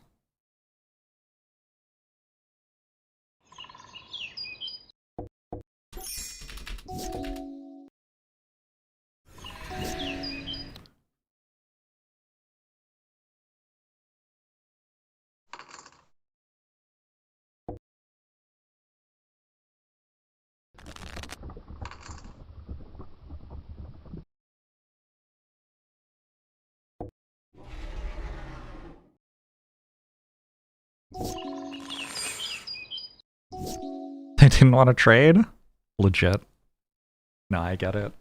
They didn't want to trade? Legit. No, I get it.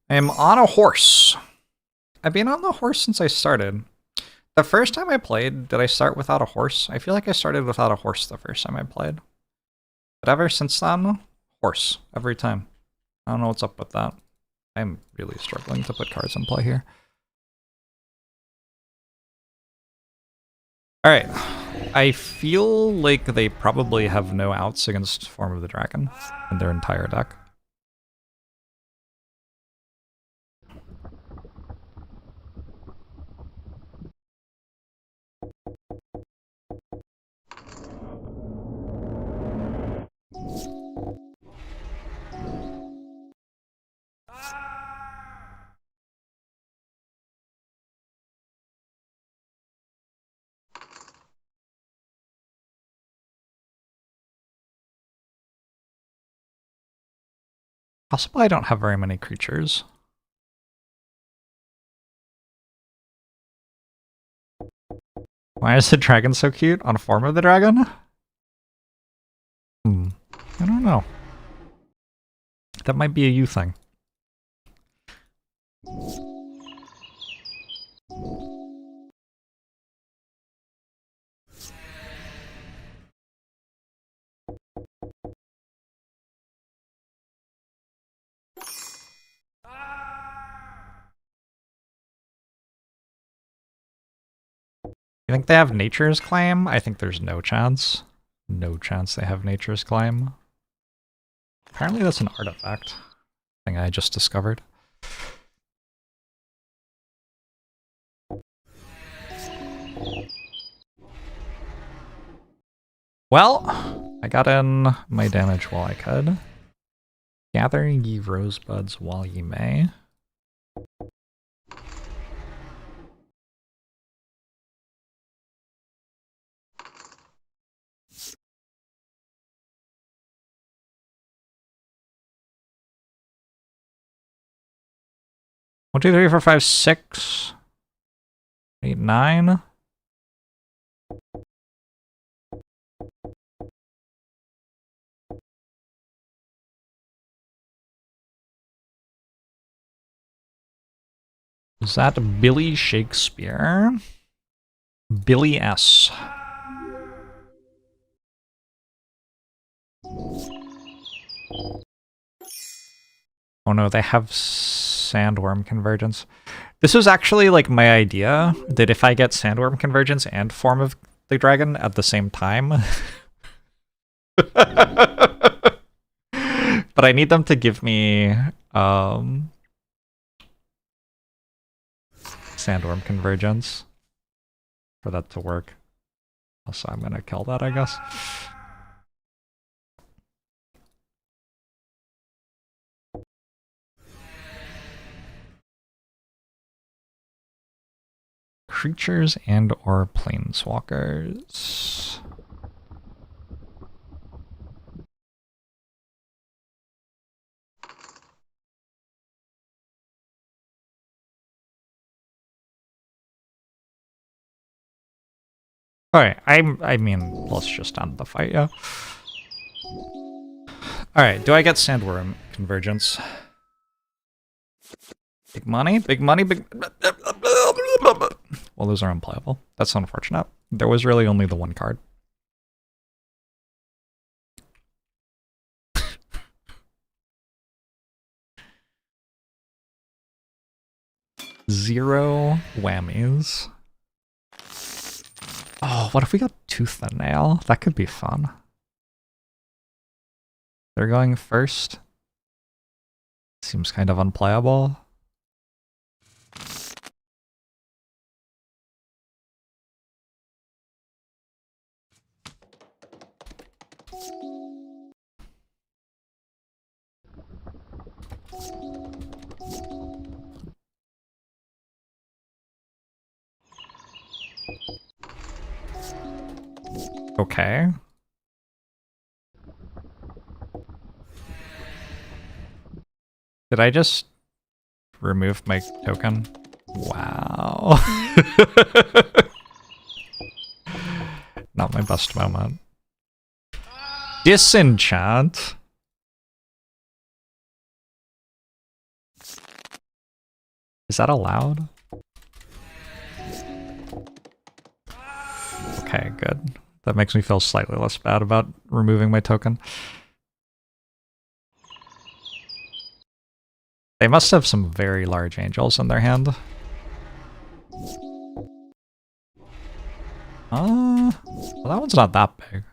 I'm on a horse. I've been on the horse since I started. The first time I played, did I start without a horse? I feel like I started without a horse the first time I played. But ever since then, horse. Every time. I don't know what's up with that. I'm really struggling to put cards in play here. Alright. I feel like they probably have no outs against Form of the Dragon in their entire deck. Possibly I don't have very many creatures. Why is the dragon so cute? On form of the dragon? I don't know. That might be a you thing. You think they have Nature's Claim? I think there's no chance. No chance they have Nature's Claim. Apparently that's an artifact. Thing I just discovered. Well, I got in my damage while I could. Gather ye rosebuds while ye may. One, two, three, four, five, 6, 8, 9. Is that Billy Shakespeare? Billy S. Oh no, they have Sandworm Convergence. This was actually like my idea, that if I get Sandworm Convergence and Form of the Dragon at the same time. But I need them to give me Sandworm Convergence for that to work. Also, I'm gonna kill that, I guess. Creatures and or planeswalkers. Alright, I mean, let's just end the fight, yeah. Alright, do I get Sandworm Convergence? Big money, big money, big... Well, those are unplayable. That's unfortunate. There was really only the one card. Zero whammies. Oh, what if we got Tooth and Nail? That could be fun. They're going first. Seems kind of unplayable. Okay. Did I just remove my token? Wow. Not my best moment. Disenchant. Is that allowed? Okay, good. That makes me feel slightly less bad about removing my token. They must have some very large angels in their hand. Well, that one's not that big.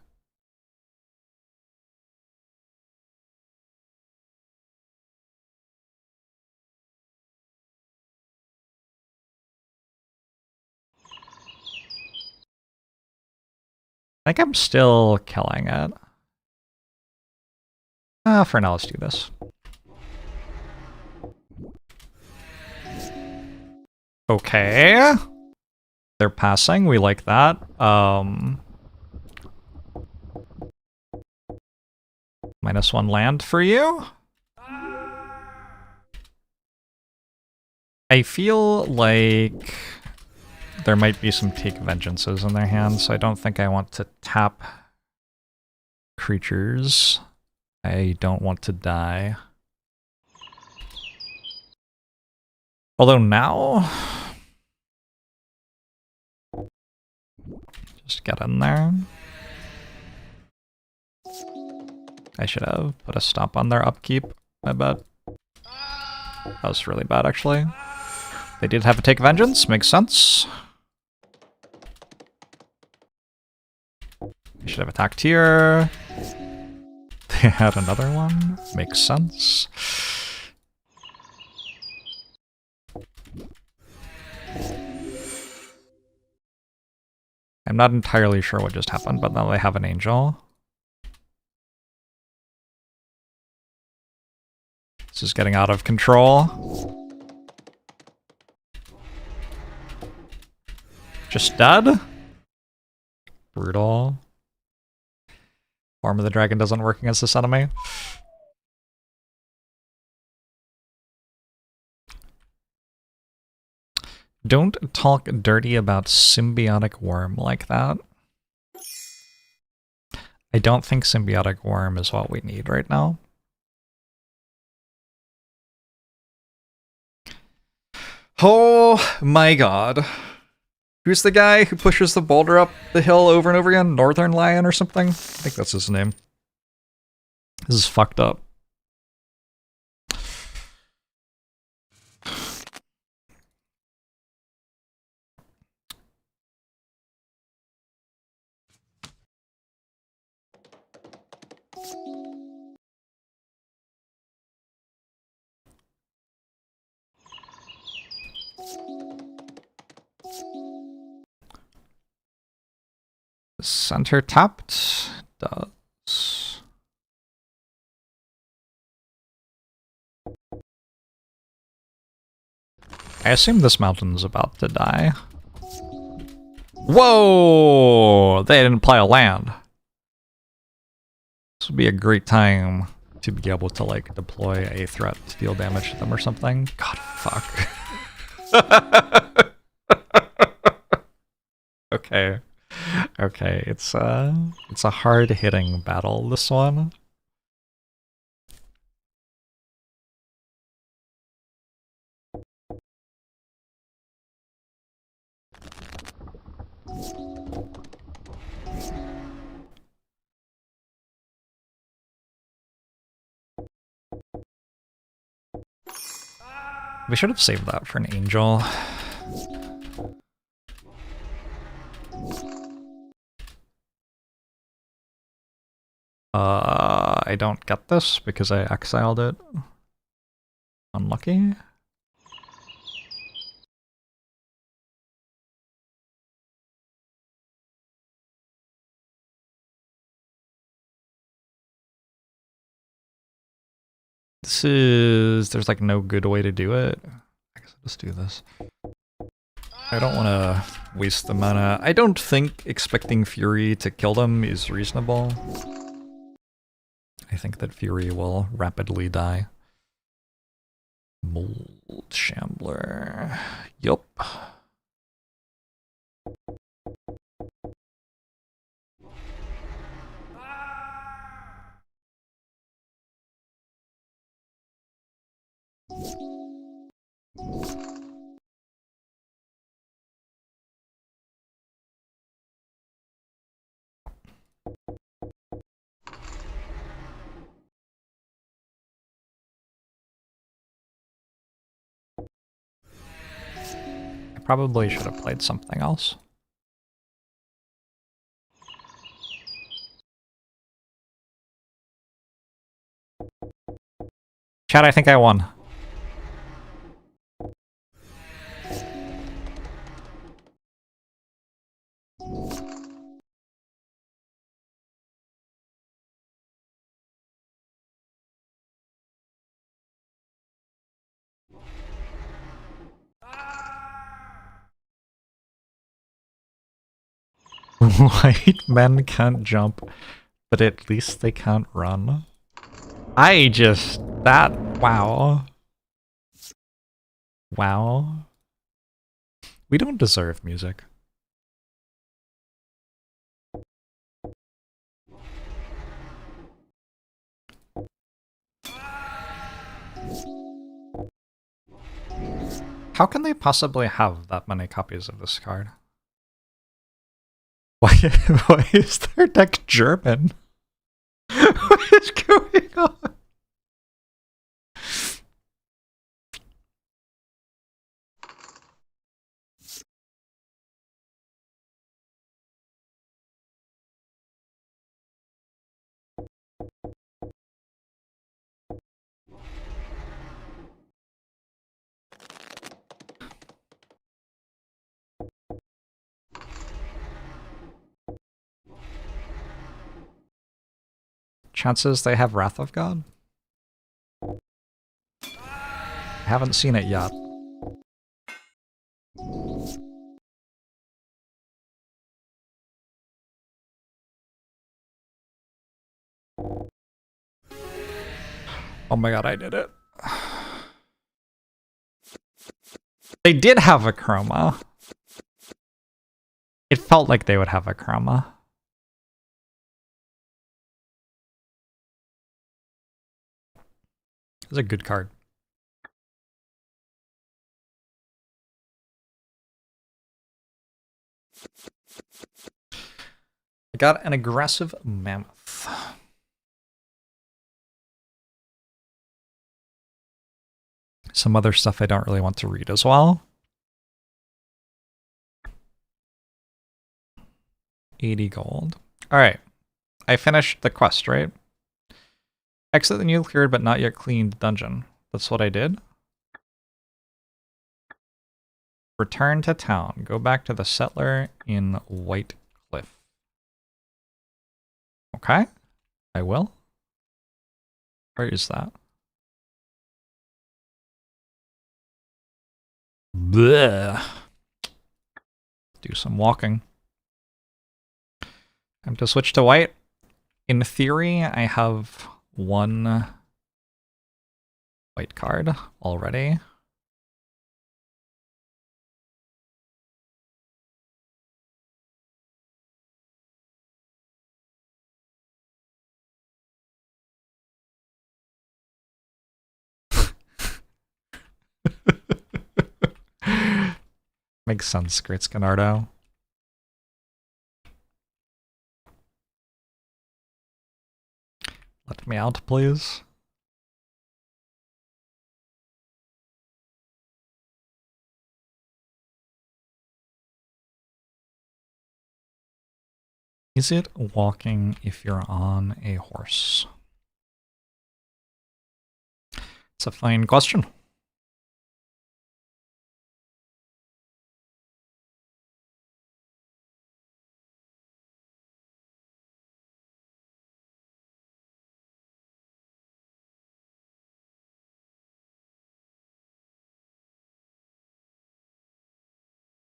I think I'm still killing it. For now, let's do this. Okay. They're passing, we like that. -1 land for you. I feel like there might be some Take Vengeances in their hands, so I don't think I want to tap creatures. I don't want to die. Although now... Just get in there. I should have put a stop on their upkeep, I bet. That was really bad, actually. They did have a Take Vengeance, makes sense. I should have attacked here. They had another one, makes sense. I'm not entirely sure what just happened, but now they have an angel. This is getting out of control. Just dead? Brutal. Form of the Dragon doesn't work against this enemy. Don't talk dirty about Symbiotic Worm like that. I don't think Symbiotic Worm is what we need right now. Oh my god. Who's the guy who pushes the boulder up the hill over and over again? Northern Lion or something? I think that's his name. This is fucked up. Center tapped does. I assume this mountain's about to die. Whoa! They didn't play a land. This would be a great time to be able to, like, deploy a threat to deal damage to them or something. God, fuck. Okay. Okay, it's a hard-hitting battle, this one. We should have saved that for an angel. I don't get this because I exiled it. Unlucky. There's like no good way to do it. I guess I'll just do this. I don't want to waste the mana. I don't think expecting Fury to kill them is reasonable. I think that Fury will rapidly die. Mold Shambler. Yup. Probably should have played something else. Chat, I think I won. White men can't jump, but at least they can't run. Wow. Wow. We don't deserve music. How can they possibly have that many copies of this card? Why is their deck German? What is going on? Chances they have Wrath of God? I haven't seen it yet. Oh my god, I did it. They did have a chroma. It felt like they would have a chroma. It was a good card. I got an aggressive mammoth. Some other stuff I don't really want to read as well. 80 gold. Alright. I finished the quest, right? Exit the new cleared but not yet cleaned dungeon. That's what I did. Return to town. Go back to the settler in White Cliff. Okay. I will. Where is that? Bleh. Do some walking. Time to switch to white. In theory, I have one white card already. Makes sense, Great Scanardo. Let me out, please. Is it walking if you're on a horse? It's a fine question.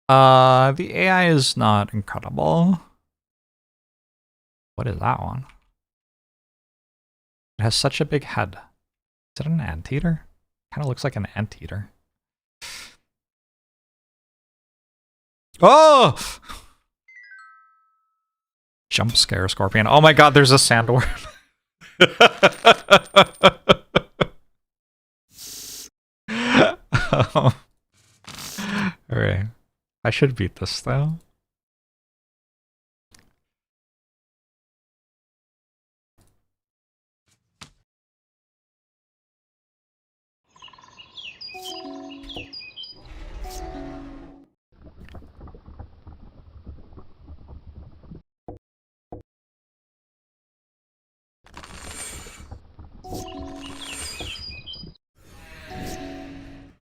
The AI is not incredible. What is that one? It has such a big head. Is it an anteater? Kind of looks like an anteater. Oh! Jump scare scorpion. Oh my god, there's a sandworm. Alright. I should beat this though.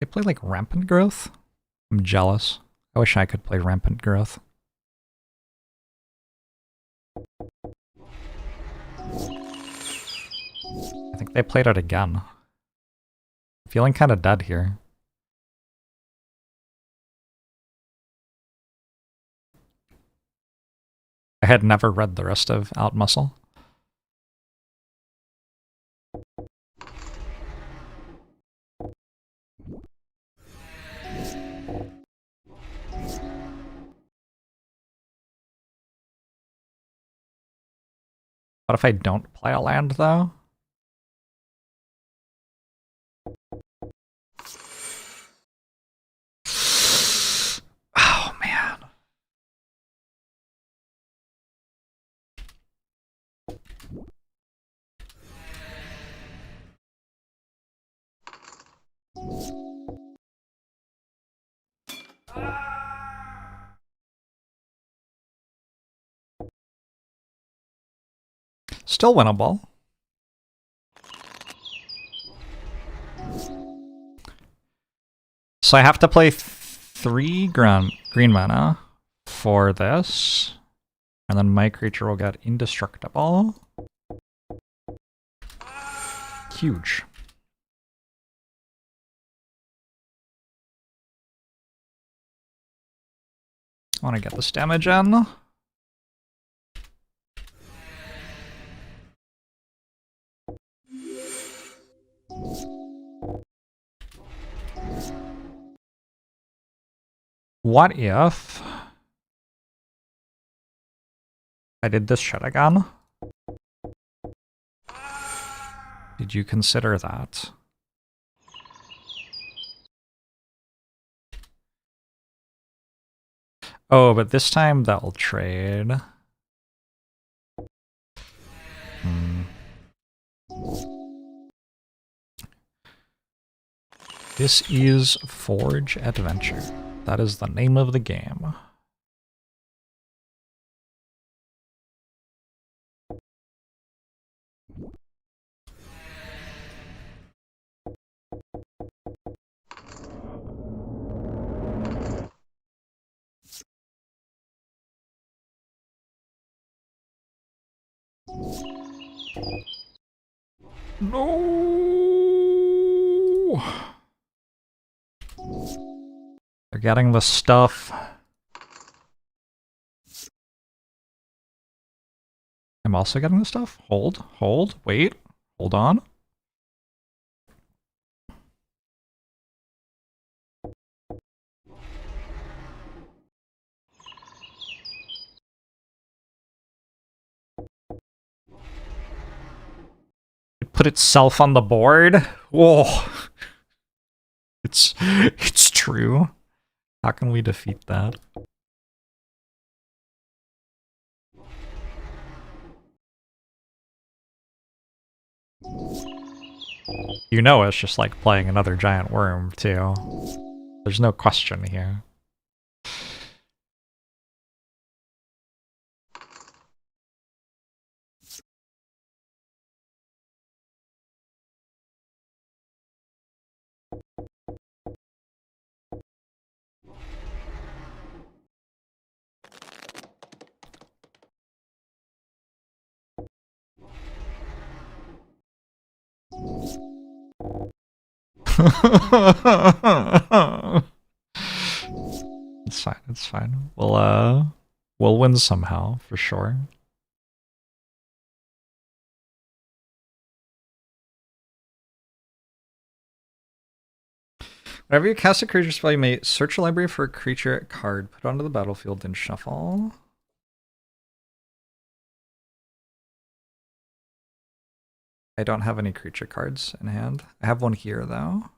They play like Rampant Growth? I'm jealous. I wish I could play Rampant Growth. I think they played it again. I'm feeling kind of dead here. I had never read the rest of Out Muscle. What if I don't play a land, though? Oh, man. Still winnable. So I have to play 3 green mana for this, and then my creature will get indestructible. Huge. I want to get this damage in. What if I did this shit again? Did you consider that? Oh, but this time that'll trade. This is Forge Adventure. That is the name of the game. No! They're getting the stuff. I'm also getting the stuff? Hold, wait, hold on. It put itself on the board? Whoa. It's true. How can we defeat that? You know it's just like playing another giant worm, too. There's no question here. It's fine, it's fine. We'll win somehow, for sure. Whenever you cast a creature spell, you may search a library for a creature card, put it onto the battlefield, then shuffle. I don't have any creature cards in hand. I have one here, though.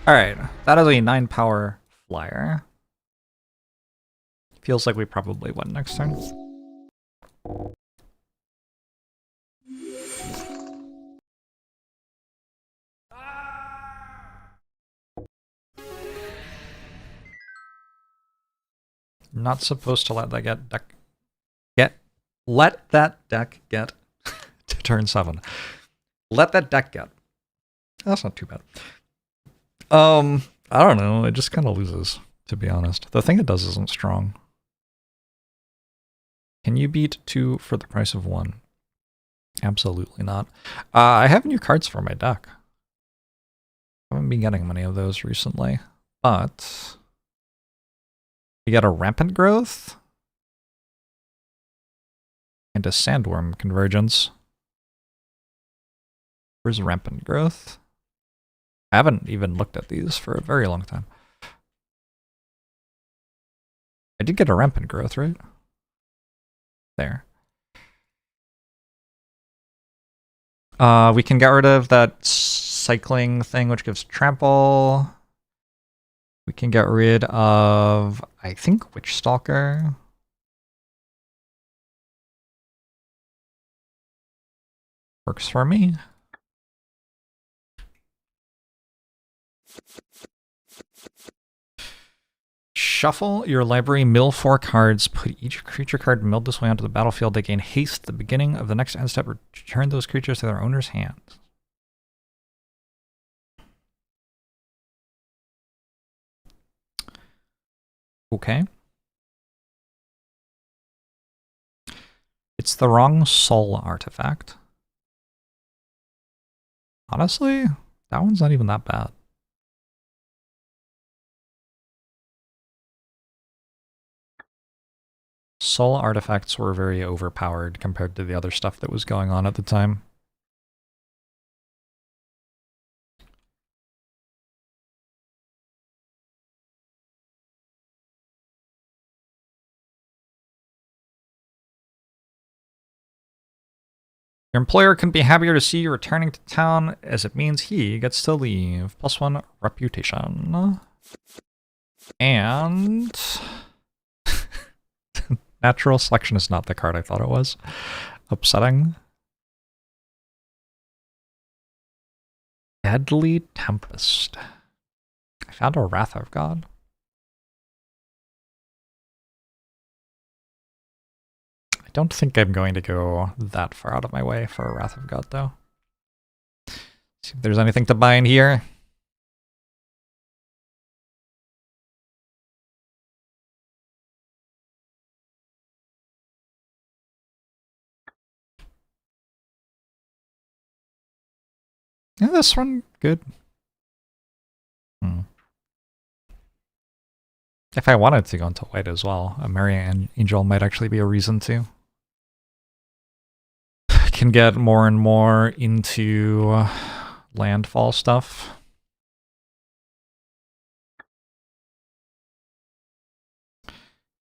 Alright, that is a 9 power flyer. Feels like we probably win next turn. I'm not supposed to let that let that deck get to turn 7. Let that deck get. That's not too bad. I don't know, it just kind of loses, to be honest. The thing it does isn't strong. Can you beat 2 for the price of 1? Absolutely not. I have new cards for my deck. I haven't been getting many of those recently, but we got a Rampant Growth and a Sandworm Convergence. Where's rampant growth? I haven't even looked at these for a very long time. I did get a rampant growth, right? There. We can get rid of that cycling thing, which gives trample. We can get rid of, I think, Witch Stalker. Works for me. Shuffle your library, mill 4 cards, put each creature card milled this way onto the battlefield. They gain haste at the beginning of the next end step, return those creatures to their owner's hands. Okay. It's the wrong soul artifact. Honestly, that one's not even that bad. Soul artifacts were very overpowered compared to the other stuff that was going on at the time. Your employer couldn't be happier to see you returning to town, as it means he gets to leave. +1 reputation. And natural selection is not the card I thought it was. Upsetting. Deadly Tempest. I found a Wrath of God. I don't think I'm going to go that far out of my way for a Wrath of God, though. See if there's anything to buy in here. Yeah, this one, good. If I wanted to go into white as well, a Merry Angel might actually be a reason to. I can get more and more into landfall stuff.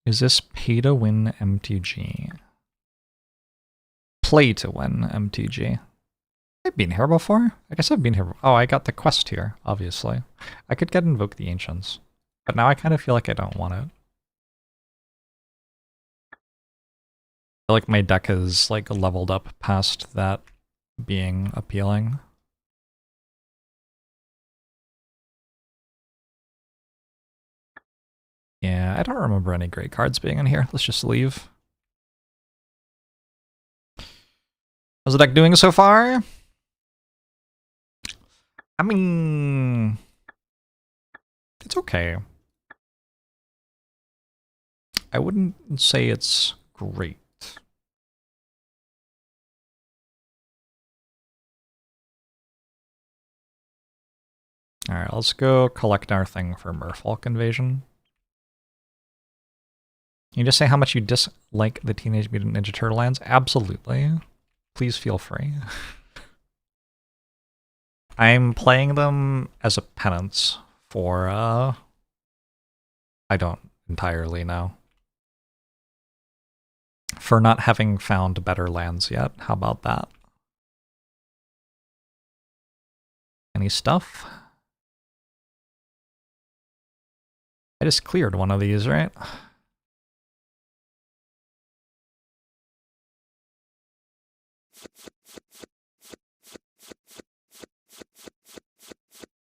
Is this pay to win MTG? Play to win MTG. I've been here before? I guess I've been here. Oh, I got the quest here, obviously. I could get Invoke the Ancients, but now I kind of feel like I don't want it. I feel like my deck has like leveled up past that being appealing. Yeah, I don't remember any great cards being in here. Let's just leave. How's the deck doing so far? I mean, it's okay. I wouldn't say it's great. Alright, let's go collect our thing for Merfolk Invasion. Can you just say how much you dislike the Teenage Mutant Ninja Turtle lands? Absolutely. Please feel free. I'm playing them as a penance for, I don't entirely know. For not having found better lands yet. How about that? Any stuff? I just cleared one of these, right?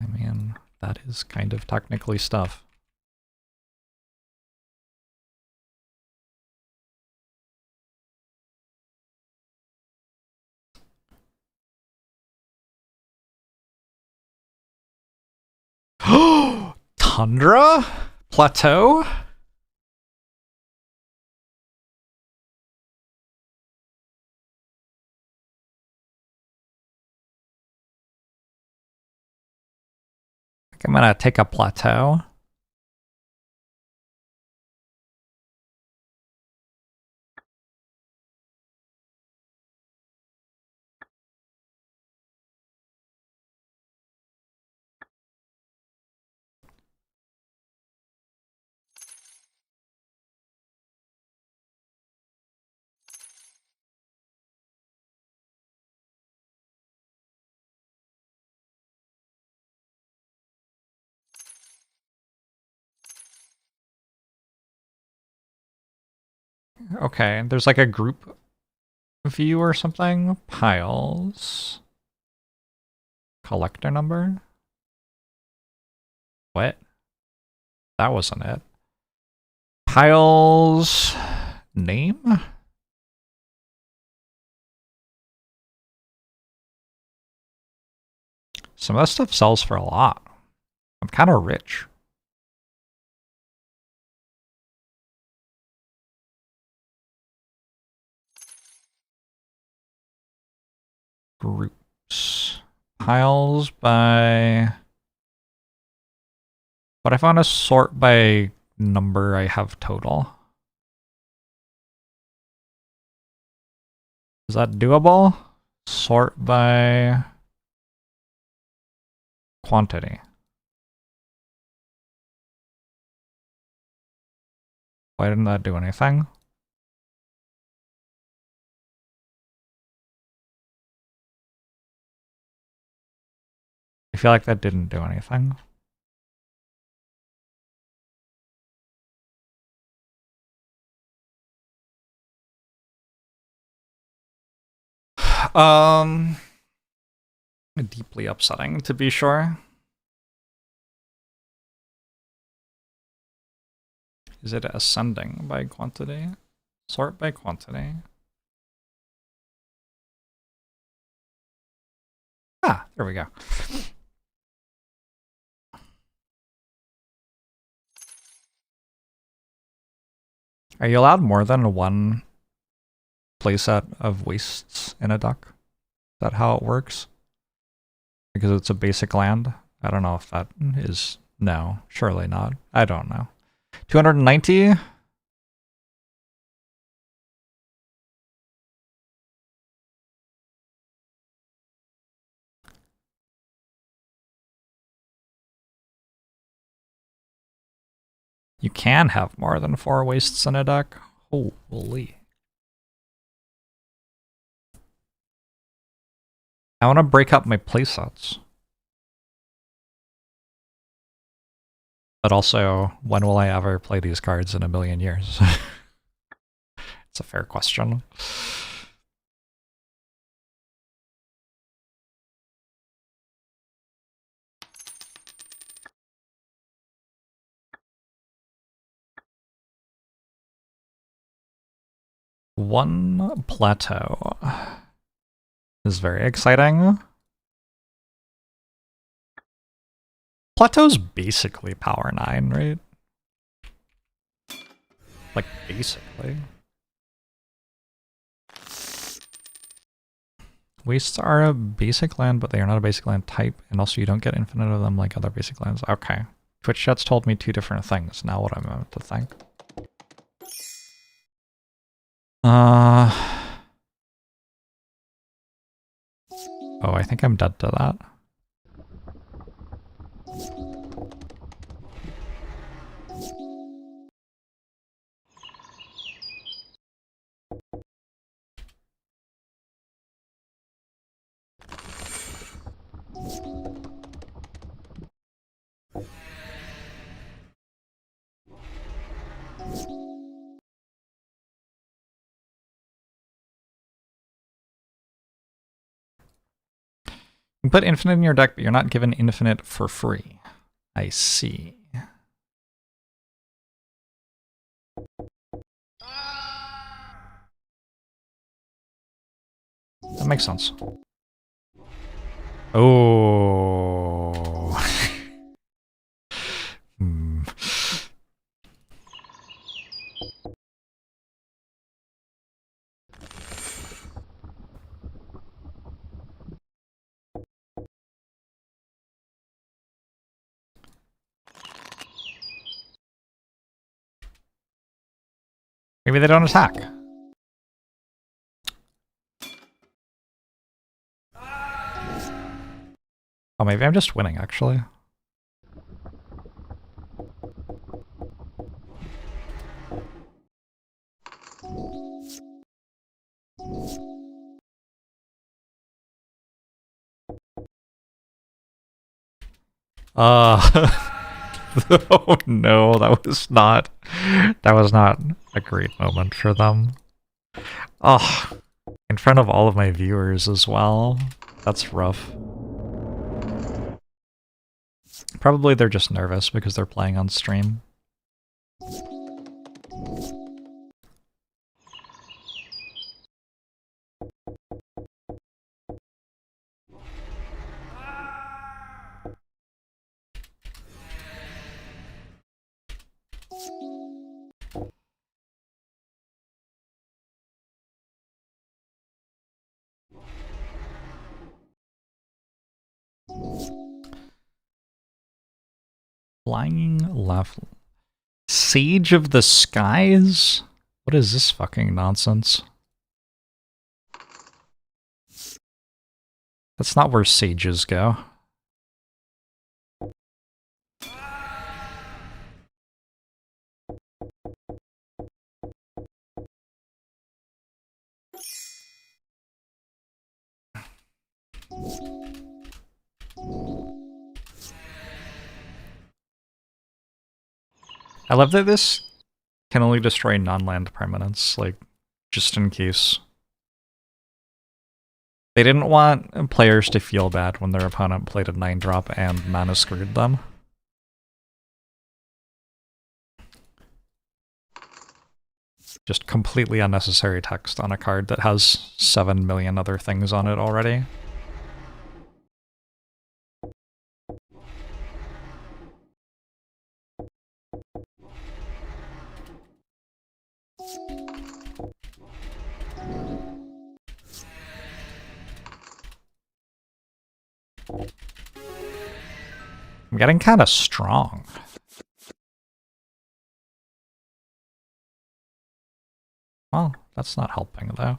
I mean, that is kind of technically stuff. Tundra? Plateau? I'm gonna take a plateau. Okay, there's like a group view or something. Piles. Collector number? What? That wasn't it. Piles name? Some of that stuff sells for a lot. I'm kind of rich. Groups. Piles by... But if I want to sort by number I have total. Is that doable? Sort by quantity. Why didn't that do anything? I feel like that didn't do anything. Deeply upsetting, to be sure. Is it ascending by quantity? Sort by quantity. Ah, there we go. Are you allowed more than one playset of wastes in a deck? Is that how it works? Because it's a basic land? I don't know if that is... No, surely not. I don't know. 290? You can have more than 4 wastes in a deck? Holy. I want to break up my playsets. But also, when will I ever play these cards in a million years? It's a fair question. One plateau is very exciting. Plateau's basically power 9, right? Like, basically. Wastes are a basic land, but they are not a basic land type, and also you don't get infinite of them like other basic lands. Okay. Twitch chat's told me 2 different things. Now what I'm meant to think. Oh, I think I'm dead to that. You put infinite in your deck, but you're not given infinite for free. I see. That makes sense. Oh. Hmm. Maybe they don't attack. Oh, maybe I'm just winning, actually. Oh no, that was not a great moment for them. Oh, in front of all of my viewers as well. That's rough. Probably they're just nervous because they're playing on stream. Flying left. Sage of the Skies? What is this fucking nonsense? That's not where sages go. I love that this can only destroy non-land permanents, like, just in case. They didn't want players to feel bad when their opponent played a 9-drop and mana screwed them. Just completely unnecessary text on a card that has 7 million other things on it already. I'm getting kind of strong. Well, that's not helping, though.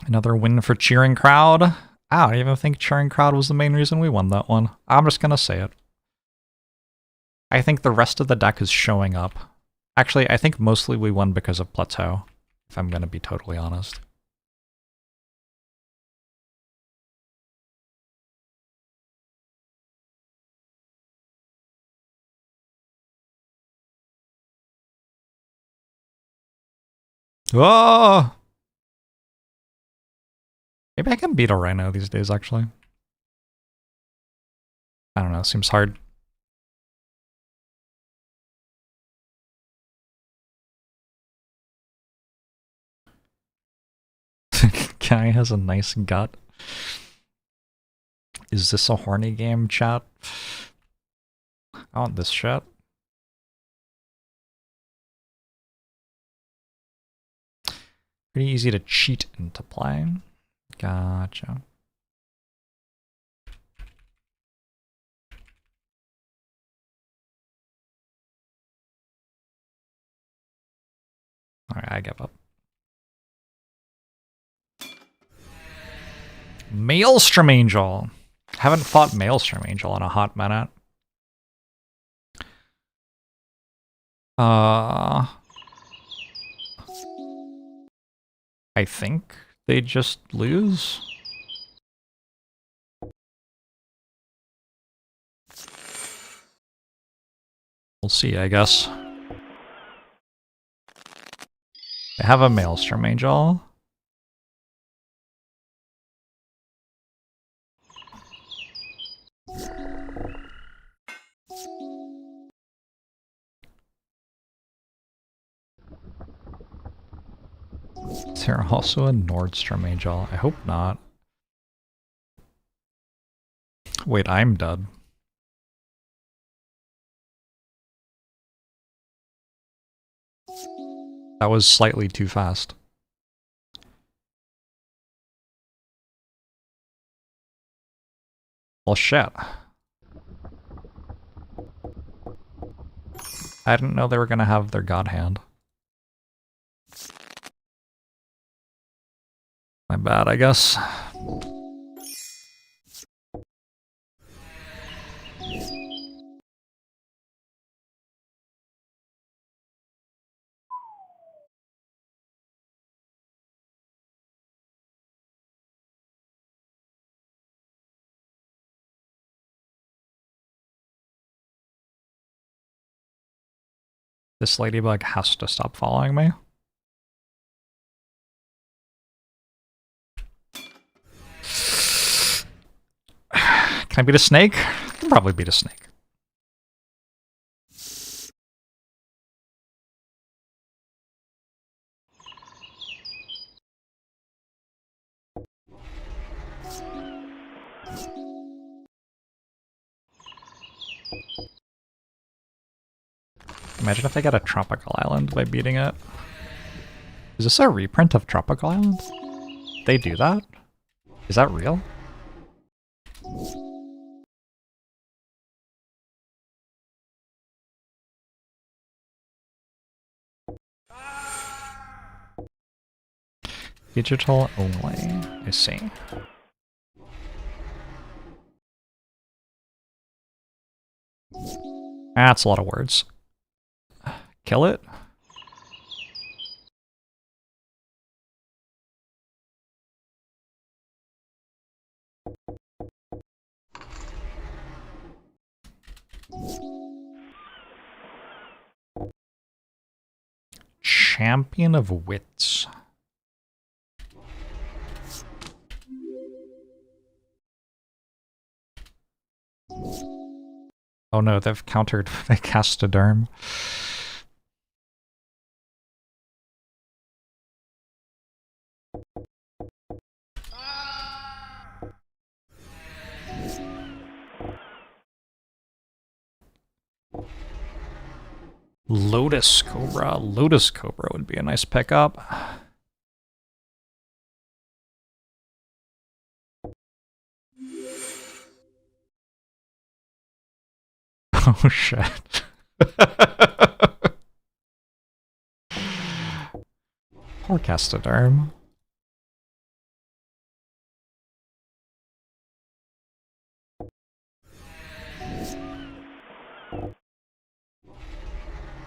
Another win for Cheering Crowd. I don't even think Cheering Crowd was the main reason we won that one. I'm just gonna say it. I think the rest of the deck is showing up. Actually, I think mostly we won because of Plateau, if I'm gonna be totally honest. Oh! Maybe I can beat a Rhino these days, actually. I don't know, seems hard. Guy has a nice gut. Is this a horny game, chat? I want this shit. Pretty easy to cheat into playing. Gotcha. Alright, I give up. Maelstrom Angel! Haven't fought Maelstrom Angel in a hot minute. I think they just lose. We'll see, I guess. They have a Maelstrom Angel. Is there also a Nordstrom Angel? I hope not. Wait, I'm dead. That was slightly too fast. Well, shit. I didn't know they were gonna have their God Hand. My bad, I guess. This ladybug has to stop following me. Can I beat a snake? I can probably beat a snake. Imagine if I get a tropical island by beating it. Is this a reprint of Tropical Island? They do that? Is that real? Digital only, I see. That's a lot of words. Kill it? Champion of Wits. Oh no, they've countered the Castoderm. Lotus Cobra. Lotus Cobra would be a nice pickup. Oh shit. Poor Castoderm.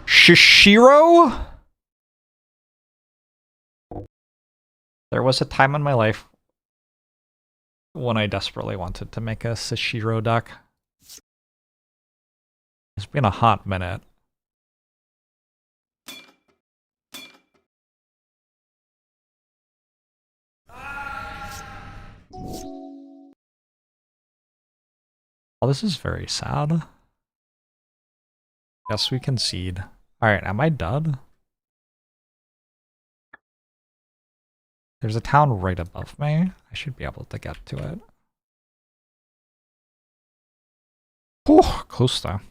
Shishiro? There was a time in my life when I desperately wanted to make a Shishiro deck. It's been a hot minute. Oh, this is very sad. Yes, we concede. Alright, am I dead? There's a town right above me. I should be able to get to it. Oh, close though.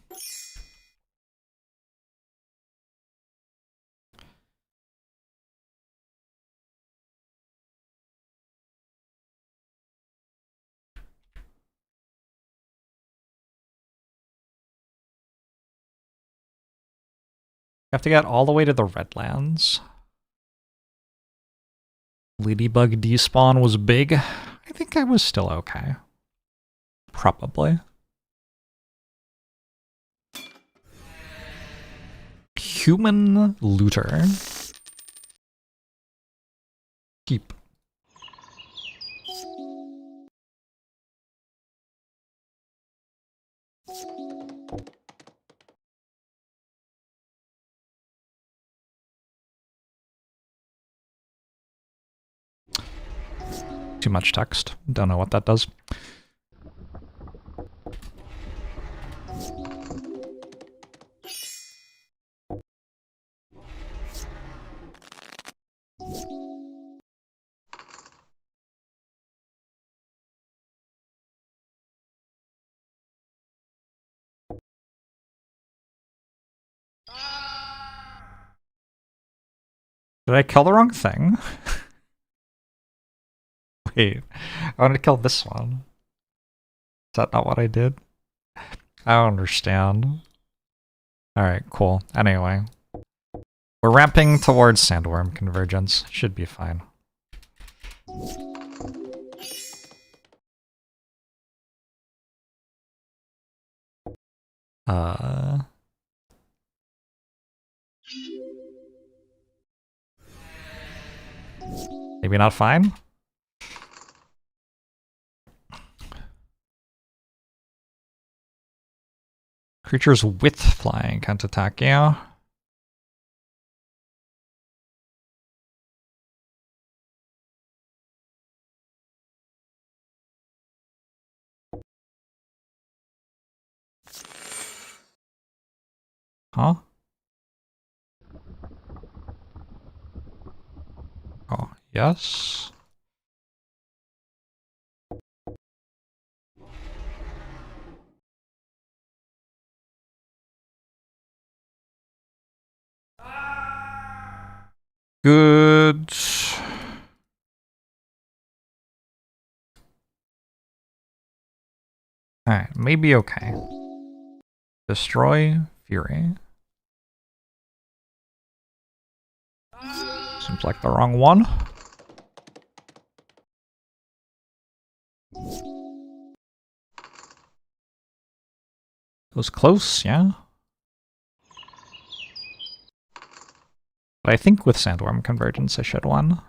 You have to get all the way to the Redlands. Ladybug despawn was big. I think I was still okay. Probably. Human looter. Keep. Too much text. Don't know what that does. Did I kill the wrong thing? Wait, I want to kill this one. Is that not what I did? I don't understand. Alright, cool. Anyway. We're ramping towards Sandworm Convergence. Should be fine. Maybe not fine? Creatures with flying can't attack you. Huh? Oh, yes. Good. Alright, maybe okay. Destroy Fury. Seems like the wrong one. It was close, yeah. But I think with Sandworm Convergence I should have won.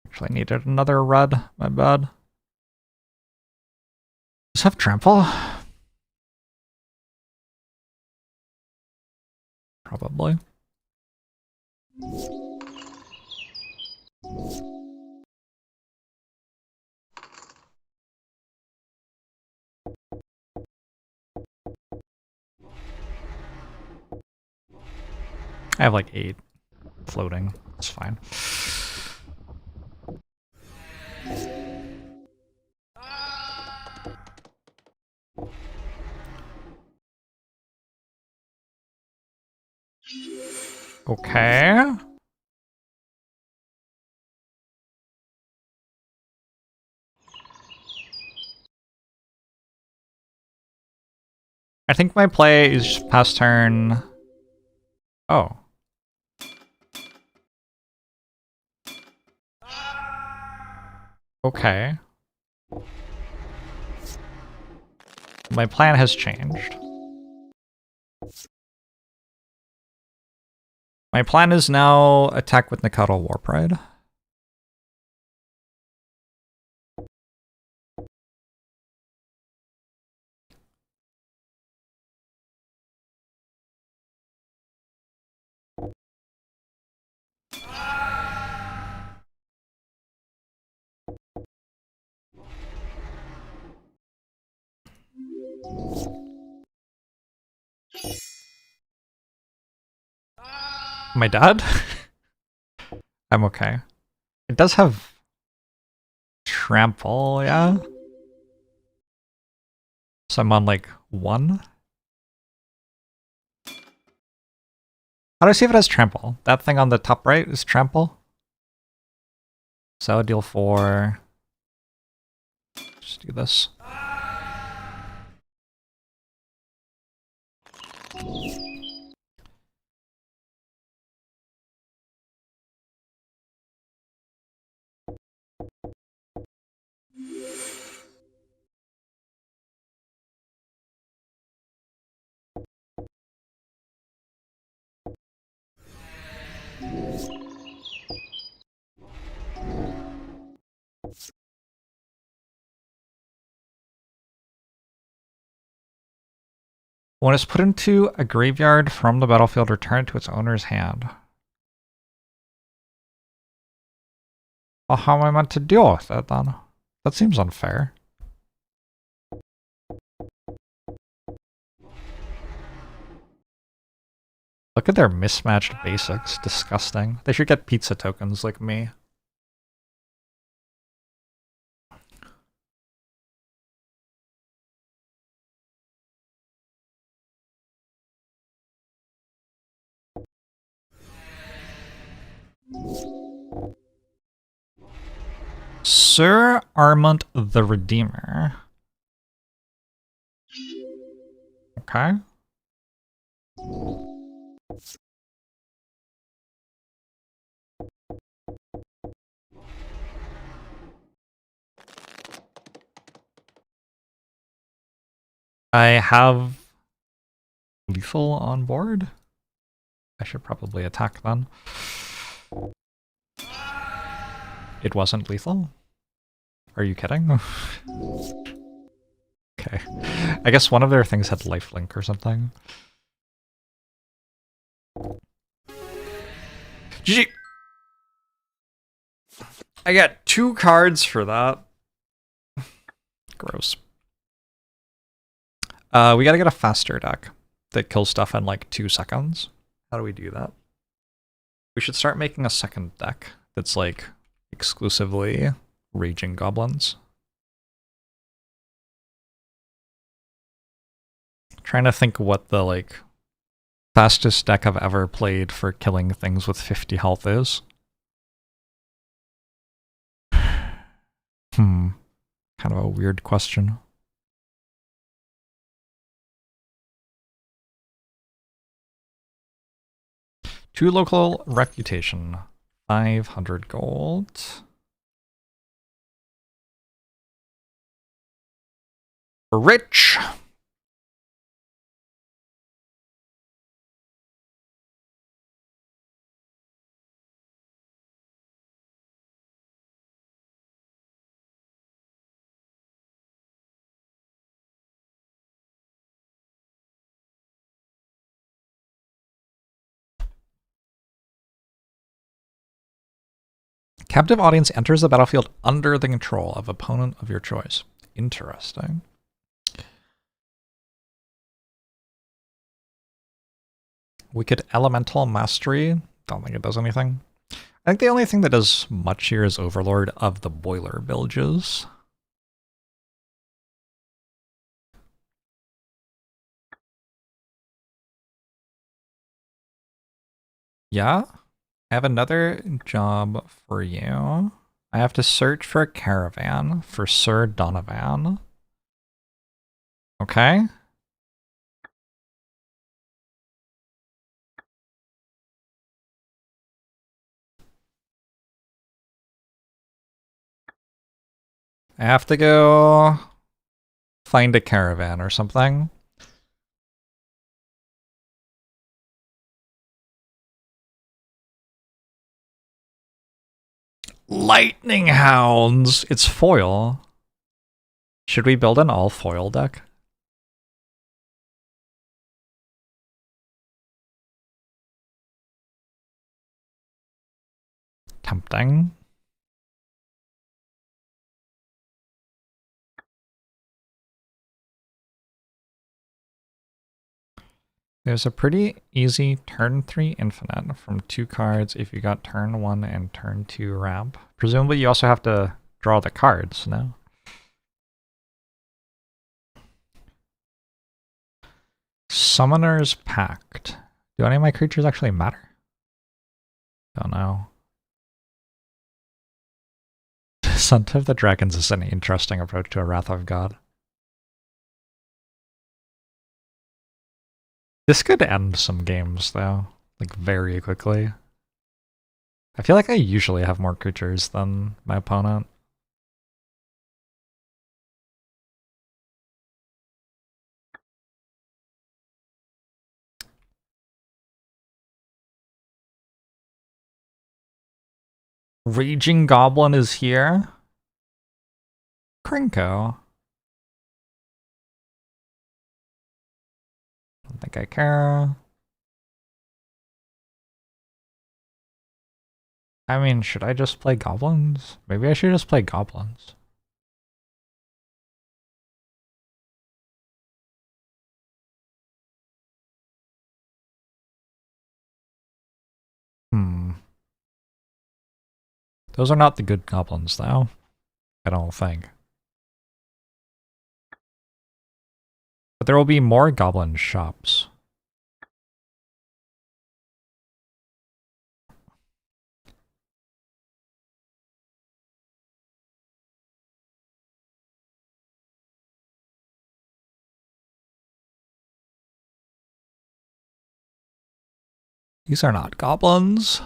Actually needed another red, my bad. Does have trample? Probably. I have like 8 floating. It's fine. Okay. I think my play is past turn. Oh. Okay. My plan has changed. My plan is now attack with Nikado Warp Ride. Am I dead? I'm okay. It does have trample, yeah? So I'm on like 1? How do I see if it has trample? That thing on the top right is trample? So deal 4. Just do this. When it's put into a graveyard from the battlefield, return it to its owner's hand. Well, how am I meant to deal with it then? That seems unfair. Look at their mismatched basics. Disgusting. They should get pizza tokens like me. Sir Armant the Redeemer. Okay. I have lethal on board. I should probably attack then. It wasn't lethal? Are you kidding? Okay. I guess one of their things had lifelink or something. GG! I got 2 cards for that. Gross. We gotta get a faster deck that kills stuff in like 2 seconds. How do we do that? We should start making a second deck that's like exclusively Raging Goblins. Trying to think what the like fastest deck I've ever played for killing things with 50 health is. Kind of a weird question. Two local reputation. 500 gold. Rich! Captive audience enters the battlefield under the control of opponent of your choice. Interesting. Wicked Elemental Mastery. Don't think it does anything. I think the only thing that does much here is Overlord of the Boiler Villages. Yeah, I have another job for you. I have to search for a caravan for Sir Donovan. Okay. I have to go find a caravan or something. Lightning Hounds! It's foil. Should we build an all foil deck? Tempting. There's a pretty easy turn 3 infinite from 2 cards if you got turn 1 and turn 2 ramp. Presumably you also have to draw the cards, no? Summoner's Pact. Do any of my creatures actually matter? Don't know. Son of the Dragons is an interesting approach to a Wrath of God. This could end some games, though. Like, very quickly. I feel like I usually have more creatures than my opponent. Raging Goblin is here. Krinko. Don't think I care. I mean, should I just play goblins? Maybe I should just play goblins. Those are not the good goblins, though. I don't think. But there will be more goblin shops. These are not goblins.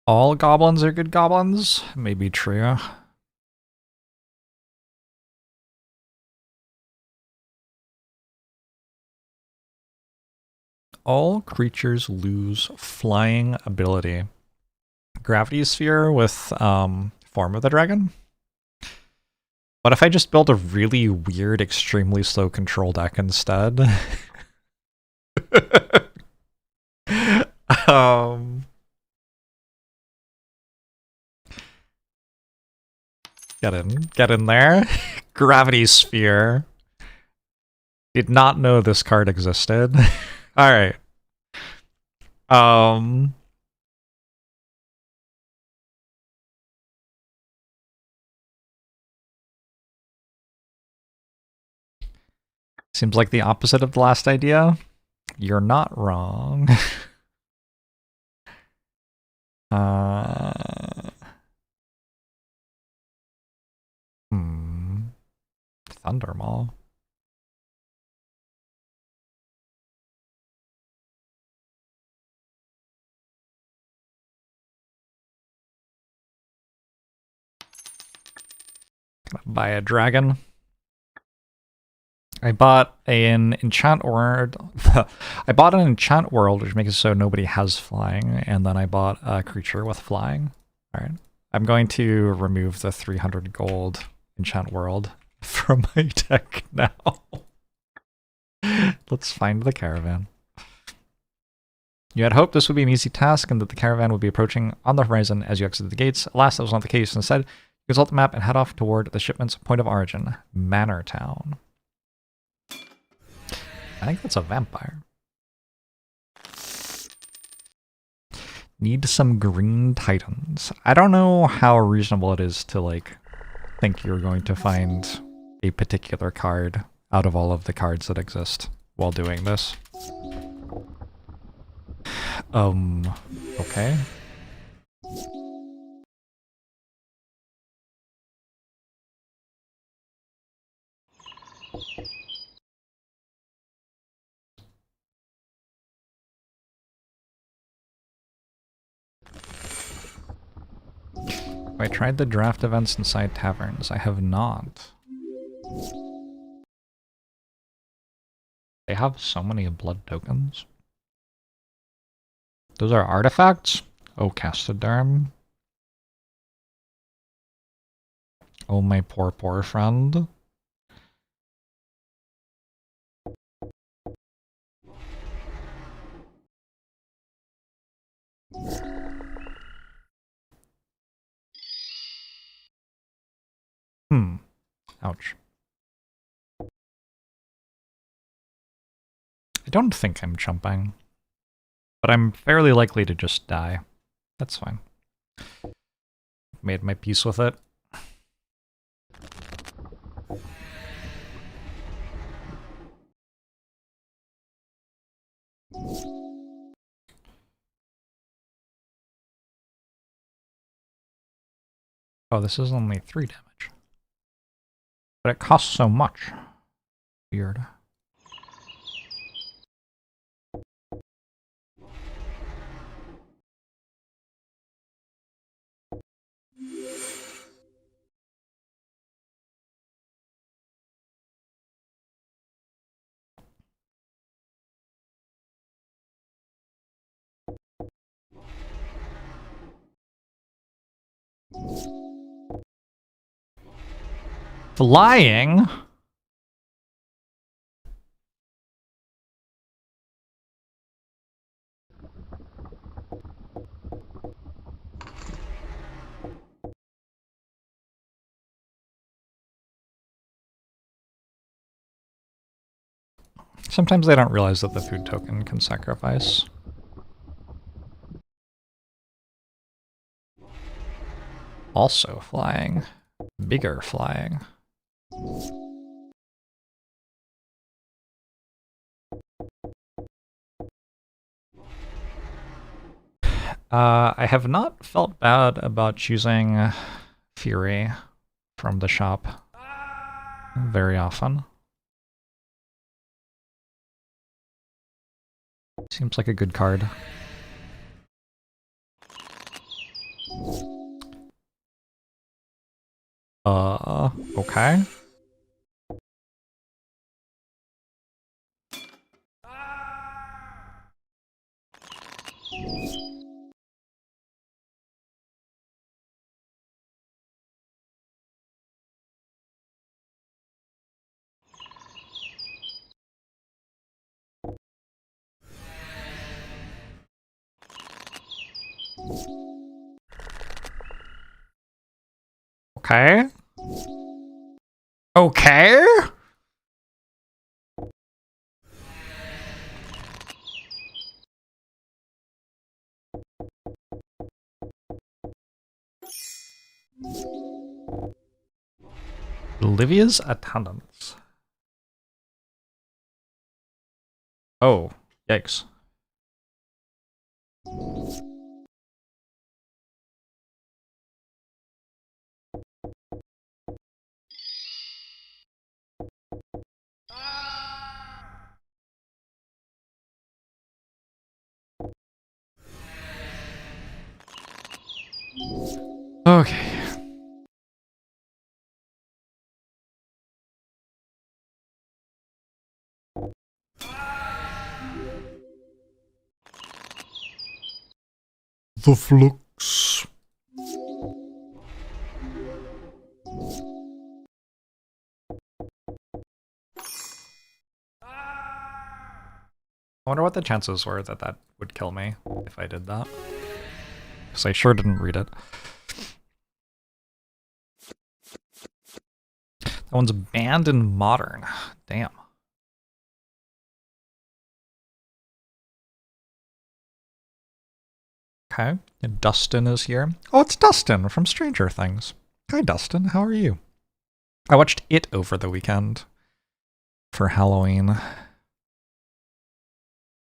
All goblins are good goblins? May be true. All creatures lose flying ability Gravity Sphere with Form of the Dragon. What if I just build a really weird, extremely slow control deck instead? um, get in there. Gravity Sphere. Did not know this card existed. All right. Seems like the opposite of the last idea. You're not wrong. Thundermaw. Buy a dragon. I bought an enchant world. I bought an enchant world, which makes it so nobody has flying, and then I bought a creature with flying. All right, I'm going to remove the 300 gold enchant world from my deck now. Let's find the caravan. You had hoped this would be an easy task and that the caravan would be approaching on the horizon as you exited the gates. Alas, that was not the case. Instead, you consult the map and head off toward the shipment's point of origin, Manor Town. I think that's a vampire. Need some green titans. I don't know how reasonable it is to, like, think you're going to find a particular card out of all of the cards that exist while doing this. Okay. I tried the draft events inside taverns. I have not. They have so many blood tokens. Those are artifacts? Oh, Castoderm. Oh, my poor, poor friend. Ouch. I don't think I'm jumping, but I'm fairly likely to just die. That's fine. Made my peace with it. Oh, this is only 3 damage. But it costs so much. Weird. Flying? Sometimes they don't realize that the food token can sacrifice. Also flying. Bigger flying. I have not felt bad about choosing Fury from the shop very often. Seems like a good card. Okay. Okay. Okay. Olivia's attendance. Oh, yikes. Okay. The flux. I wonder what the chances were that that would kill me if I did that. Because I sure didn't read it. That one's banned in modern. Damn. Okay. And Dustin is here. Oh, it's Dustin from Stranger Things. Hi, Dustin. How are you? I watched It over the weekend for Halloween. It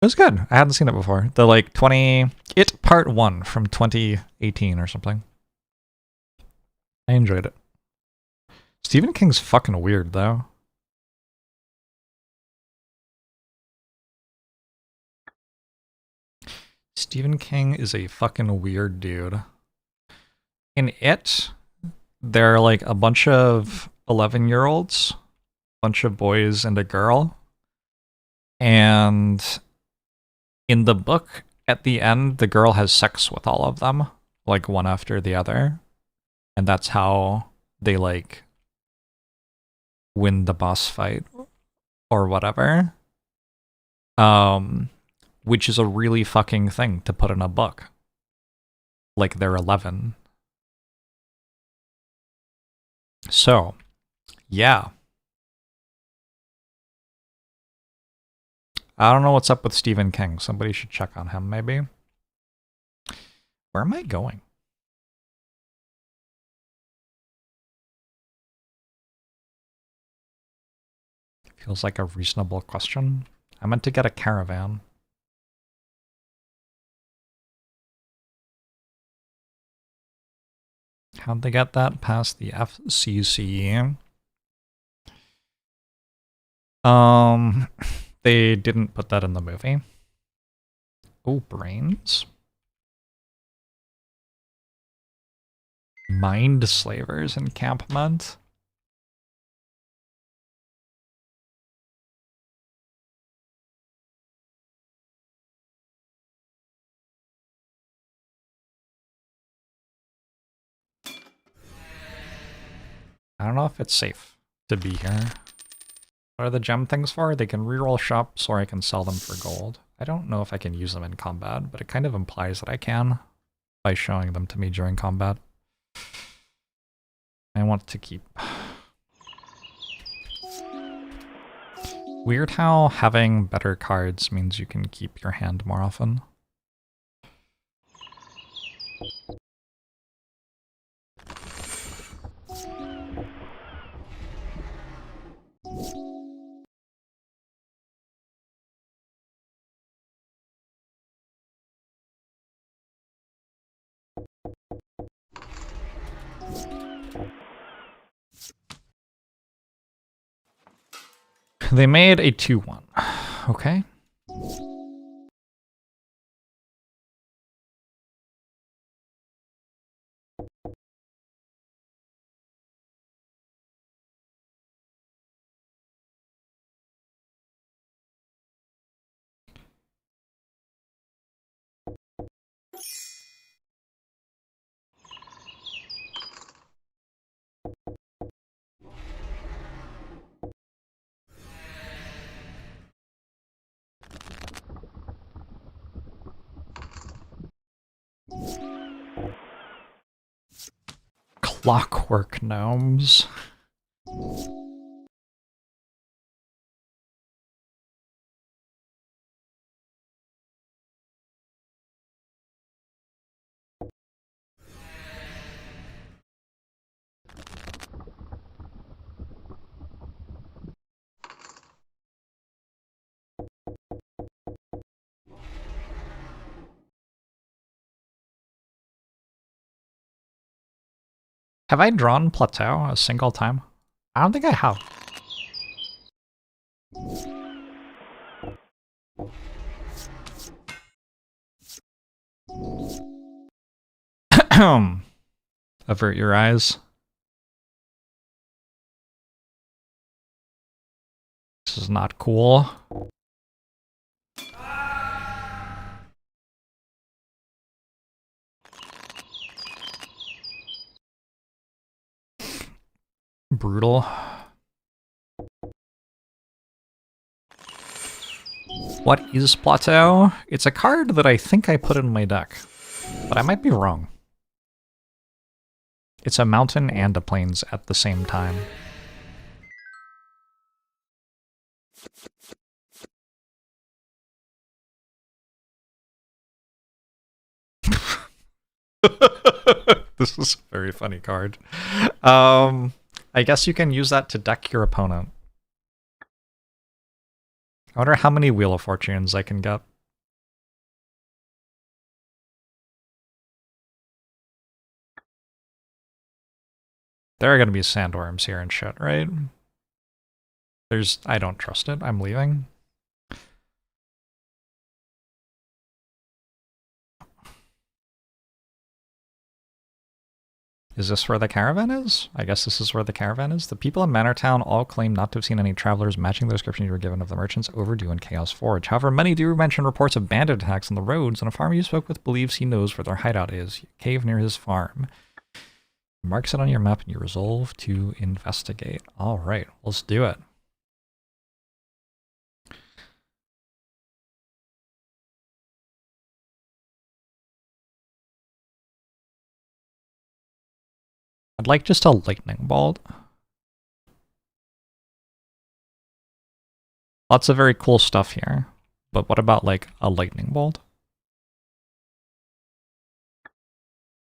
was good. I hadn't seen it before. The like 20 It Part 1 from 2018 or something. I enjoyed it. Stephen King's fucking weird though. Stephen King is a fucking weird dude. In It, there are like a bunch of 11-year-olds, bunch of boys and a girl. And in the book, at the end, the girl has sex with all of them, like one after the other. And that's how they like win the boss fight or whatever. Which is a really fucking thing to put in a book. Like they're 11. So, yeah. I don't know what's up with Stephen King. Somebody should check on him, maybe. Where am I going? Feels like a reasonable question. I meant to get a caravan. How'd they get that past the FCC? They didn't put that in the movie. Oh, brains. Mind slavers encampment. I don't know if it's safe to be here. What are the gem things for? They can reroll shops or I can sell them for gold. I don't know if I can use them in combat, but it kind of implies that I can by showing them to me during combat. I want to keep. Weird how having better cards means you can keep your hand more often. They made a 2-1. Okay. Clockwork gnomes. Have I drawn Plateau a single time? I don't think I have. Avert your eyes. This is not cool. Brutal. What is Plateau? It's a card that I think I put in my deck, but I might be wrong. It's a mountain and a plains at the same time. This is a very funny card. I guess you can use that to deck your opponent. I wonder how many Wheel of Fortunes I can get. There are gonna be sandworms here and shit, right? I don't trust it. I'm leaving. Is this where the caravan is? I guess this is where the caravan is. The people in Manortown all claim not to have seen any travelers matching the description you were given of the merchants overdue in Chaos Forge. However, many do mention reports of bandit attacks on the roads, and a farmer you spoke with believes he knows where their hideout is. A cave near his farm. Marks it on your map and you resolve to investigate. Alright, let's do it. I'd like just a lightning bolt. Lots of very cool stuff here. But what about like a lightning bolt?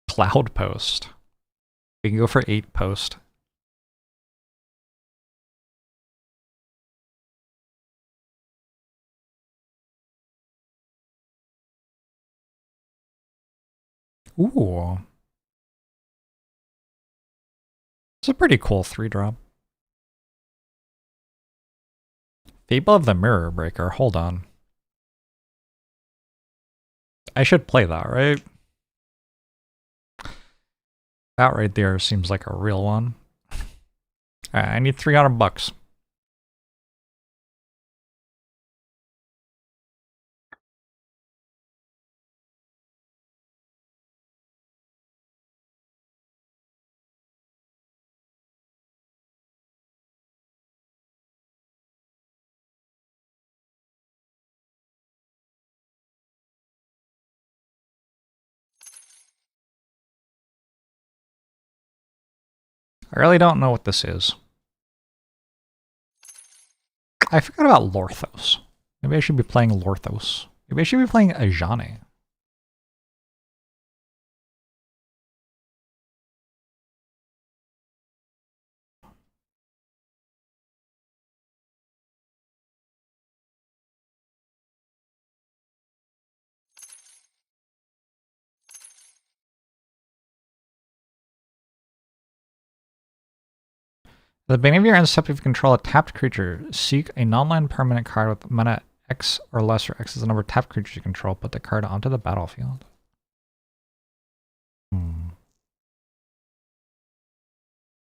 Cloud post. We can go for 8 post. Ooh. It's a pretty cool 3-drop. Fable of the Mirror Breaker, hold on. I should play that, right? That right there seems like a real one. Alright, I need 300 bucks. I really don't know what this is. I forgot about Lorthos. Maybe I should be playing Lorthos. Maybe I should be playing Ajani. At the beginning of your end step, if you control a tapped creature, seek a non-land permanent card with mana X or less, or X is the number of tapped creatures you control. Put the card onto the battlefield.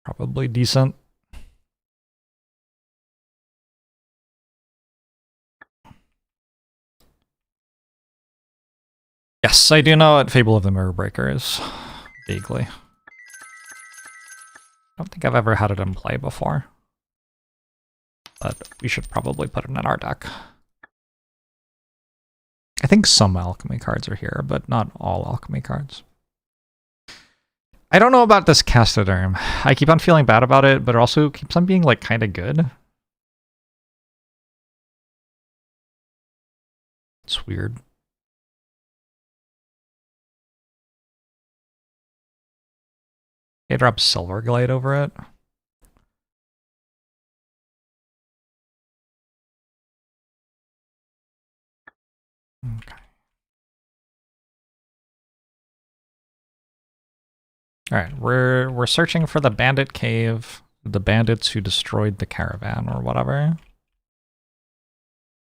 Probably decent. Yes, I do know what Fable of the Mirror Breaker is. Vaguely. I don't think I've ever had it in play before. But we should probably put it in our deck. I think some alchemy cards are here, but not all alchemy cards. I don't know about this Castoderm. I keep on feeling bad about it, but it also keeps on being like kind of good. It's weird. I drop Silverglade over it. Okay. All right, we're searching for the bandit cave, the bandits who destroyed the caravan or whatever.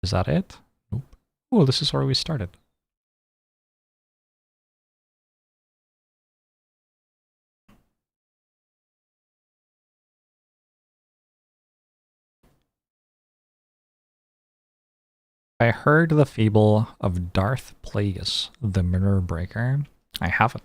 Is that it? Nope. Oh, this is where we started. I heard the fable of Darth Plagueis, the Mirror Breaker. I haven't.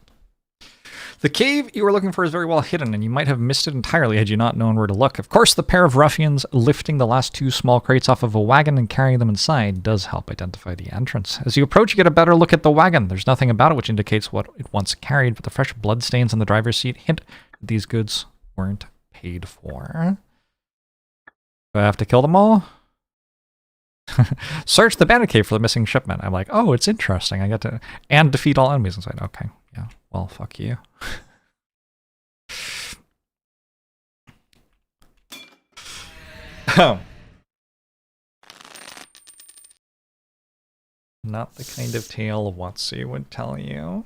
The cave you were looking for is very well hidden, and you might have missed it entirely had you not known where to look. Of course, the pair of ruffians lifting the last two small crates off of a wagon and carrying them inside does help identify the entrance. As you approach, you get a better look at the wagon. There's nothing about it which indicates what it once carried, but the fresh bloodstains on the driver's seat hint that these goods weren't paid for. Do I have to kill them all? Search the bandit cave for the missing shipment. I'm like, oh, it's interesting. I get to... And defeat all enemies inside. Okay, yeah. Well, fuck you. Not the kind of tale Watsy would tell you.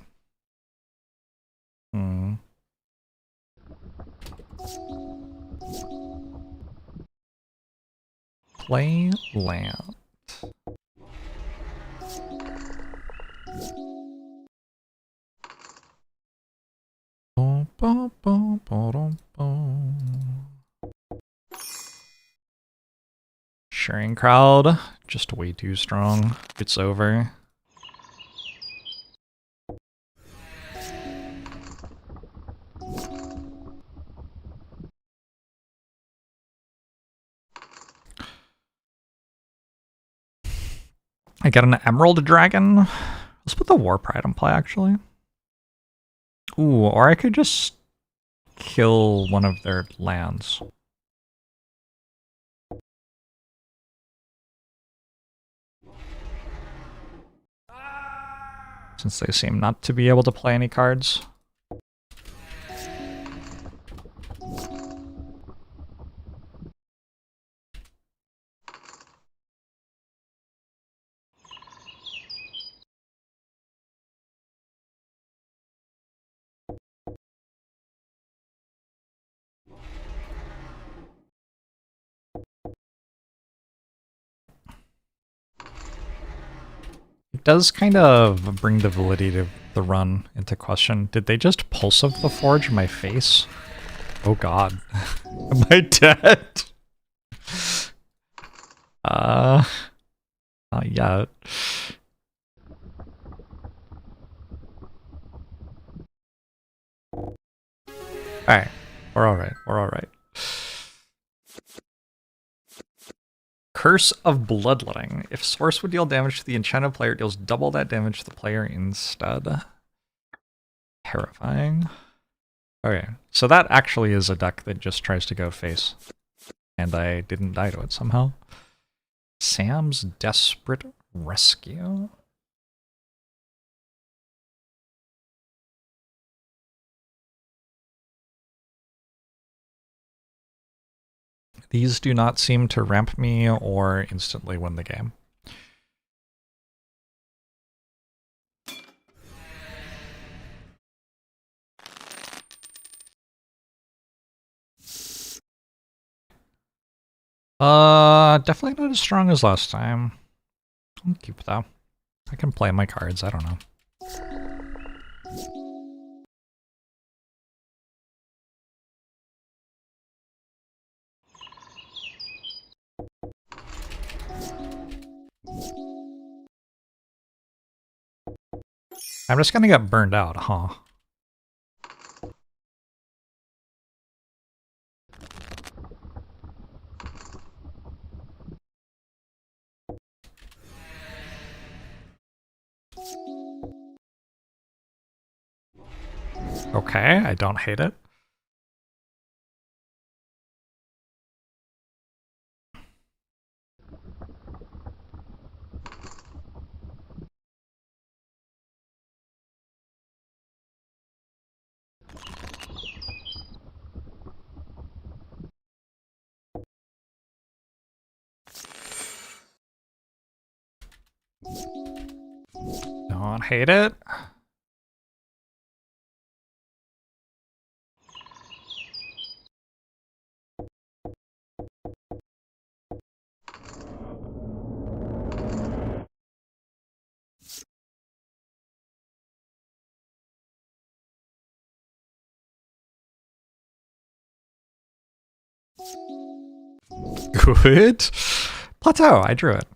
Play land. Sharing crowd, just way too strong. It's over. I got an Emerald Dragon. Let's put the War Pride on play, actually. Ooh, or I could just kill one of their lands. Since they seem not to be able to play any cards. It does kind of bring the validity of the run into question. Did they just Pulse of the Forge my face? Oh god. Am I dead? Not yet. Alright. We're alright. We're alright. Curse of Bloodletting. If Source would deal damage to the enchanted player, it deals double that damage to the player instead. Terrifying. Okay, so that actually is a deck that just tries to go face. And I didn't die to it somehow. Sam's Desperate Rescue. These do not seem to ramp me or instantly win the game. Definitely not as strong as last time. I'll keep that. I can play my cards, I don't know. I'm just gonna get burned out, huh? Okay, I don't hate it. Don't hate it. Good. Plateau, I drew it.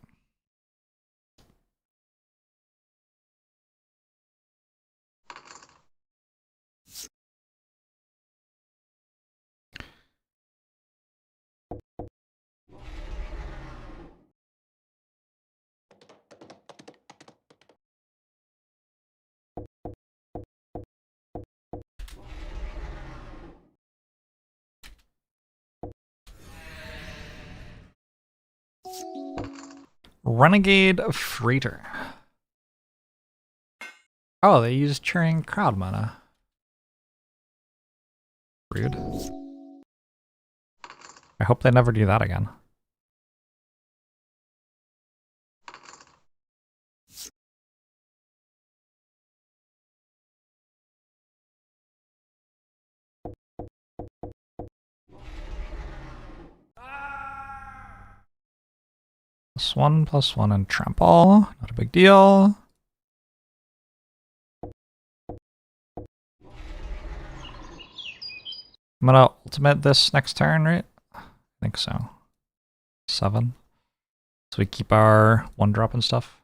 Renegade Freighter. Oh, they used cheering crowd mana. Rude. I hope they never do that again. +1/+1 and trample. Not a big deal. I'm gonna ultimate this next turn, right? I think so. 7. So we keep our 1-drop and stuff.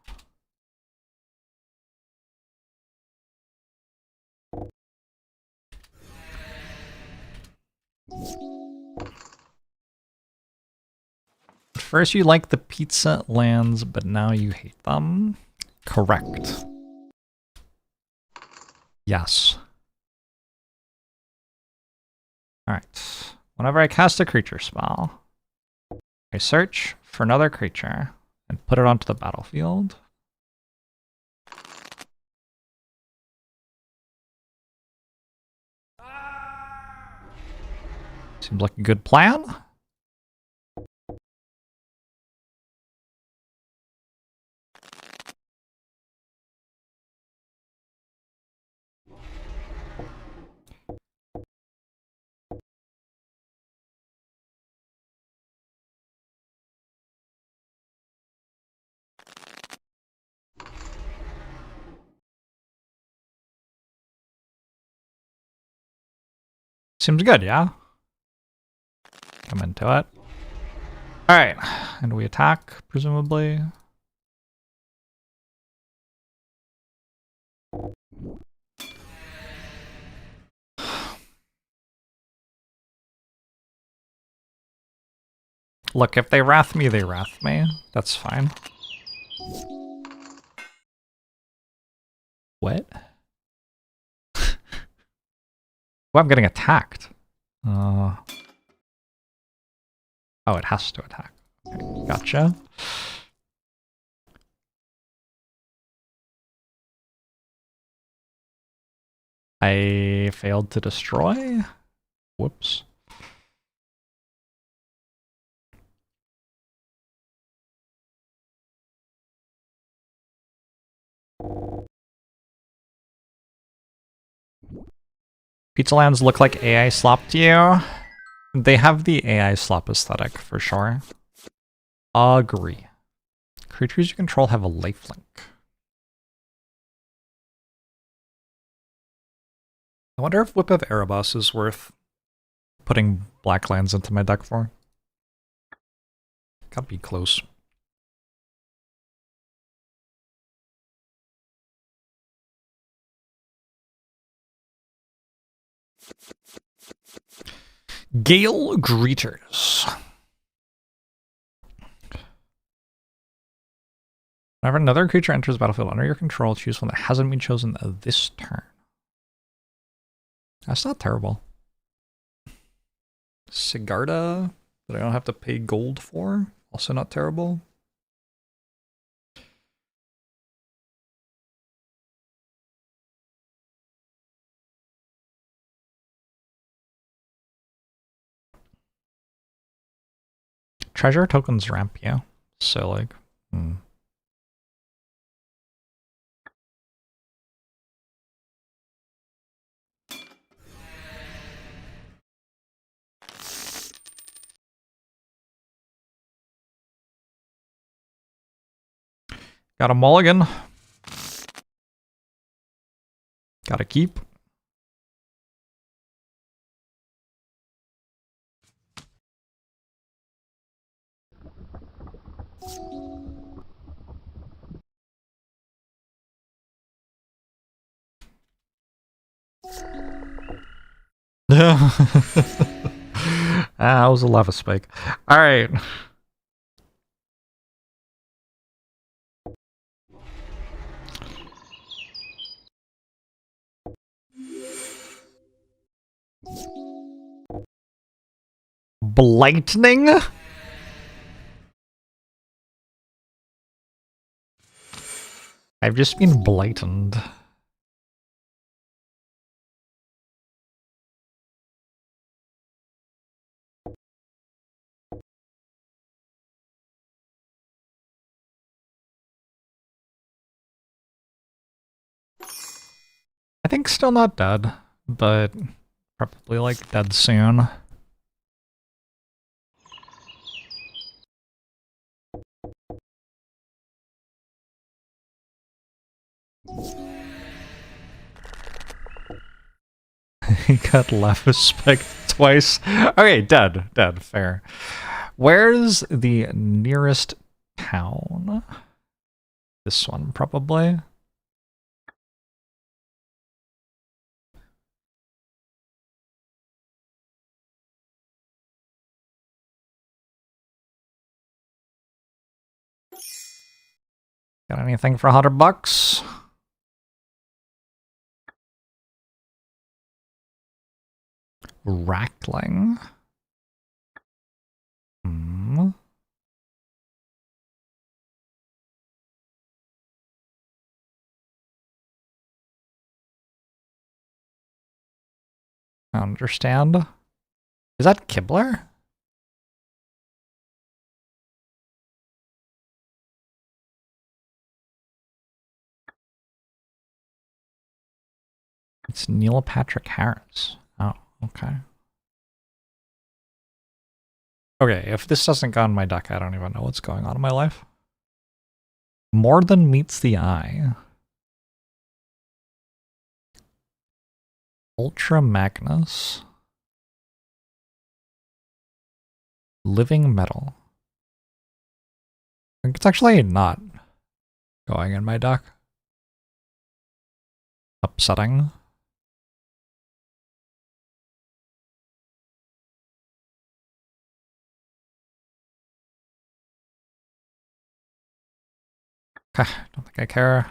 At first you like the pizza lands, but now you hate them. Correct. Yes. Alright. Whenever I cast a creature spell, I search for another creature and put it onto the battlefield. Seems like a good plan. Seems good, yeah? Come into it. Alright, and we attack, presumably. Look, if they wrath me, they wrath me. That's fine. What? Oh, I'm getting attacked. Oh, it has to attack. Okay, gotcha. I failed to destroy? Whoops. Pizza lands look like AI slop to you? They have the AI slop aesthetic, for sure. Agree. Creatures you control have a lifelink. I wonder if Whip of Erebos is worth putting black lands into my deck for. Gotta be close. Gale Greeters. Whenever another creature enters the battlefield under your control, choose one that hasn't been chosen this turn. That's not terrible. Sigarda that I don't have to pay gold for. Also not terrible. Treasure tokens ramp you. So like, Got a mulligan. Gotta keep. That was a lava spike. All right. Blightning? I've just been blightened. I think still not dead, but probably like dead soon. He got lava spiked twice. Okay, dead, fair. Where's the nearest town? This one, probably. Got anything for $100? Rackling. I understand. Is that Kibler? It's Neil Patrick Harris. Oh, okay. Okay, if this doesn't go on my deck, I don't even know what's going on in my life. More than meets the eye. Ultra Magnus. Living Metal. I think it's actually not going in my deck. Upsetting. Okay, don't think I care.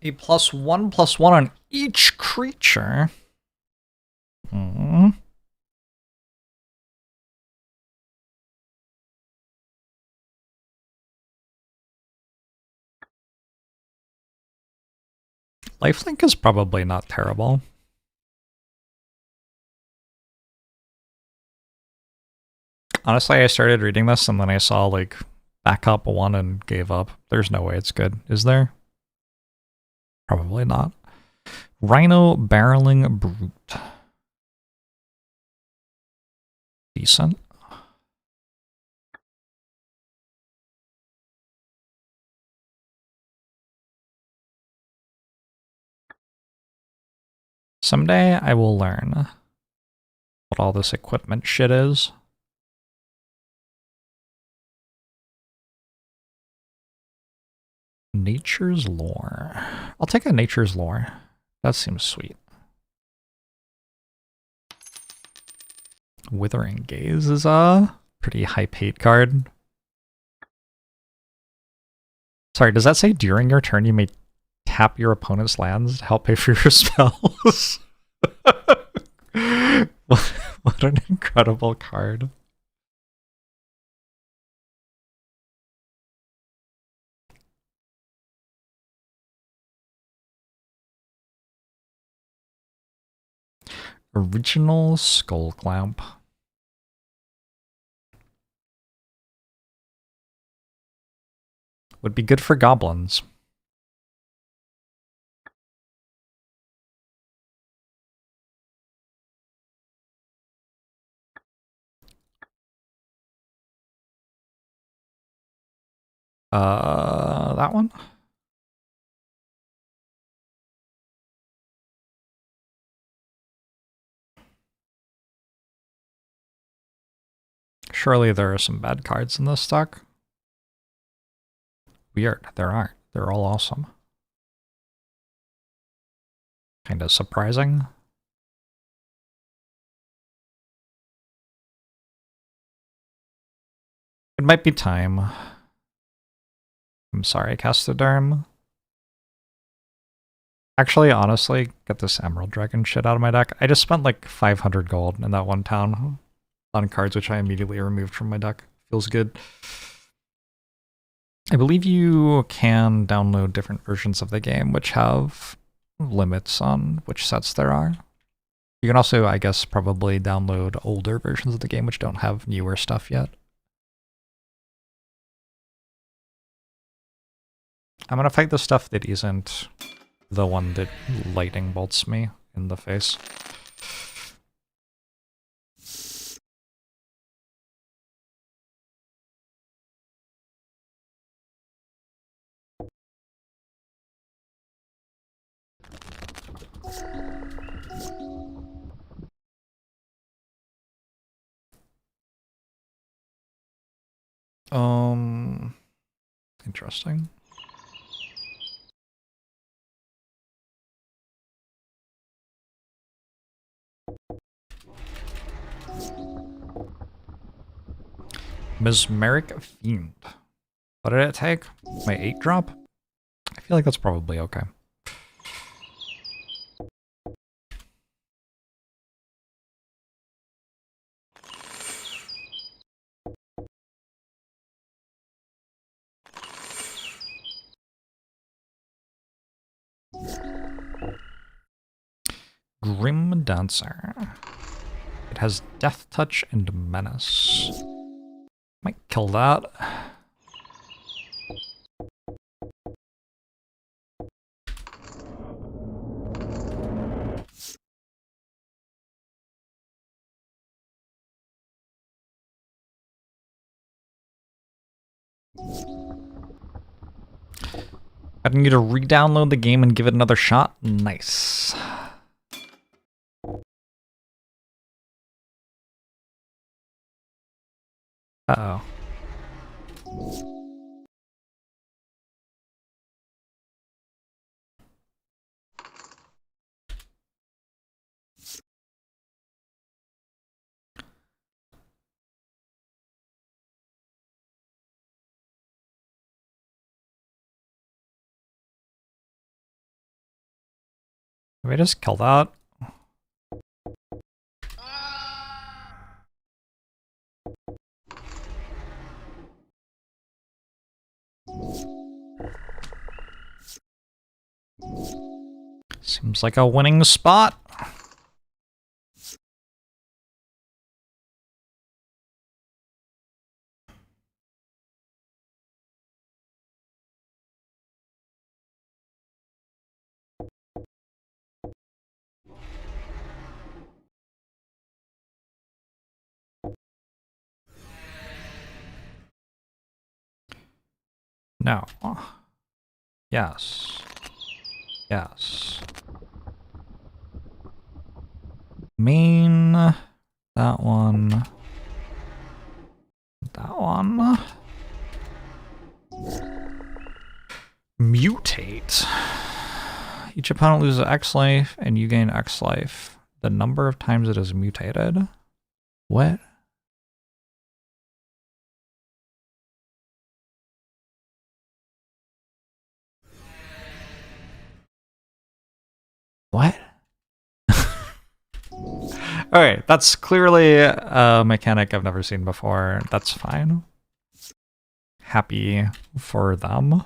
A +1/+1 on each creature. Lifelink is probably not terrible. Honestly, I started reading this and then I saw like backup 1 and gave up. There's no way it's good, is there? Probably not. Rhino Barreling Brute. Decent. Someday I will learn what all this equipment shit is. Nature's Lore. I'll take a Nature's Lore. That seems sweet. Withering Gaze is a pretty high paid card. Sorry, does that say during your turn you may tap your opponent's lands to help pay for your spells? What an incredible card. Original Skull Clamp. Would be good for goblins. That one? Surely there are some bad cards in this deck. Weird, there aren't. They're all awesome. Kind of surprising. It might be time. I'm sorry, Castoderm. Actually, honestly, get this Emerald Dragon shit out of my deck. I just spent like 500 gold in that one town on cards, which I immediately removed from my deck. Feels good. I believe you can download different versions of the game, which have limits on which sets there are. You can also, I guess, probably download older versions of the game, which don't have newer stuff yet. I'm gonna fight the stuff that isn't the one that lightning bolts me in the face. Interesting. Mesmeric Fiend. What did it take? My 8-drop? I feel like that's probably okay. Grim Dancer. It has Death Touch and Menace. Might kill that. I need to re-download the game and give it another shot. Nice. Uh-oh. Did we just kill that? Seems like a winning spot. No. Yes. Yes. Main. That one. That one. Mutate. Each opponent loses X life and you gain X life. The number of times it is mutated. What? What? Alright, that's clearly a mechanic I've never seen before. That's fine. Happy for them.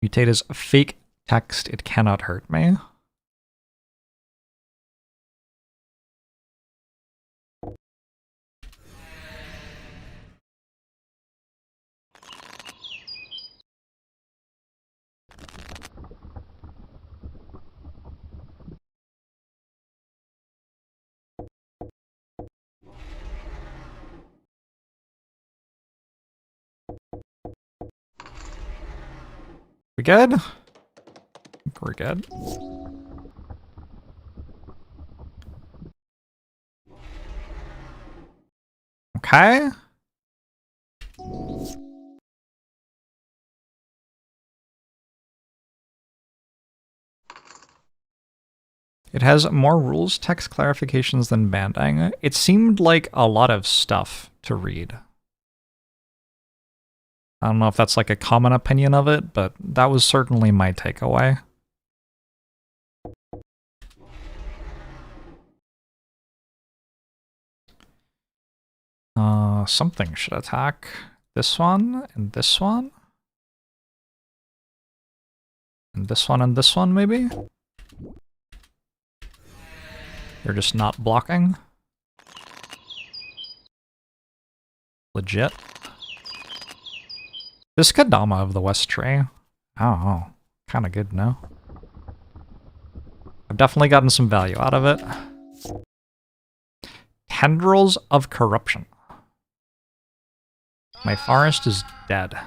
Mutate is fake text. It cannot hurt me. We good? I think we're good. Okay. It has more rules text clarifications than banding. It seemed like a lot of stuff to read. I don't know if that's like a common opinion of it, but that was certainly my takeaway. Something should attack this one, and this one. And this one, and this one, maybe? They're just not blocking. Legit. This Kadama of the West Tray. Oh, kind of good now. I've definitely gotten some value out of it. Tendrils of Corruption. My forest is dead.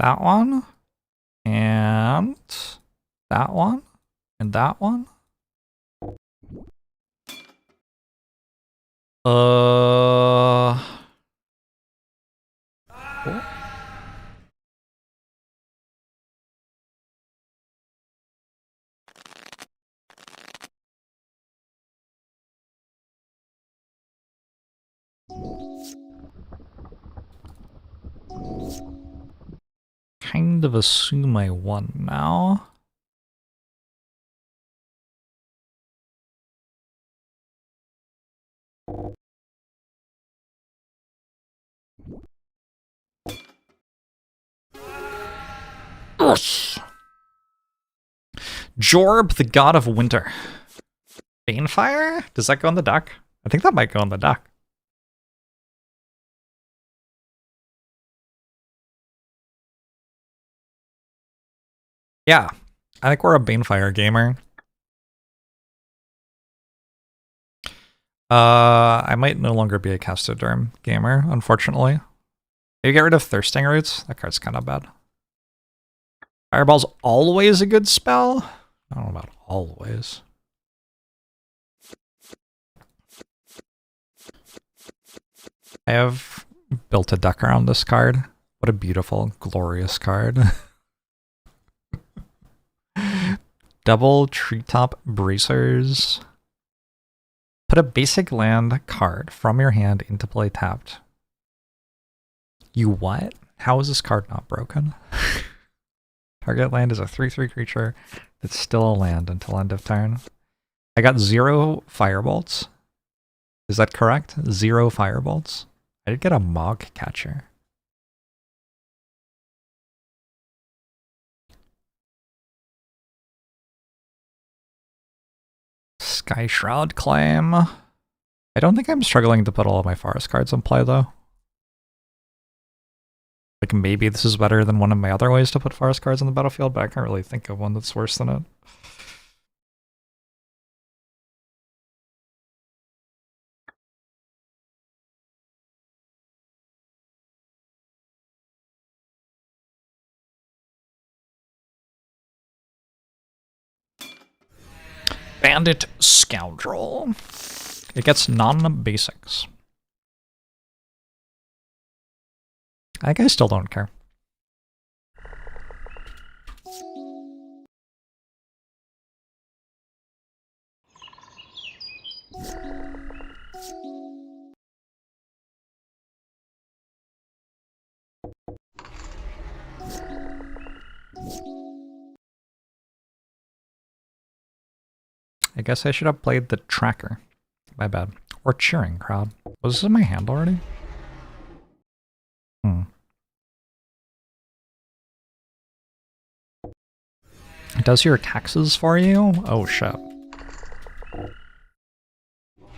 That one. And that one. And that one. Cool. Kind of assume I won now. Jorb, the god of winter. Banefire? Does that go on the deck? I think that might go on the deck. Yeah, I think we're a Banefire gamer. I might no longer be a Castoderm gamer, unfortunately. Maybe get rid of Thirsting Roots? That card's kind of bad. Fireball's always a good spell? I don't know about always. I have built a deck around this card. What a beautiful, glorious card. Double Treetop Bracers. Put a basic land card from your hand into play tapped. You what? How is this card not broken? Target land is a 3/3 creature that's still a land until end of turn. I got 0 Firebolts. Is that correct? 0 Firebolts? I did get a Mog Catcher. Sky Shroud Claim. I don't think I'm struggling to put all of my forest cards in play, though. Like, maybe this is better than one of my other ways to put forest cards on the battlefield, but I can't really think of one that's worse than it. Bandit Scoundrel. It gets non-basics. I still don't care. I guess I should have played the tracker. My bad. Or cheering crowd. Was this in my hand already? It does your taxes for you? Oh shit.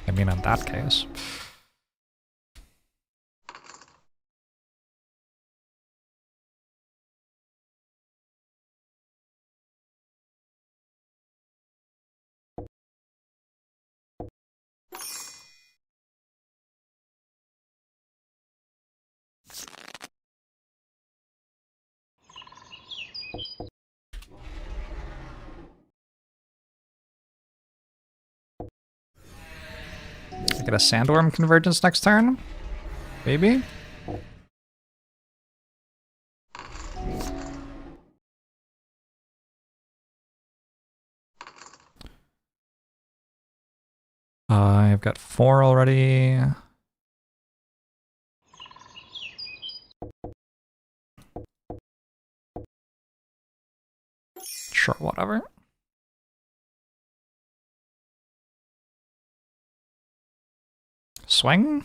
I mean, in that case. I get a sandworm convergence next turn? Maybe? I've got 4 already. Sure, whatever. Swing?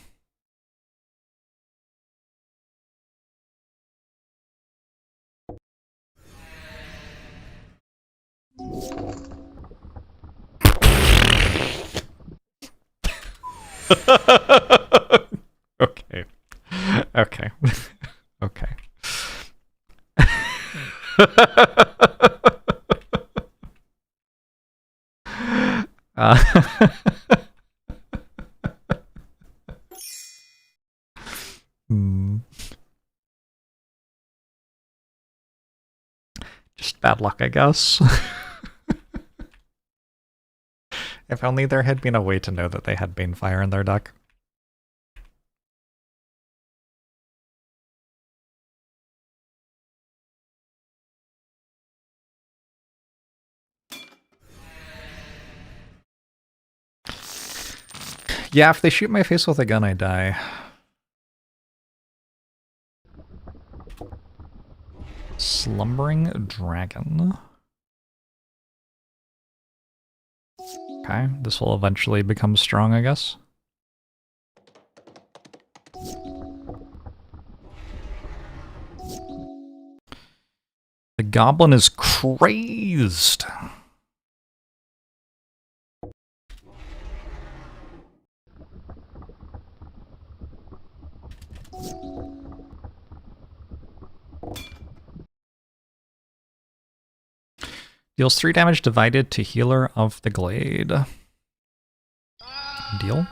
Okay. Okay. Okay. Just bad luck, I guess. If only there had been a way to know that they had Banefire in their deck. Yeah, if they shoot my face with a gun, I die. Slumbering Dragon. Okay, this will eventually become strong, I guess. The goblin is crazed. Deals 3 damage divided to healer of the glade. Deal.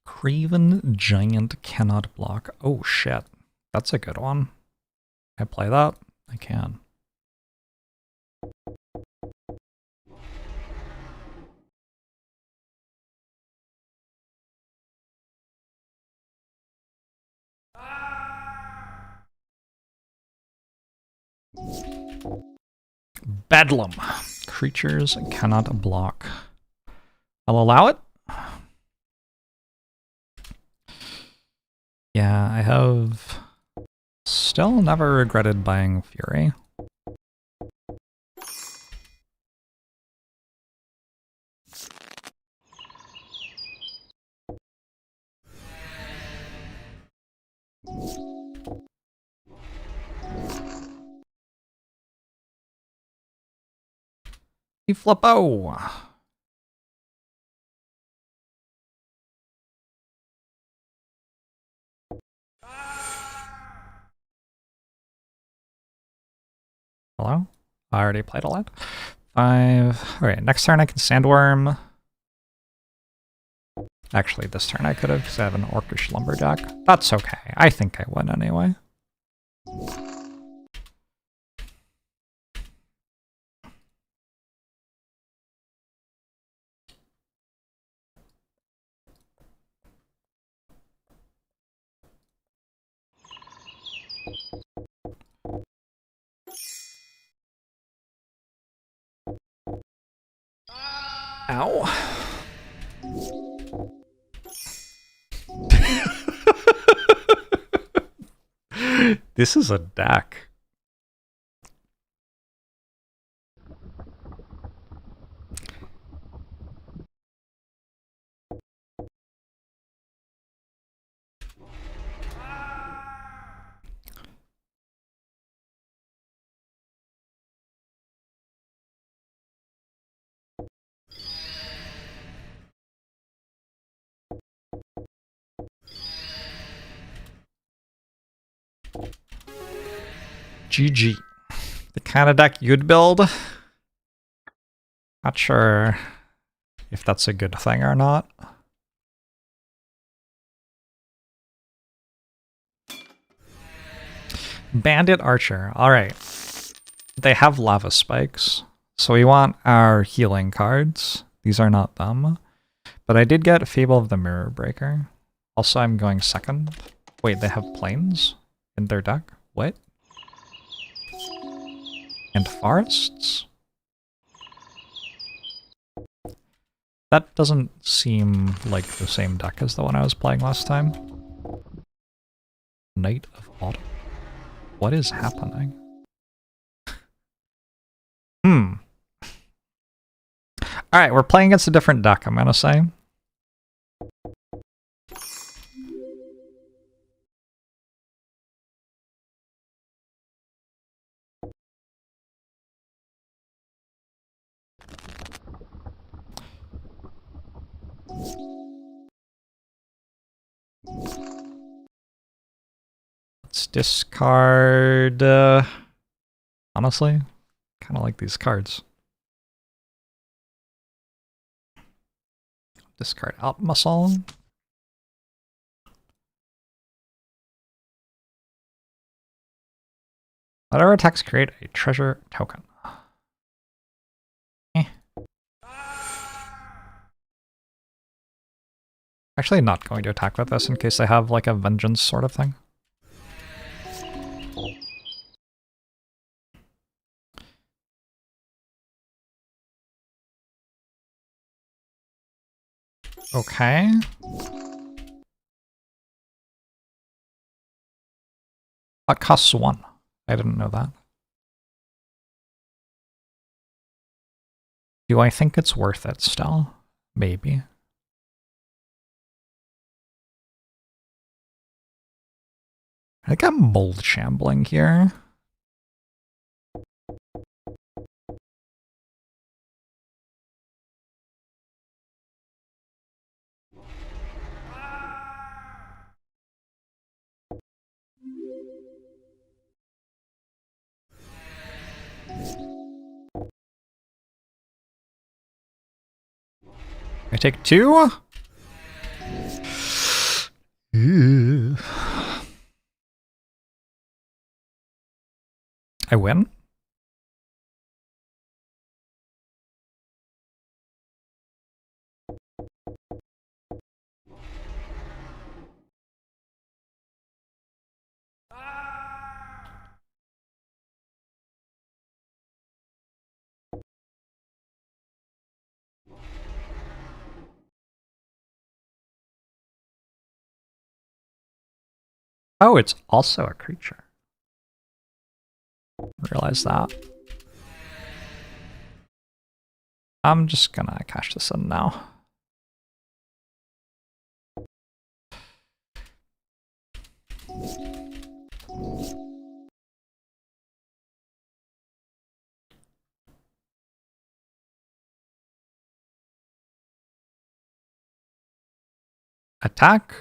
Craven Giant cannot block. Oh shit. That's a good one. Can I play that? I can. Bedlam. Creatures cannot block. I'll allow it. Yeah, I have still never regretted buying Fury. Flippo! Hello? I already played a lot. 5. Alright, next turn I can Sandworm. Actually, this turn I could have, because I have an Orcish Lumberjack. That's okay. I think I win anyway. Ow. This is a deck. GG. The kind of deck you'd build. Not sure if that's a good thing or not. Bandit Archer. Alright. They have lava spikes. So we want our healing cards. These are not them. But I did get Fable of the Mirror Breaker. Also, I'm going second. Wait, they have planes in their deck? What? And forests? That doesn't seem like the same deck as the one I was playing last time. Night of Autumn. What is happening? Alright, we're playing against a different deck, I'm gonna say. Let's discard... honestly, kind of like these cards. Discard Out Muscle. Whatever attacks create a treasure token. Actually not going to attack with this in case I have like a vengeance sort of thing. Okay. That costs 1. I didn't know that. Do I think it's worth it still? Maybe. I think I'm mold shambling here. I take 2. I win. Oh, it's also a creature. Realize that. I'm just gonna cash this in now. Attack.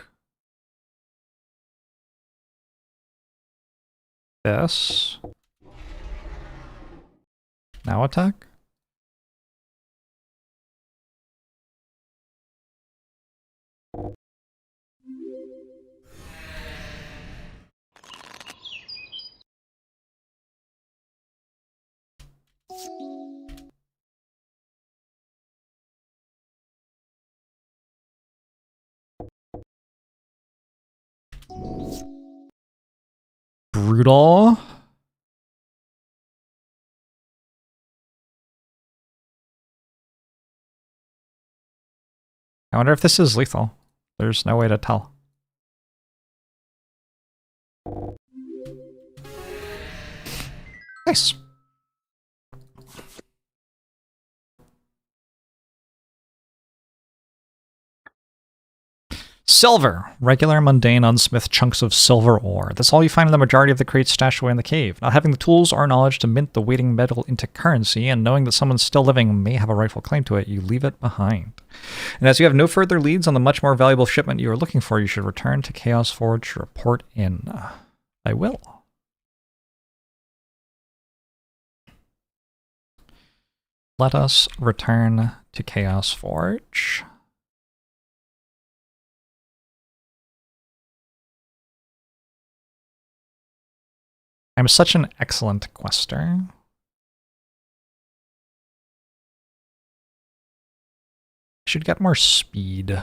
This. Now attack. Brutal. I wonder if this is lethal. There's no way to tell. Nice. Silver. Regular, mundane, unsmithed chunks of silver ore. That's all you find in the majority of the crates stashed away in the cave. Not having the tools or knowledge to mint the waiting metal into currency, and knowing that someone still living may have a rightful claim to it, you leave it behind. And as you have no further leads on the much more valuable shipment you are looking for, you should return to Chaos Forge to report in. I will. Let us return to Chaos Forge. I'm such an excellent quester. Should get more speed.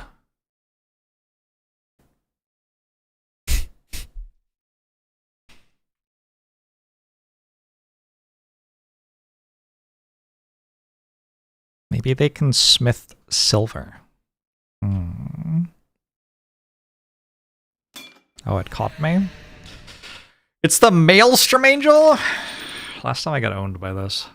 Maybe they can smith silver. Oh, it caught me. It's the Maelstrom Angel? Last time I got owned by this.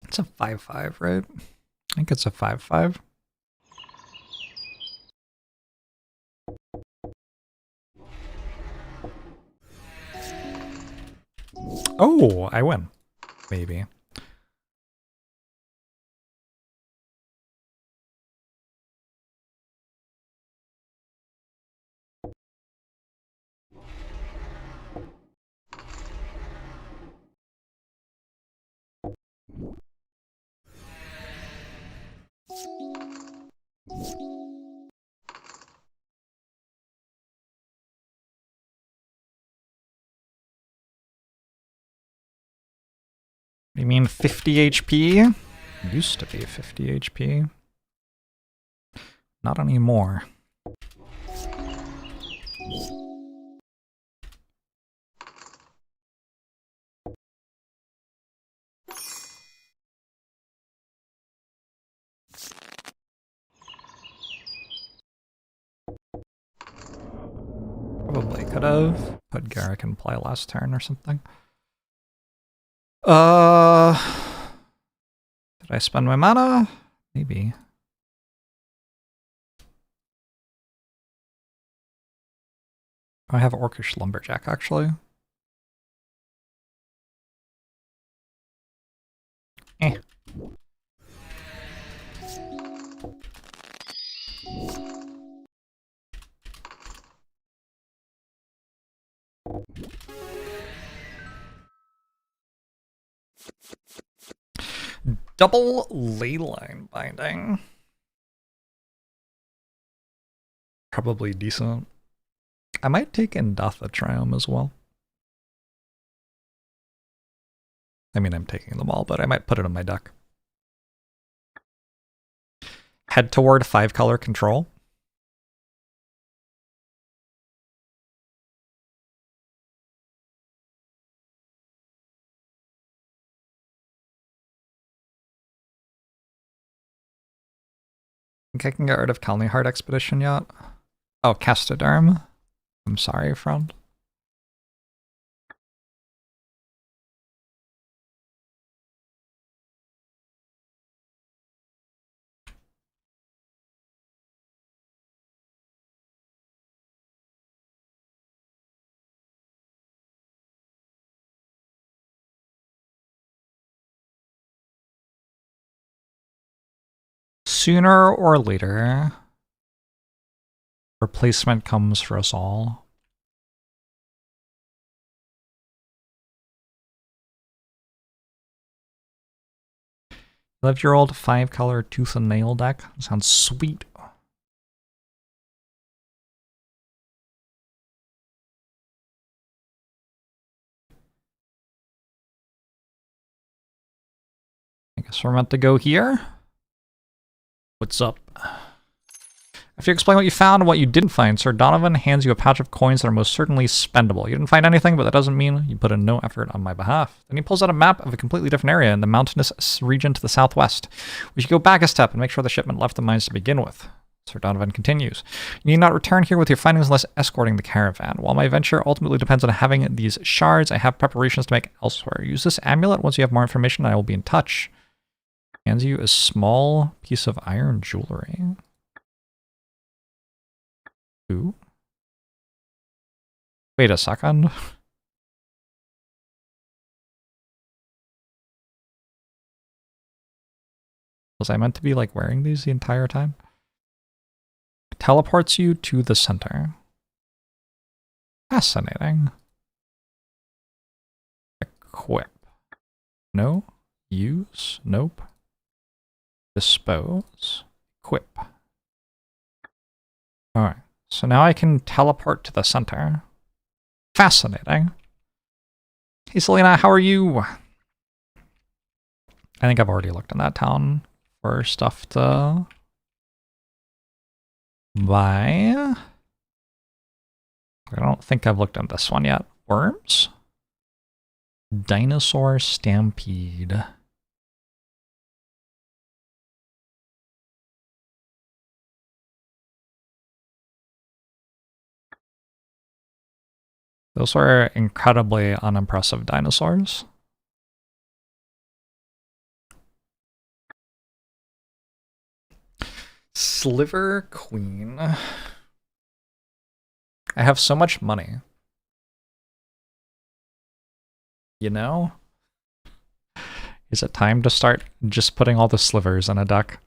It's a 5/5, right? I think it's a 5/5. Oh, I win. Maybe. You mean 50 HP? Used to be 50 HP. Not anymore. Probably could have put Garrick in play last turn or something. Did I spend my mana? Maybe. I have Orcish Lumberjack, actually. Eh. Double Leyline Binding. Probably decent. I might take Indatha Triumph as well. I mean, I'm taking them all, but I might put it on my deck. Head toward 5-color control. Think I can get rid of Kalnihard Expedition yet? Oh, Castoderm. I'm sorry, friend. Sooner or later, replacement comes for us all. Love your old 5-color tooth and nail deck. Sounds sweet. I guess we're meant to go here. What's up? After you explain what you found and what you didn't find, Sir Donovan hands you a pouch of coins that are most certainly spendable. You didn't find anything, but that doesn't mean you put in no effort on my behalf. Then he pulls out a map of a completely different area in the mountainous region to the southwest. We should go back a step and make sure the shipment left the mines to begin with. Sir Donovan continues. You need not return here with your findings unless escorting the caravan. While my venture ultimately depends on having these shards, I have preparations to make elsewhere. Use this amulet once you have more information and I will be in touch. Hands you a small piece of iron jewelry. Ooh. Wait a second. Was I meant to be like wearing these the entire time? Teleports you to the center. Fascinating. Equip. No. Use. Nope. Dispose. Equip. Alright. So now I can teleport to the center. Fascinating. Hey Selena, how are you? I think I've already looked in that town for stuff to buy. I don't think I've looked at this one yet. Worms? Dinosaur Stampede. Those were incredibly unimpressive dinosaurs. Sliver Queen. I have so much money. You know? Is it time to start just putting all the slivers in a deck?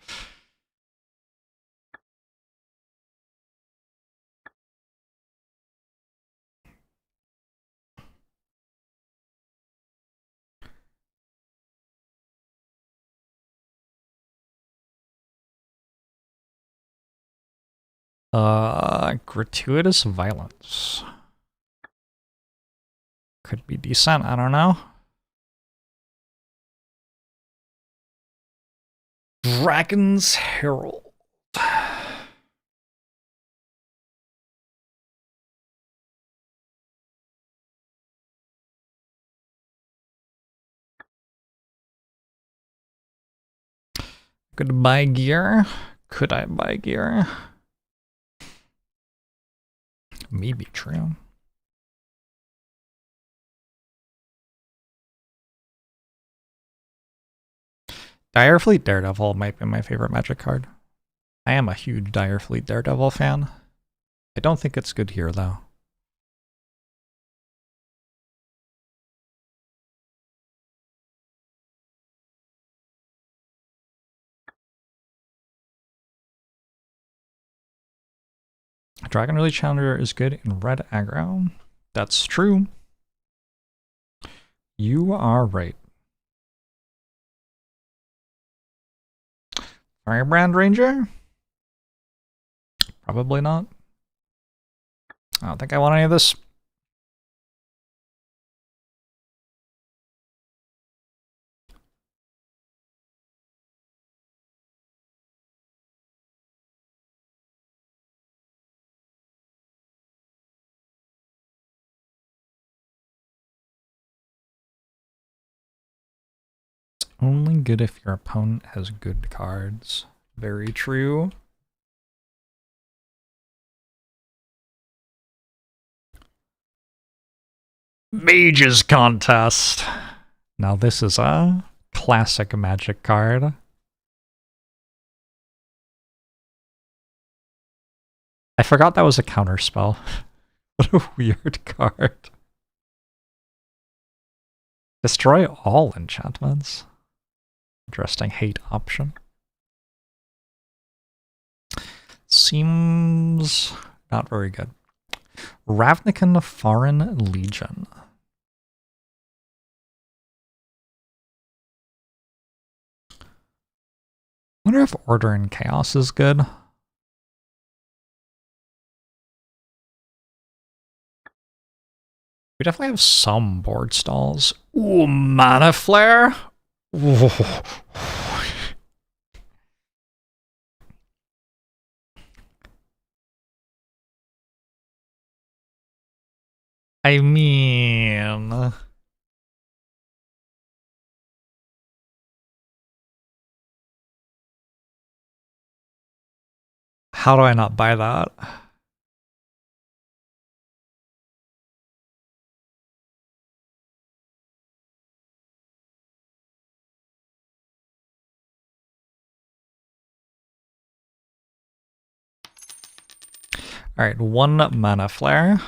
Gratuitous violence. Could be decent, I don't know. Dragon's Herald. Could buy gear? Could I buy gear? Maybe true. Direfleet Daredevil might be my favorite Magic card. I am a huge Direfleet Daredevil fan. I don't think it's good here, though. Dragon Release Challenger is good in red aggro. That's true. You are right. Firebrand Ranger? Probably not. I don't think I want any of this. It's only good if your opponent has good cards. Very true. Mages Contest. Now this is a classic Magic card. I forgot that was a counterspell. What a weird card. Destroy all enchantments. Interesting hate option. seems not very good. Ravnican Foreign Legion. Wonder if Order and Chaos is good. We definitely have some board stalls. Ooh, Mana Flare. Ooh. I mean, how do I not buy that? All right, 1 Mana Flare.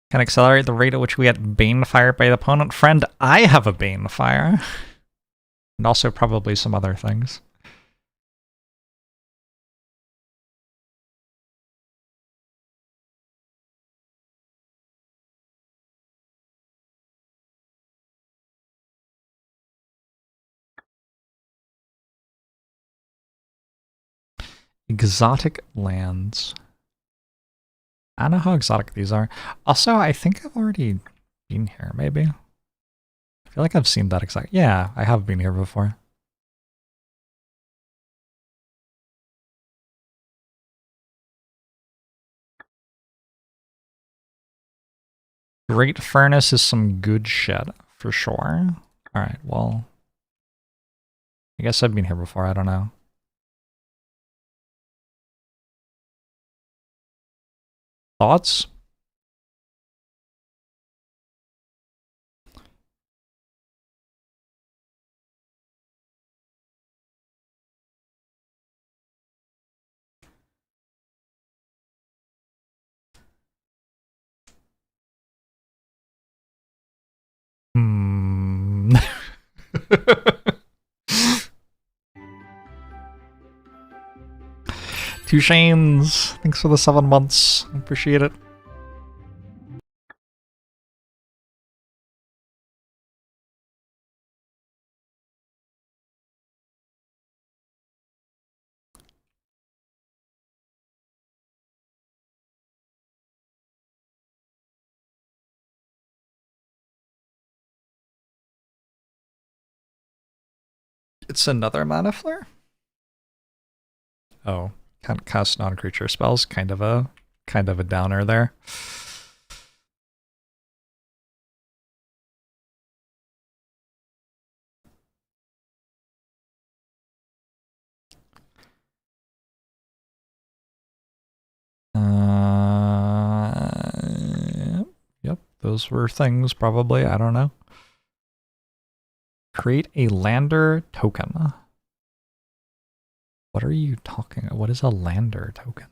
Can accelerate the rate at which we get Bane fired by the opponent. Friend, I have a Bane fire. And also probably some other things. Exotic lands. I don't know how exotic these are. Also, I think I've already been here, maybe. I feel like I've seen that exact. Yeah, I have been here before. Great Furnace is some good shit, for sure. Alright, well. I guess I've been here before, I don't know. Thoughts? Hmm. Two Shanes. Thanks for the 7 months. I appreciate it. It's another Mana Flare? Oh, can't cast non-creature spells. Kind of a downer there. Yep, those were things probably. I don't know. Create a lander token. What are you talking about? What is a lander token?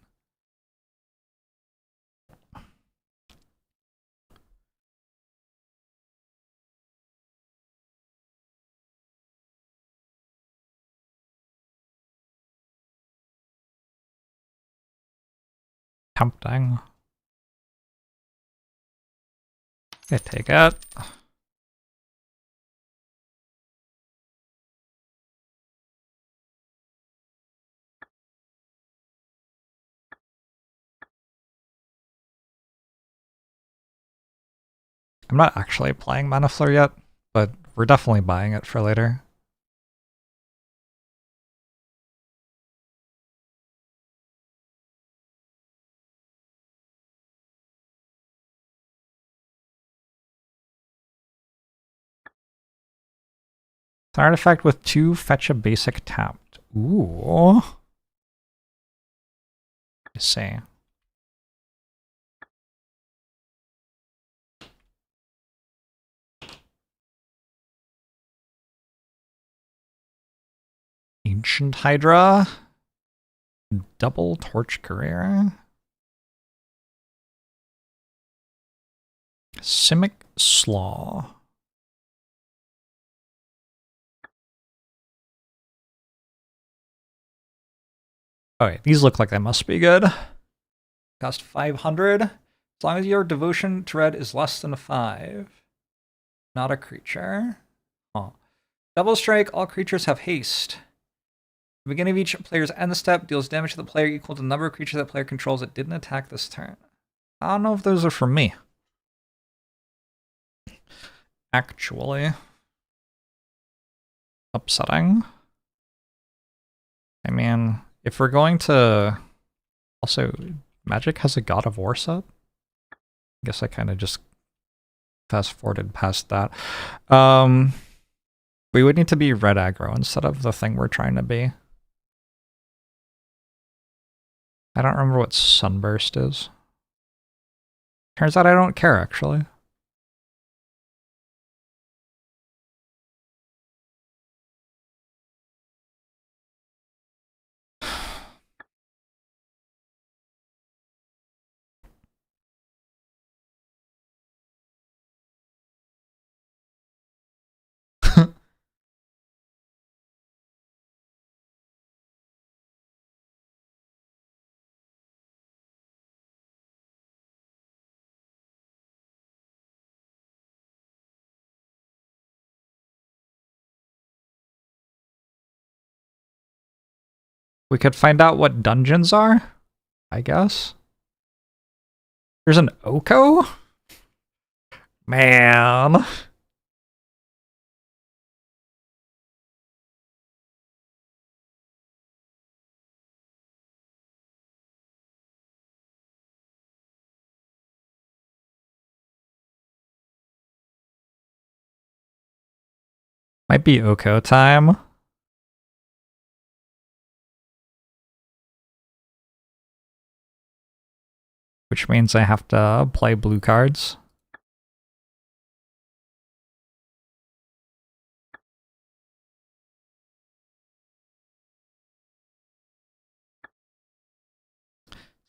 Tempting. I take it. I'm not actually playing Mana Flare yet, but we're definitely buying it for later. It's an artifact with 2 fetch a basic tapped. Ooh. I see. Ancient Hydra. Double Torch Career. Simic Slaw. Okay, these look like they must be good. Cost 500. As long as your devotion to red is less than 5. Not a creature. Oh. Double strike, all creatures have haste. The beginning of each player's end step deals damage to the player equal to the number of creatures that player controls that didn't attack this turn. I don't know if those are for me. Actually. Upsetting. I mean, if we're going to... Also, Magic has a God of War set? I guess I kind of just fast-forwarded past that. We would need to be red aggro instead of the thing we're trying to be. I don't remember what Sunburst is. Turns out I don't care, actually. We could find out what dungeons are, I guess. There's an Oko? Man. Might be Oko time. Which means I have to play blue cards.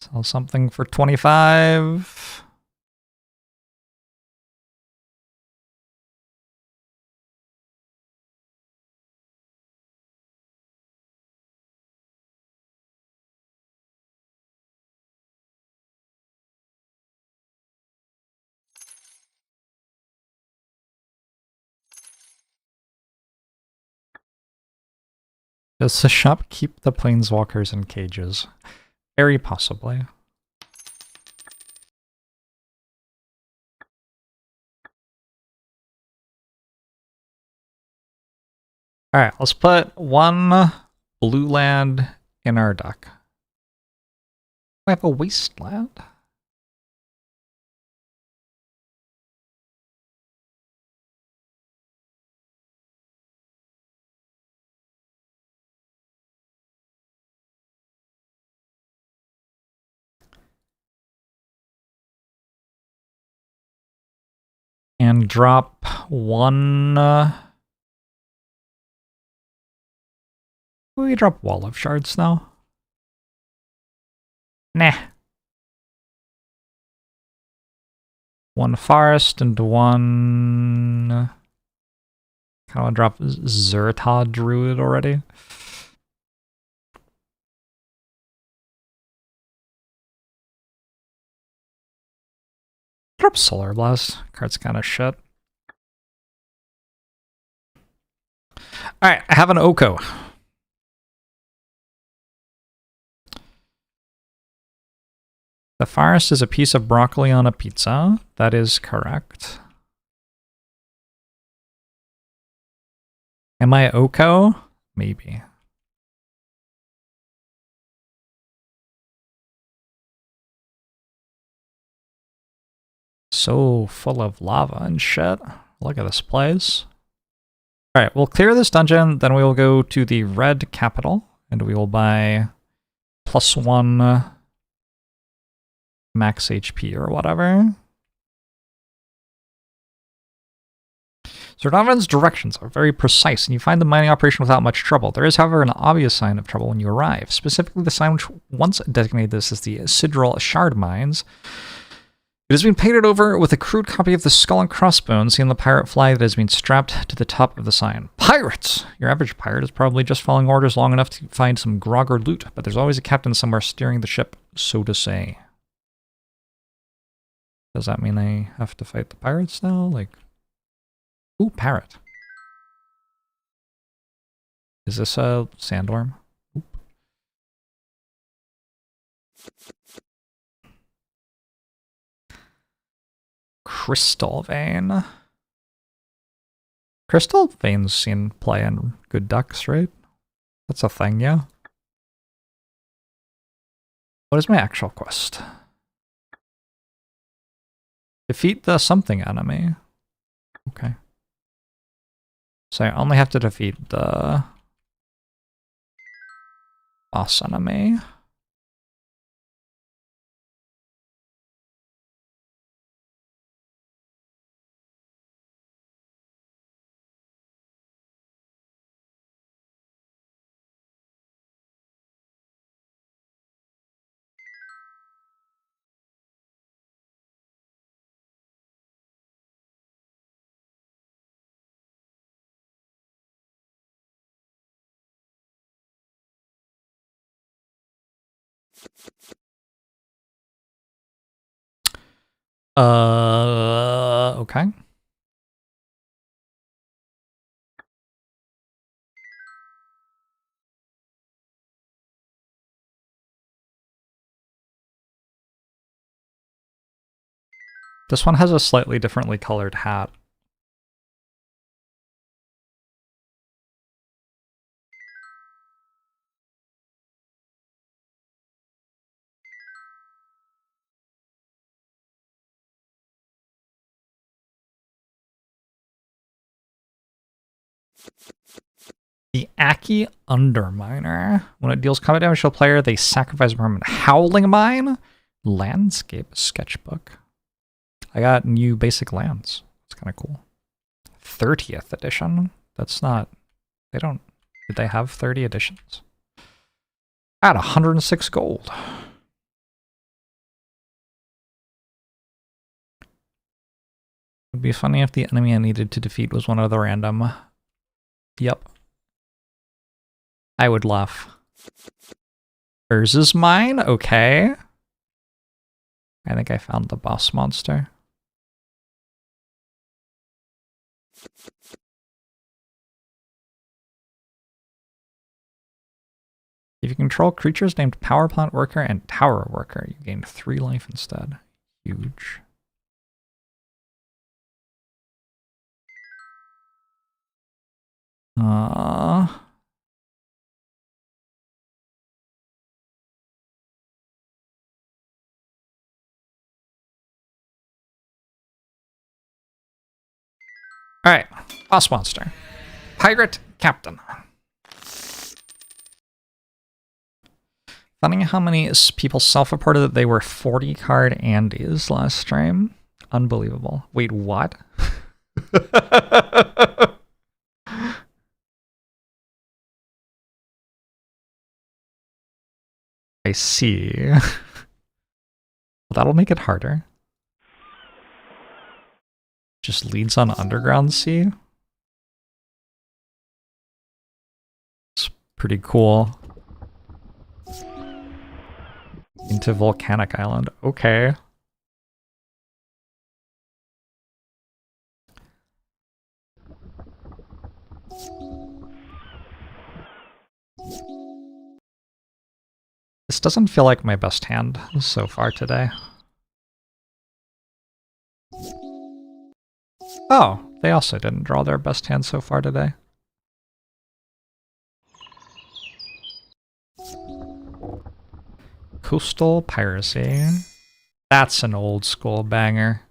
Sell something for 25. Does the shop keep the planeswalkers in cages? Very possibly. Alright, let's put one blue land in our deck. We have a wasteland. And drop one... we drop Wall of Shards now? Nah. One Forest and one... kind of want to drop Zerta Druid already. Drop Solar Blast. Card's kind of shit. Alright, I have an Oko. The forest is a piece of broccoli on a pizza. That is correct. Am I Oko? Maybe. So full of lava and shit. Look at this place. Alright, we'll clear this dungeon, then we will go to the red capital, and we will buy +1 max HP or whatever. Sir Donovan's directions are very precise, and you find the mining operation without much trouble. There is, however, an obvious sign of trouble when you arrive, specifically the sign which once designated this as the Sidral Shard Mines. It has been painted over with a crude copy of the skull and crossbones seen on the pirate flag that has been strapped to the top of the sign. Pirates! Your average pirate is probably just following orders long enough to find some grog or loot, but there's always a captain somewhere steering the ship, so to say. Does that mean they have to fight the pirates now? Like, ooh, parrot. Is this a sandworm? Oop. Crystal vein. Crystal veins seen play in good ducks, right? That's a thing, yeah. What is my actual quest? Defeat the something enemy. Okay. So I only have to defeat the boss enemy. Okay. This one has a slightly differently colored hat. The Aki Underminer. When it deals combat damage to a player, they sacrifice a permanent Howling Mine. Landscape Sketchbook. I got new basic lands. It's kind of cool. 30th edition. That's not... They don't... Did they have 30 editions? I had 106 gold. It'd be funny if the enemy I needed to defeat was one of the random. Yep. I would laugh. Hers is mine? Okay. I think I found the boss monster. If you control creatures named Power Plant Worker and Tower Worker, you gain 3 life instead. Huge. Alright, boss monster. Pirate Captain. Funny how many people self-reported that they were 40 card Andes last stream. Unbelievable. Wait, what? I see. Well, that'll make it harder. Just leads on Underground Sea. It's pretty cool. Into Volcanic Island. Okay. This doesn't feel like my best hand so far today. Oh, they also didn't draw their best hand so far today. Coastal Piracy. That's an old school banger.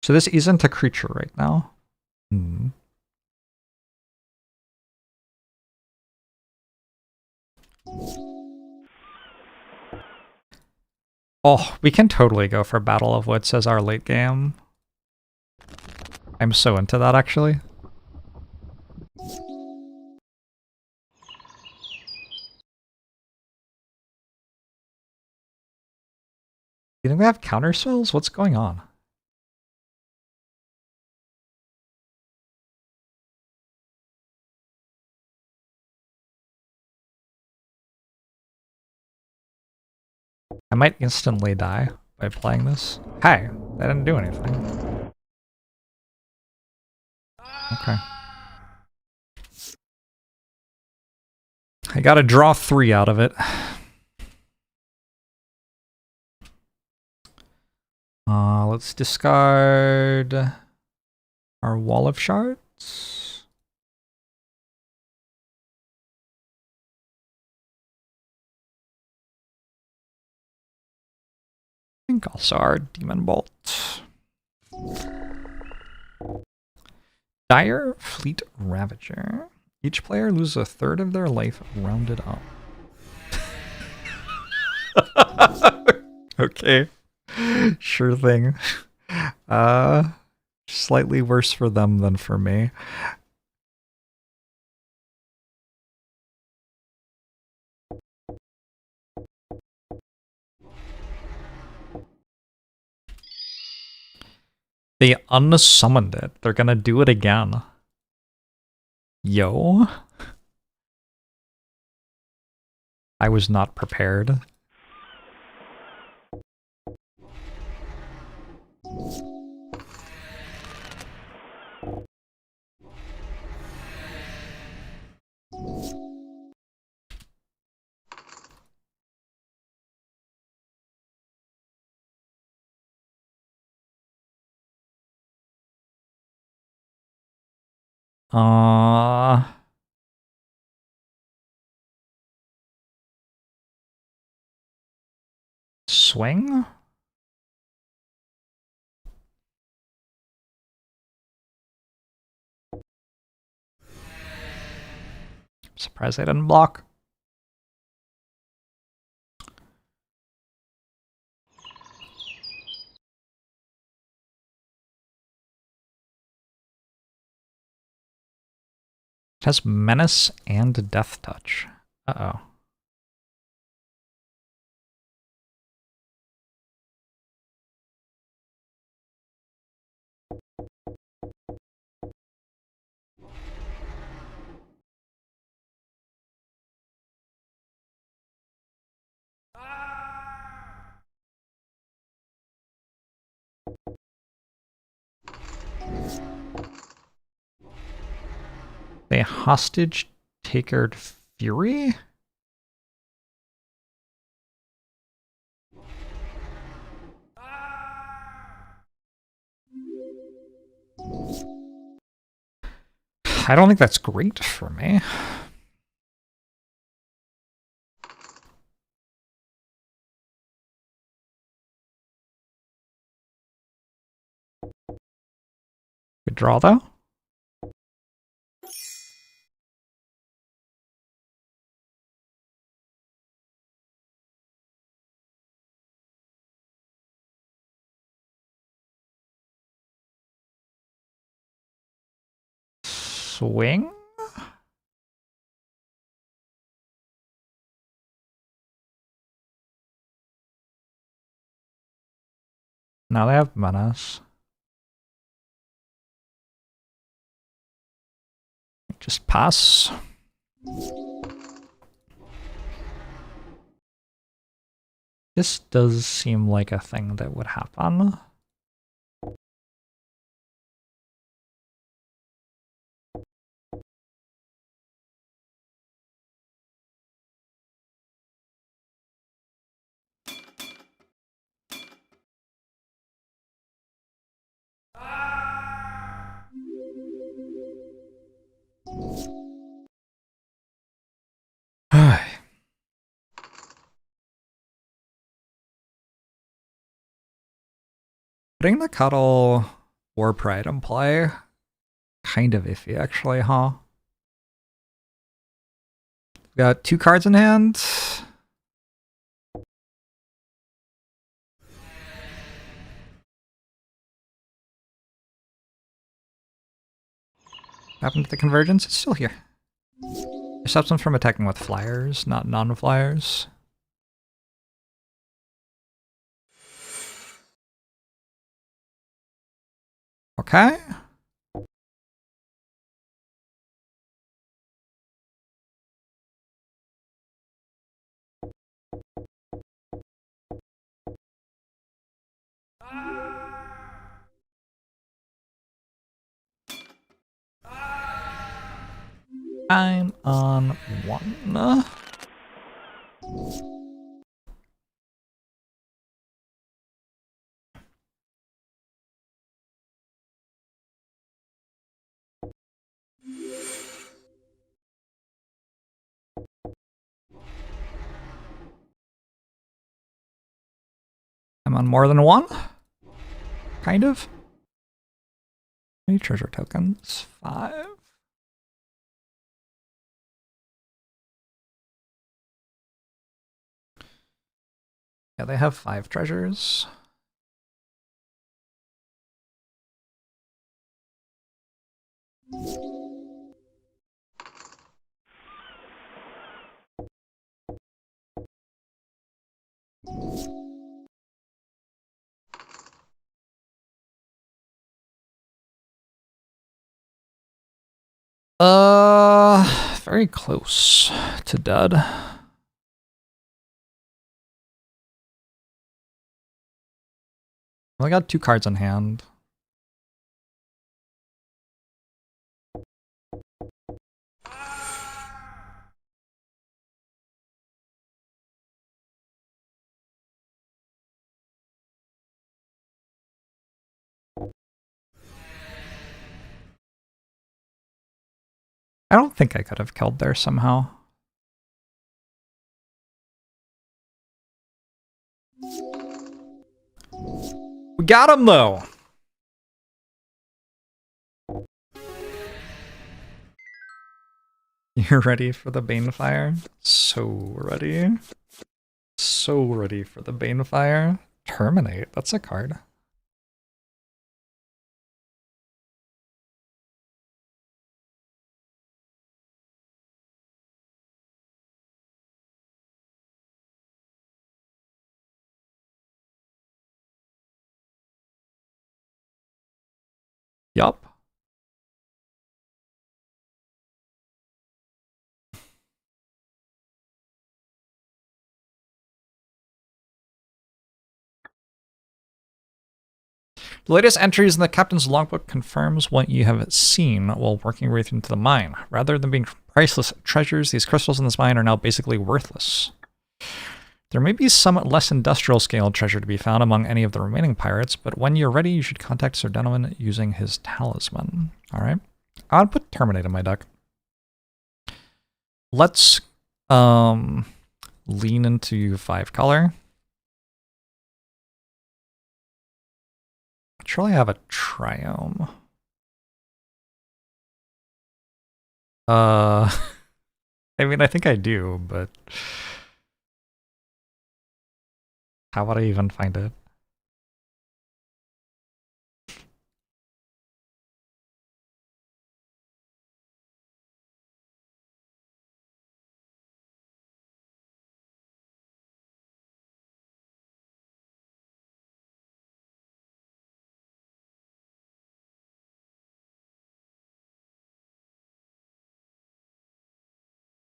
So this isn't a creature right now. Hmm. Oh, we can totally go for Battle of Wits as our late game. I'm so into that, actually. You think we have counter spells? What's going on? I might instantly die by playing this. Hey, that didn't do anything. Okay. I gotta draw 3 out of it. Let's discard our wall of shards. I think also our demon bolt. Dire Fleet Ravager. Each player loses a third of their life rounded up. Okay. Sure thing. Slightly worse for them than for me. They unsummoned it. They're gonna do it again. Yo. I was not prepared. Swing? I'm surprised I didn't block. It has Menace and Death Touch. Uh-oh. A hostage taker fury? I don't think that's great for me. Good draw though. Swing? Now they have Menace. Just pass. This does seem like a thing that would happen. Putting the Cuddle War Pride in play, kind of iffy actually, huh? Got 2 cards in hand. Happened to the convergence? It's still here. It stops them from attacking with flyers, not non-flyers. Okay. I'm on 1. I'm on more than 1? Kind of. How many treasure tokens? 5. Yeah, they have 5 treasures. Very close to dead. I got 2 cards in hand. I don't think I could have killed there somehow. We got him though. You're ready for the Banefire? So ready. So ready for the Banefire. Terminate, that's a card. Yup. The latest entries in the captain's logbook confirms what you have seen while working your way into the mine. Rather than being priceless treasures, these crystals in this mine are now basically worthless. There may be some less industrial scale treasure to be found among any of the remaining pirates, but when you're ready, you should contact Sir Donovan using his talisman. Alright. I'll put Terminate in my deck. Let's lean into 5 color. Surely I have a Triome. I mean, I think I do, but how would I even find it?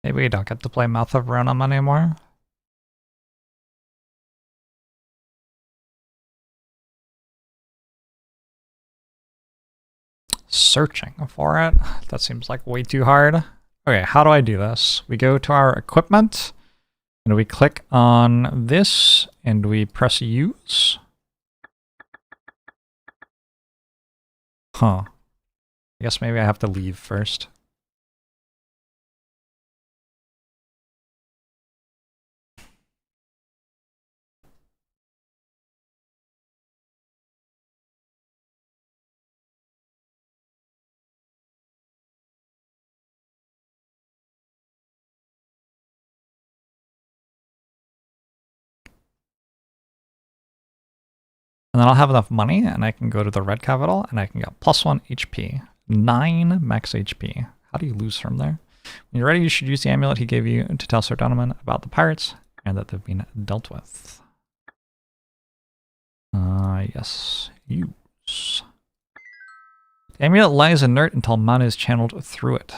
Maybe we don't get to play Mouth of Ronom anymore. Searching for it. That seems like way too hard. Okay, how do I do this? We go to our equipment, and we click on this, and we press use. Huh. I guess maybe I have to leave first. And then I'll have enough money, and I can go to the red capital, and I can get +1 HP. 9 max HP. How do you lose from there? When you're ready, you should use the amulet he gave you to tell Sir Donovan about the pirates, and that they've been dealt with. Yes. Use. The amulet lies inert until mana is channeled through it.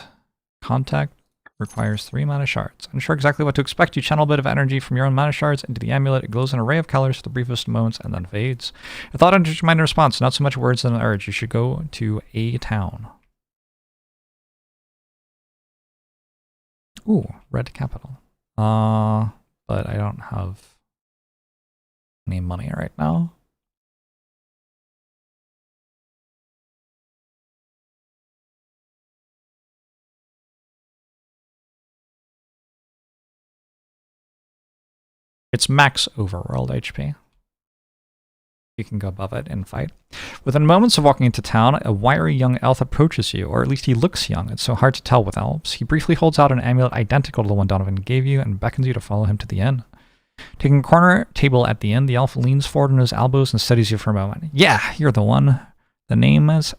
Contact requires 3 mana shards. Unsure exactly what to expect, you channel a bit of energy from your own mana shards into the amulet. It glows in an array of colors for the briefest moments and then fades. A thought enters your mind in response, not so much words than an urge. You should go to a town. Ooh, red capital. But I don't have any money right now. It's max overworld HP. You can go above it and fight. Within moments of walking into town, a wiry young elf approaches you, or at least he looks young. It's so hard to tell with elves. He briefly holds out an amulet identical to the one Donovan gave you and beckons you to follow him to the inn. Taking a corner table at the inn, the elf leans forward on his elbows and studies you for a moment. Yeah, you're the one. The name is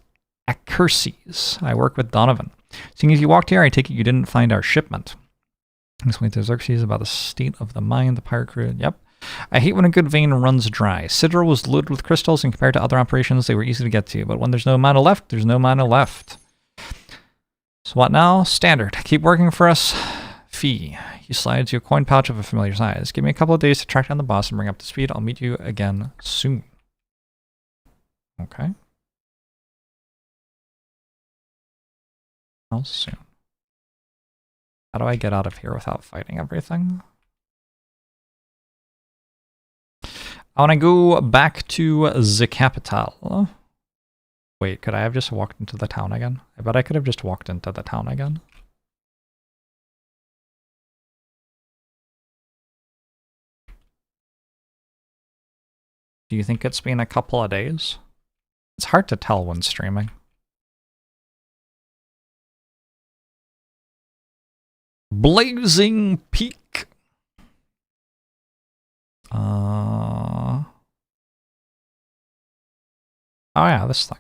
Accurses. I work with Donovan. Seeing as you walked here, I take it you didn't find our shipment. Explain to Xerxes about the state of the mine, the pirate crew. Yep. I hate when a good vein runs dry. Citadel was loaded with crystals, and compared to other operations, they were easy to get to. But when there's no mana left, there's no mana left. So what now? Standard. Keep working for us. Fee. He slides you a coin pouch of a familiar size. Give me a couple of days to track down the boss and bring up to speed. I'll meet you again soon. Okay. How soon? How do I get out of here without fighting everything? I want to go back to the capital. Wait, could I have just walked into the town again? I bet I could have just walked into the town again. Do you think it's been a couple of days? It's hard to tell when streaming. Blazing Peak. Oh yeah, this thing.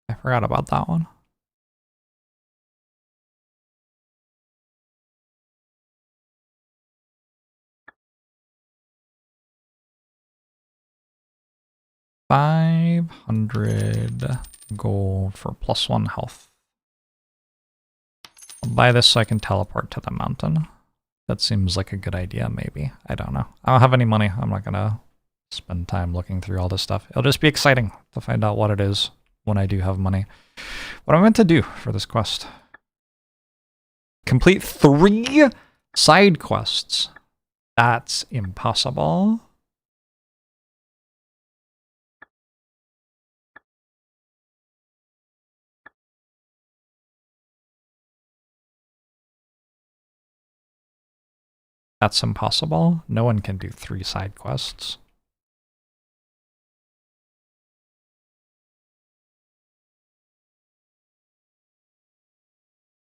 I forgot about that one. $500 gold for +1 health. I'll buy this so I can teleport to the mountain. That seems like a good idea, maybe. I don't know. I don't have any money. I'm not gonna spend time looking through all this stuff. It'll just be exciting to find out what it is when I do have money. What am I meant to do for this quest? Complete 3 side quests. That's impossible. That's impossible. No one can do 3 side quests.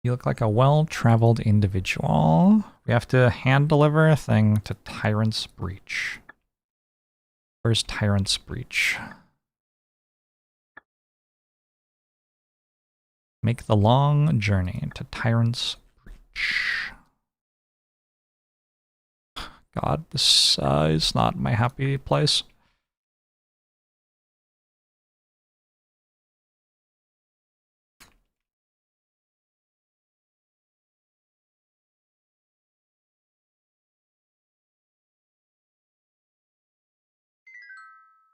You look like a well-traveled individual. We have to hand deliver a thing to Tyrant's Breach. Where's Tyrant's Breach? Make the long journey to Tyrant's Breach. God, this is not my happy place.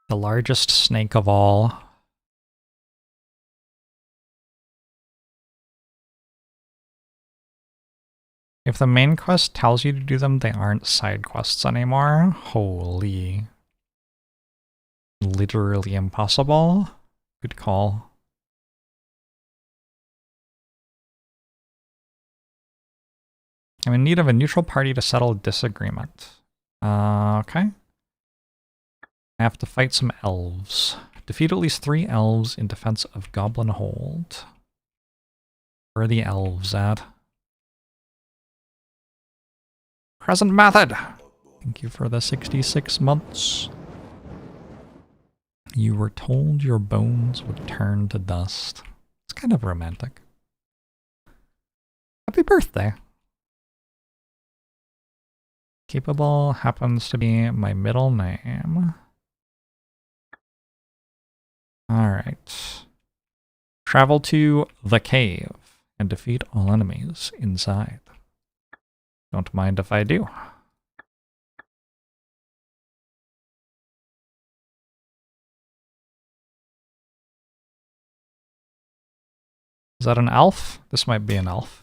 The largest snake of all. If the main quest tells you to do them, they aren't side quests anymore. Holy. Literally impossible. Good call. I'm in need of a neutral party to settle a disagreement. Okay. I have to fight some elves. Defeat at least 3 elves in defense of Goblin Hold. Where are the elves at? Present method! Thank you for the 66 months. You were told your bones would turn to dust. It's kind of romantic. Happy birthday. Capable happens to be my middle name. Alright. Travel to the cave and defeat all enemies inside. Don't mind if I do. Is that an elf? This might be an elf.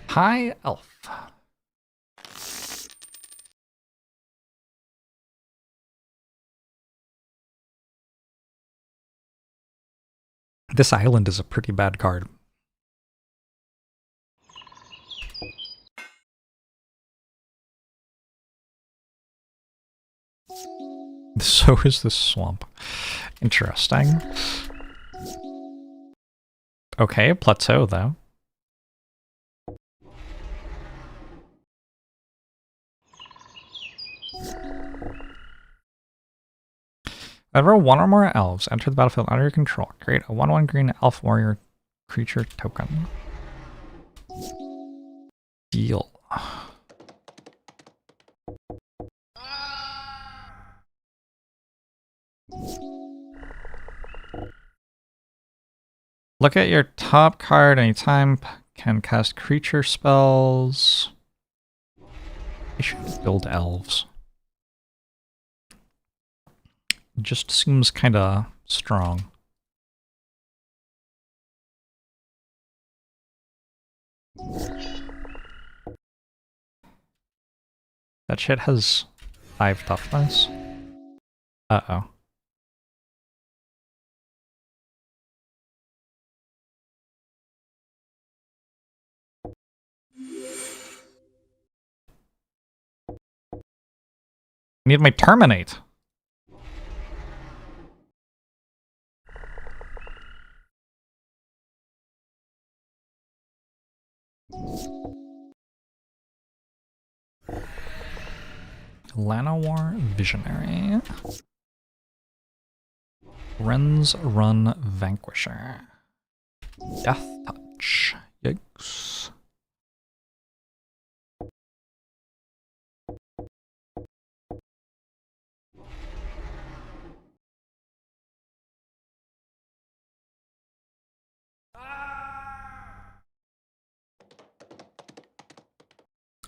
Hi, elf. This island is a pretty bad card. So is this swamp. Interesting. Okay, plateau though. Whenever one or more elves enter the battlefield under your control, create a 1/1 green elf warrior creature token. Deal. Look at your top card anytime. Can cast creature spells. I should build elves. It just seems kind of strong. That shit has 5 toughness. Uh-oh. I need my terminate. Llanowar Visionary. Ren's Run Vanquisher. Death Touch. Yikes.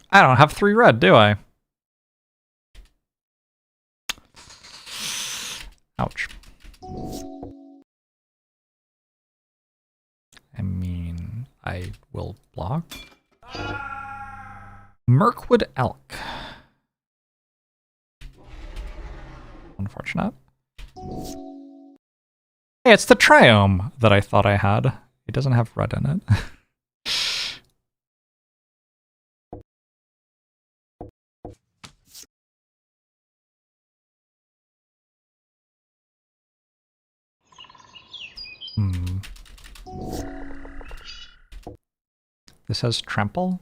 I don't have 3 red, do I? Ouch. I mean, I will block. Mirkwood Elk. Unfortunate. Hey, it's the Triome that I thought I had. It doesn't have red in it. This has trample.